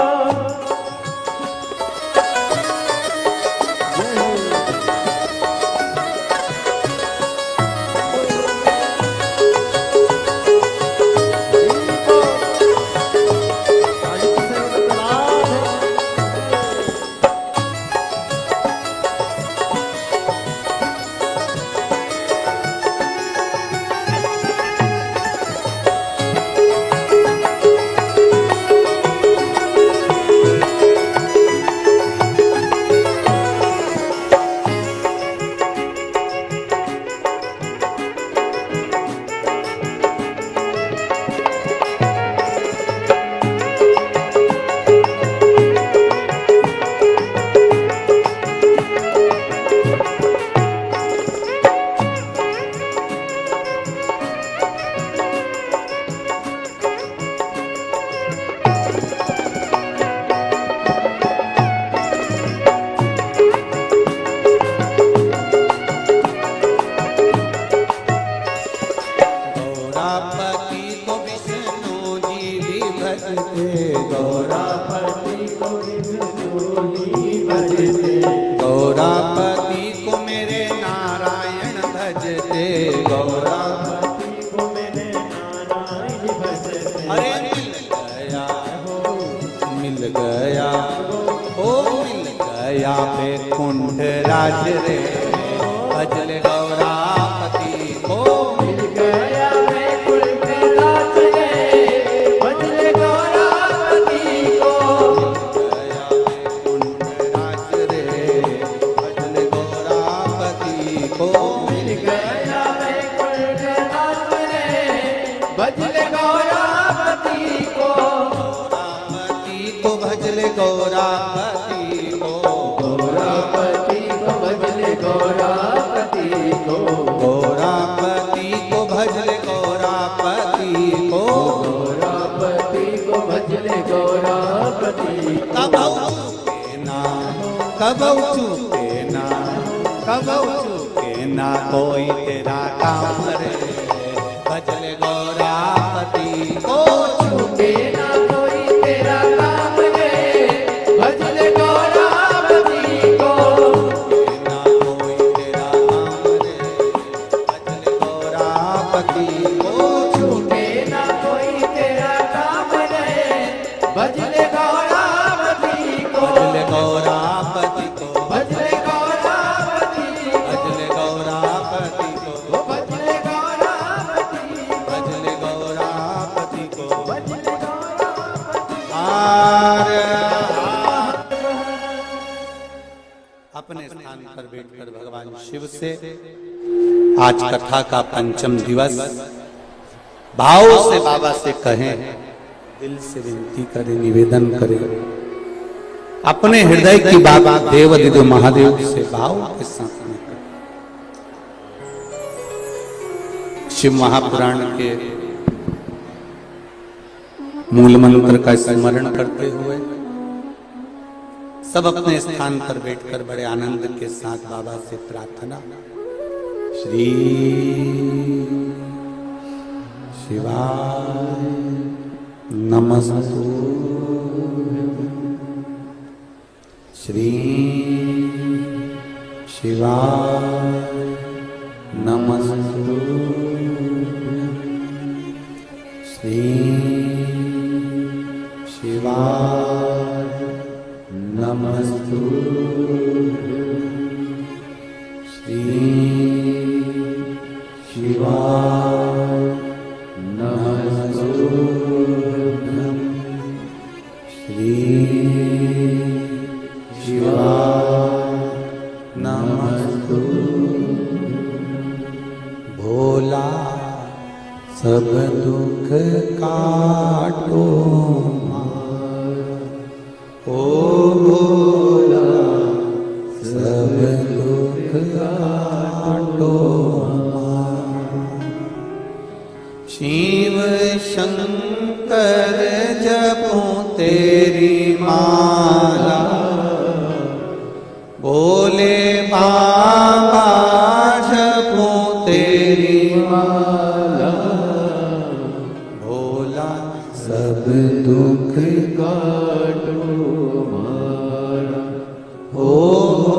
गौरापति को विष्णु जी भजते गौरापति को मेरे नारायण भजते गौरापति को मेरे नारायण भजते अरे मिल गया ओ मिल गया बैकुंठ राज रे भजल गौरापति को मिल गया बैकुंठ राज रे भजले गौरापति को गया बैकुंठ राज रे भजल गौरापति को मिल गया बैकुंठ राज रे भजले गौरापति को गौरापति को भजल गौरापति को गौरापति को भजले गौरापति को गौरापति को भजल गौरापति को गौरापति को भजले गौरापति कबऊ चूके ना कोई तेरा काम रे भजल गौरापति को छूटे ना कोई तेरा काम रे भजले गौरापति को ना कोई तेरा काम रे भजल गौरापति को छूटे ना कोई तेरा काम रे भजले गौरापति को भजल गौरापति को भजले गौरापति भजल गौरापति को भजले गौरापति भजल गौरापति को भजले गौरापति आर अपने स्थान पर बैठकर भगवान शिव से आज कथा का पंचम दिवस भाव से बाबा से कहें, दिल से विनती करें, निवेदन करें, अपने हृदय की बात देवदिव्य महादेव से भाव के साथ में करें। शिव महापुराण के मूल मंत्र का स्मरण करते हुए सब अपने स्थान पर बैठकर बड़े आनंद के साथ बाबा से प्रार्थना। श्री शिवाय नमस्तु, श्री शिवाय नमस्तु, श्री शिवाय नमस्तु, श्री शिवाय नमस्तु, श्री शिवाय नमस्तु। भोला सब दुख काटो ओ भोला सब दुख काटो। शिव शंकर जपो तेरी माला, भोले बाबा जपो तेरी माला। भोला सब दुख काटो मारा, ओ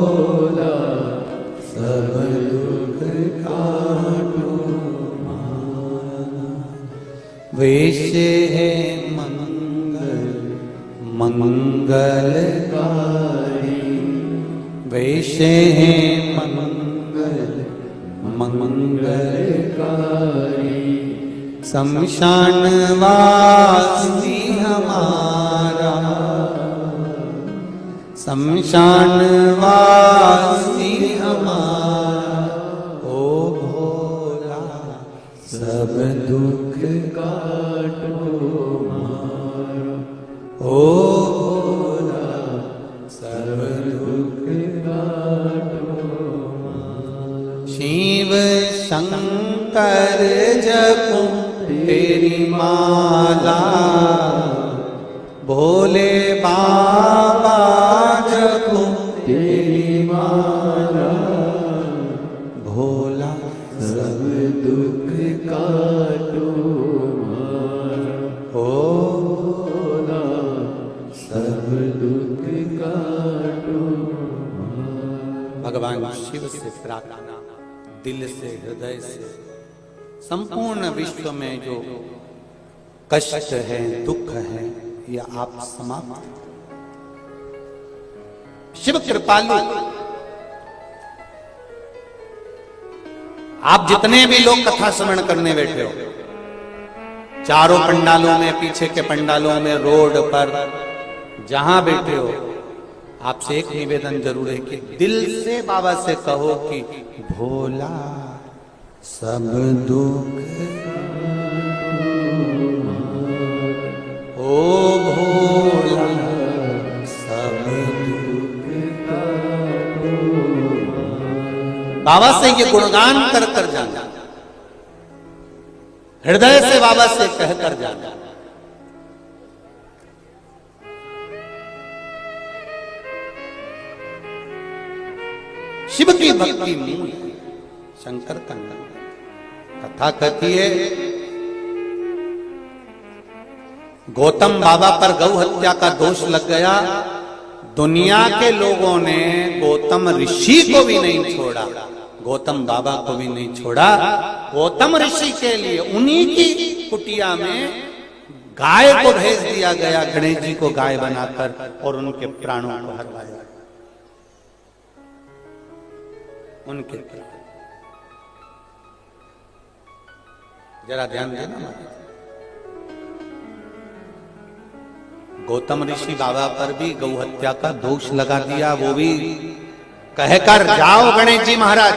भोला सब दुख काटो मारा। वेश है मंगल मंगलकारी, वेश है मंगल मंगलकारी। शमशान वासी हमारा, शमशान वासी हमारा। ओ भोला सब दुख काटो मारा, ओ भोला सब दुख काटो मारा। शिव शंकर जपो तेरी माला, भोले बाबा जपो तेरी माला। भोला सब दुख काटो मारा, ओ भोला सब दुख काटो मारा। भगवान शिव से प्रार्थना दिल से हृदय से संपूर्ण विश्व में जो कष्ट है दुख है ये आप समाप्त। शिव कृपालु, आप जितने भी लोग कथा श्रवण करने बैठे हो, चारों पंडालों में, पीछे के पंडालों में, रोड पर जहां बैठे हो, आपसे एक निवेदन जरूर है कि दिल से बाबा से कहो कि भोला सब दुख, ओ भोला सब दुख। बाबा से ये गुणगान कर कर जाना, हृदय से बाबा से कह कर जाना। शिव की भक्ति मूल है, शंकर का नाम। कथा कहती है गौतम बाबा पर गौ हत्या का दोष लग गया। दुनिया के लोगों ने गौतम ऋषि को भी नहीं छोड़ा, गौतम बाबा को भी नहीं छोड़ा। गौतम ऋषि के लिए उन्हीं की कुटिया में गाय को भेज दिया गया, गणेश जी को गाय बनाकर, और उनके प्राणों को हरवाया। उनके जरा ध्यान देना, गौतम ऋषि बाबा पर भी गौ हत्या का दोष लगा दिया। वो भी कहकर जाओ गणेश जी महाराज,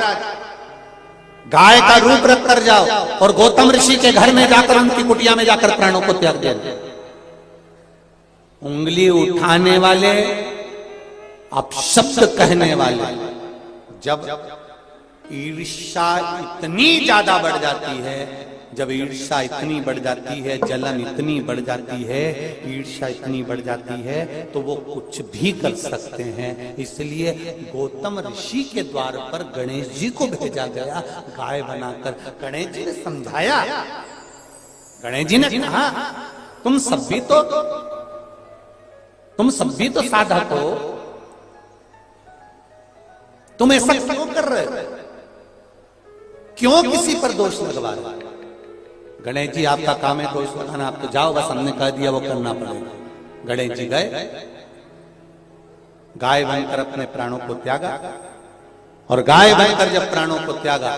गाय का रूप रख कर जाओ और गौतम ऋषि के घर में जाकर, उनकी कुटिया में जाकर प्राणों को त्याग दे। उंगली उठाने वाले, अपशब्द कहने वाले, जब ईर्ष्या इतनी ज्यादा बढ़ जाती है, जब ईर्ष्या इतनी बढ़ जाती है, जलन इतनी बढ़ जाती है, ईर्ष्या इतनी बढ़ जाती है, तो वो कुछ भी कर सकते हैं। इसलिए गौतम ऋषि के द्वार पर गणेश जी को भेजा गया गाय बनाकर। गणेश जी ने समझाया, गणेश जी ने कहा तुम सब भी तो साधक हो, तुम ऐसा क्यों कर रहे हो, क्यों किसी पर दोष लगवा रहे? गणेश जी आपका काम है दोष लगाना, आप तो जाओ, बस हमने कह दिया वो करना पड़ेगा। गणेश जी गए, गाय बनकर अपने प्राणों को त्यागा, और गाय बनकर जब प्राणों को त्यागा,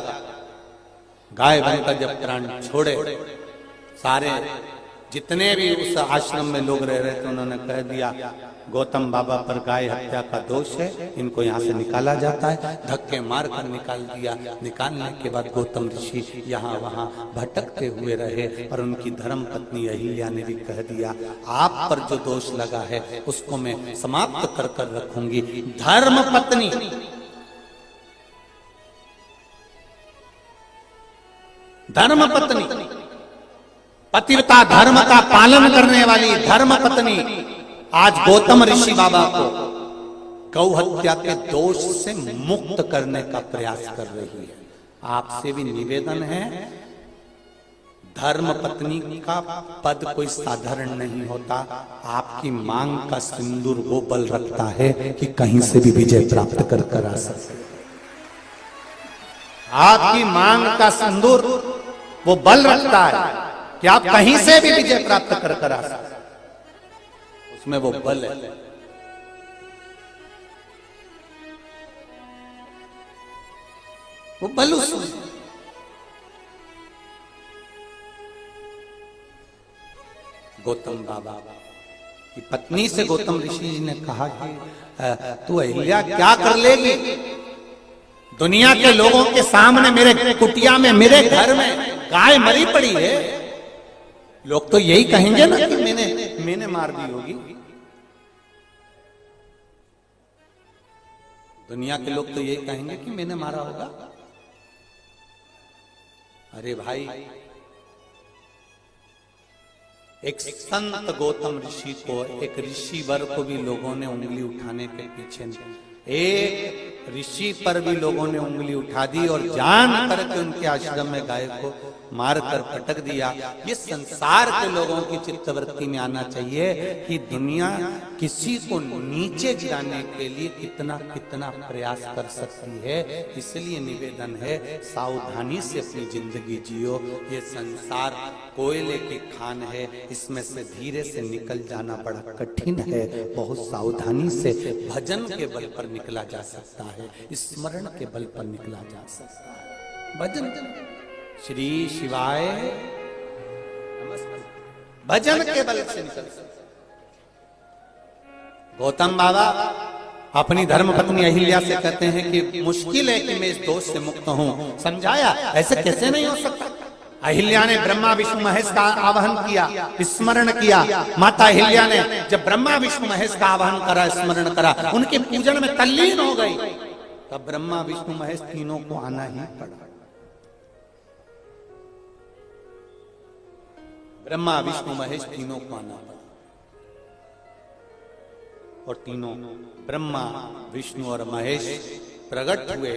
गाय बनकर जब प्राण छोड़े, सारे जितने भी उस आश्रम में लोग रह रहे थे उन्होंने कह दिया गौतम बाबा पर गाय हत्या का दोष है, इनको यहाँ से निकाला जाता है। धक्के मार कर निकाल दिया। निकालने के बाद गौतम ऋषि यहाँ वहाँ भटकते हुए रहे और उनकी धर्म पत्नी अहिल्या ने भी कह दिया आप पर जो दोष लगा है उसको मैं समाप्त कर कर रखूंगी। धर्म पत्नी पतिव्रता धर्म का पालन करने वाली धर्म पत्नी आज गौतम ऋषि बाबा को गौ हत्या के दोष से मुक्त करने का प्रयास कर रही है। आपसे भी निवेदन है, धर्म पत्नी का पद कोई साधारण नहीं होता। आपकी मांग का सिंदूर वो बल रखता है कि कहीं से भी विजय प्राप्त कर कर आ सकते। आपकी मांग का सिंदूर वो बल रखता है कि आप कहीं से भी विजय प्राप्त कर कर आ सकते, उसमें वो बल है। वो बल उसमें। गौतम बाबा की पत्नी से गौतम ऋषि जी ने कहा कि तू अहिल्या क्या कर लेगी? दुनिया के लोगों के सामने मेरे कुटिया में मेरे घर में गाय मरी पड़ी है, लोग तो यही कहेंगे ना कि मैंने मार दी होगी। दुनिया के लोग तो यही कहेंगे कि मैंने मारा होगा। अरे भाई, एक संत गौतम ऋषि को, एक ऋषि वर को भी लोगों ने उंगली उठाने के पीछे नहीं, एक ऋषि पर भी लोगों ने उंगली उठा दी और जान करके उनके आश्रम में गाय को मारकर पटक दिया। ये संसार के लोगों की चित्तवृत्ति में आना चाहिए कि दुनिया किसी को नीचे गिराने के लिए कितना कितना प्रयास कर सकती है। इसलिए निवेदन है, सावधानी से अपनी जिंदगी जियो। ये संसार कोयले की खान है, इसमें से धीरे से निकल जाना बड़ा कठिन है। बहुत सावधानी से भजन के बल पर निकला जा सकता है, स्मरण के बल पर निकला जा सकता है। भजन, श्री शिवाय भजन के बल से निकल सकता। गौतम बाबा अपनी धर्म पत्नी अहिल्या से कहते हैं कि मुश्किल है कि मैं इस दोष से मुक्त हूं। समझाया ऐसे कैसे नहीं हो सकता। अहिल्या ने ब्रह्मा विष्णु महेश का आवाहन किया, स्मरण किया। माता अहिल्या ने जब ब्रह्मा विष्णु महेश का आवाहन करा, स्मरण करा, उनके पूजन में तल्लीन हो गई, तब ब्रह्मा विष्णु महेश तीनों को आना ही पड़ा। ब्रह्मा विष्णु महेश तीनों को आना पड़ा और तीनों ब्रह्मा विष्णु और महेश प्रकट हुए।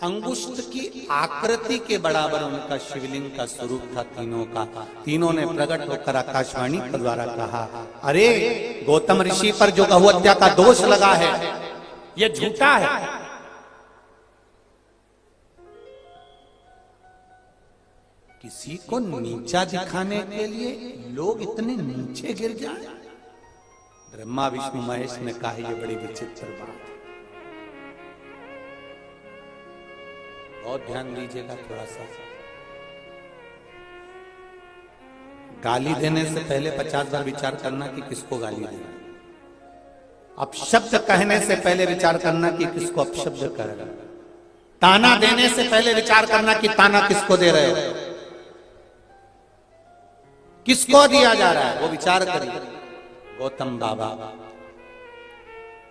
अंगुष्ठ की आकृति के बराबर उनका शिवलिंग का स्वरूप था तीनों का। तीनों ने प्रकट होकर आकाशवाणी के द्वारा कहा, अरे गौतम ऋषि पर जो गौ हत्या का दोष लगा है ये झूठा है। किसी को नीचा दिखाने के लिए लोग इतने नीचे गिर जाए। ब्रह्मा विष्णु महेश ने कहा, ये बड़ी विचित्र बात है। बहुत ध्यान दीजिएगा थोड़ा सा। गाली देने से पहले 50 बार विचार करना कि किसको गाली देना। अपशब्द कहने से पहले विचार करना कि किसको अपशब्द कह रहे हो। ताना देने से पहले विचार करना कि ताना किसको दे रहे हो, किसको दिया जा रहा है, वो विचार करिए। गौतम बाबा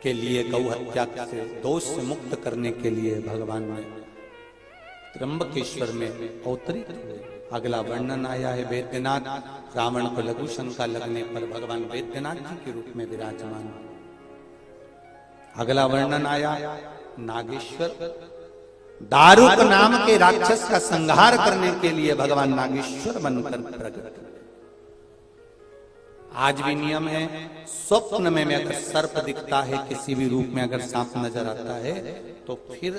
के लिए गौ हत्या से दोष से मुक्त करने के लिए भगवान ने त्र्यंबकेश्वर में अवतरित हुए। अगला वर्णन आया है वैद्यनाथ। रावण को लघु शंका लगने पर भगवान वैद्यनाथ जी के रूप में विराजमान। अगला वर्णन आया नागेश्वर। दारुक नाम के राक्षस का संहार करने के लिए भगवान नागेश्वर बनकर प्रकट। आज भी नियम है, स्वप्न में अगर सर्प दिखता है, किसी भी रूप में अगर सांप नजर आता है, तो फिर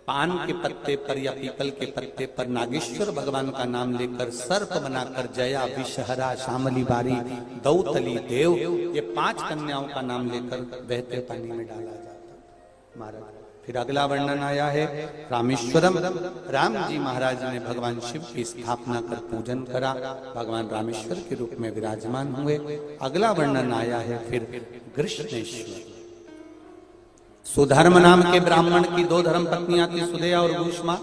पान के पत्ते पर या पीपल के पत्ते पर नागेश्वर भगवान का नाम लेकर सर्प बनाकर जया, विषहरा, शामली बारी, दौतली, देव, ये 5 कन्याओं का नाम लेकर बहते पानी में डाला जाता। महाराज। फिर अगला वर्णन आया है रामेश्वरम। राम जी महाराज ने भगवान शिव की स्थापना कर पूजन करा, भगवान रामेश्वर के रूप में विराजमान हुए। अगला वर्णन आया है फिर कृष्णेश्वर। सुधर्म नाम के ब्राह्मण की 2 धर्म पत्नियां थी, सुदेहा और घोषमा।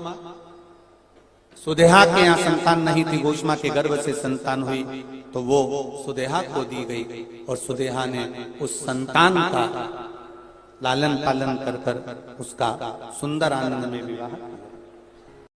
सुदेहा के यहाँ संतान नहीं थी, घोषमा के गर्भ से संतान हुई तो वो सुदेहा को दी गई और सुदेहा ने उस संतान का लालन पालन कर कर उसका सुंदर आनंद में विवाह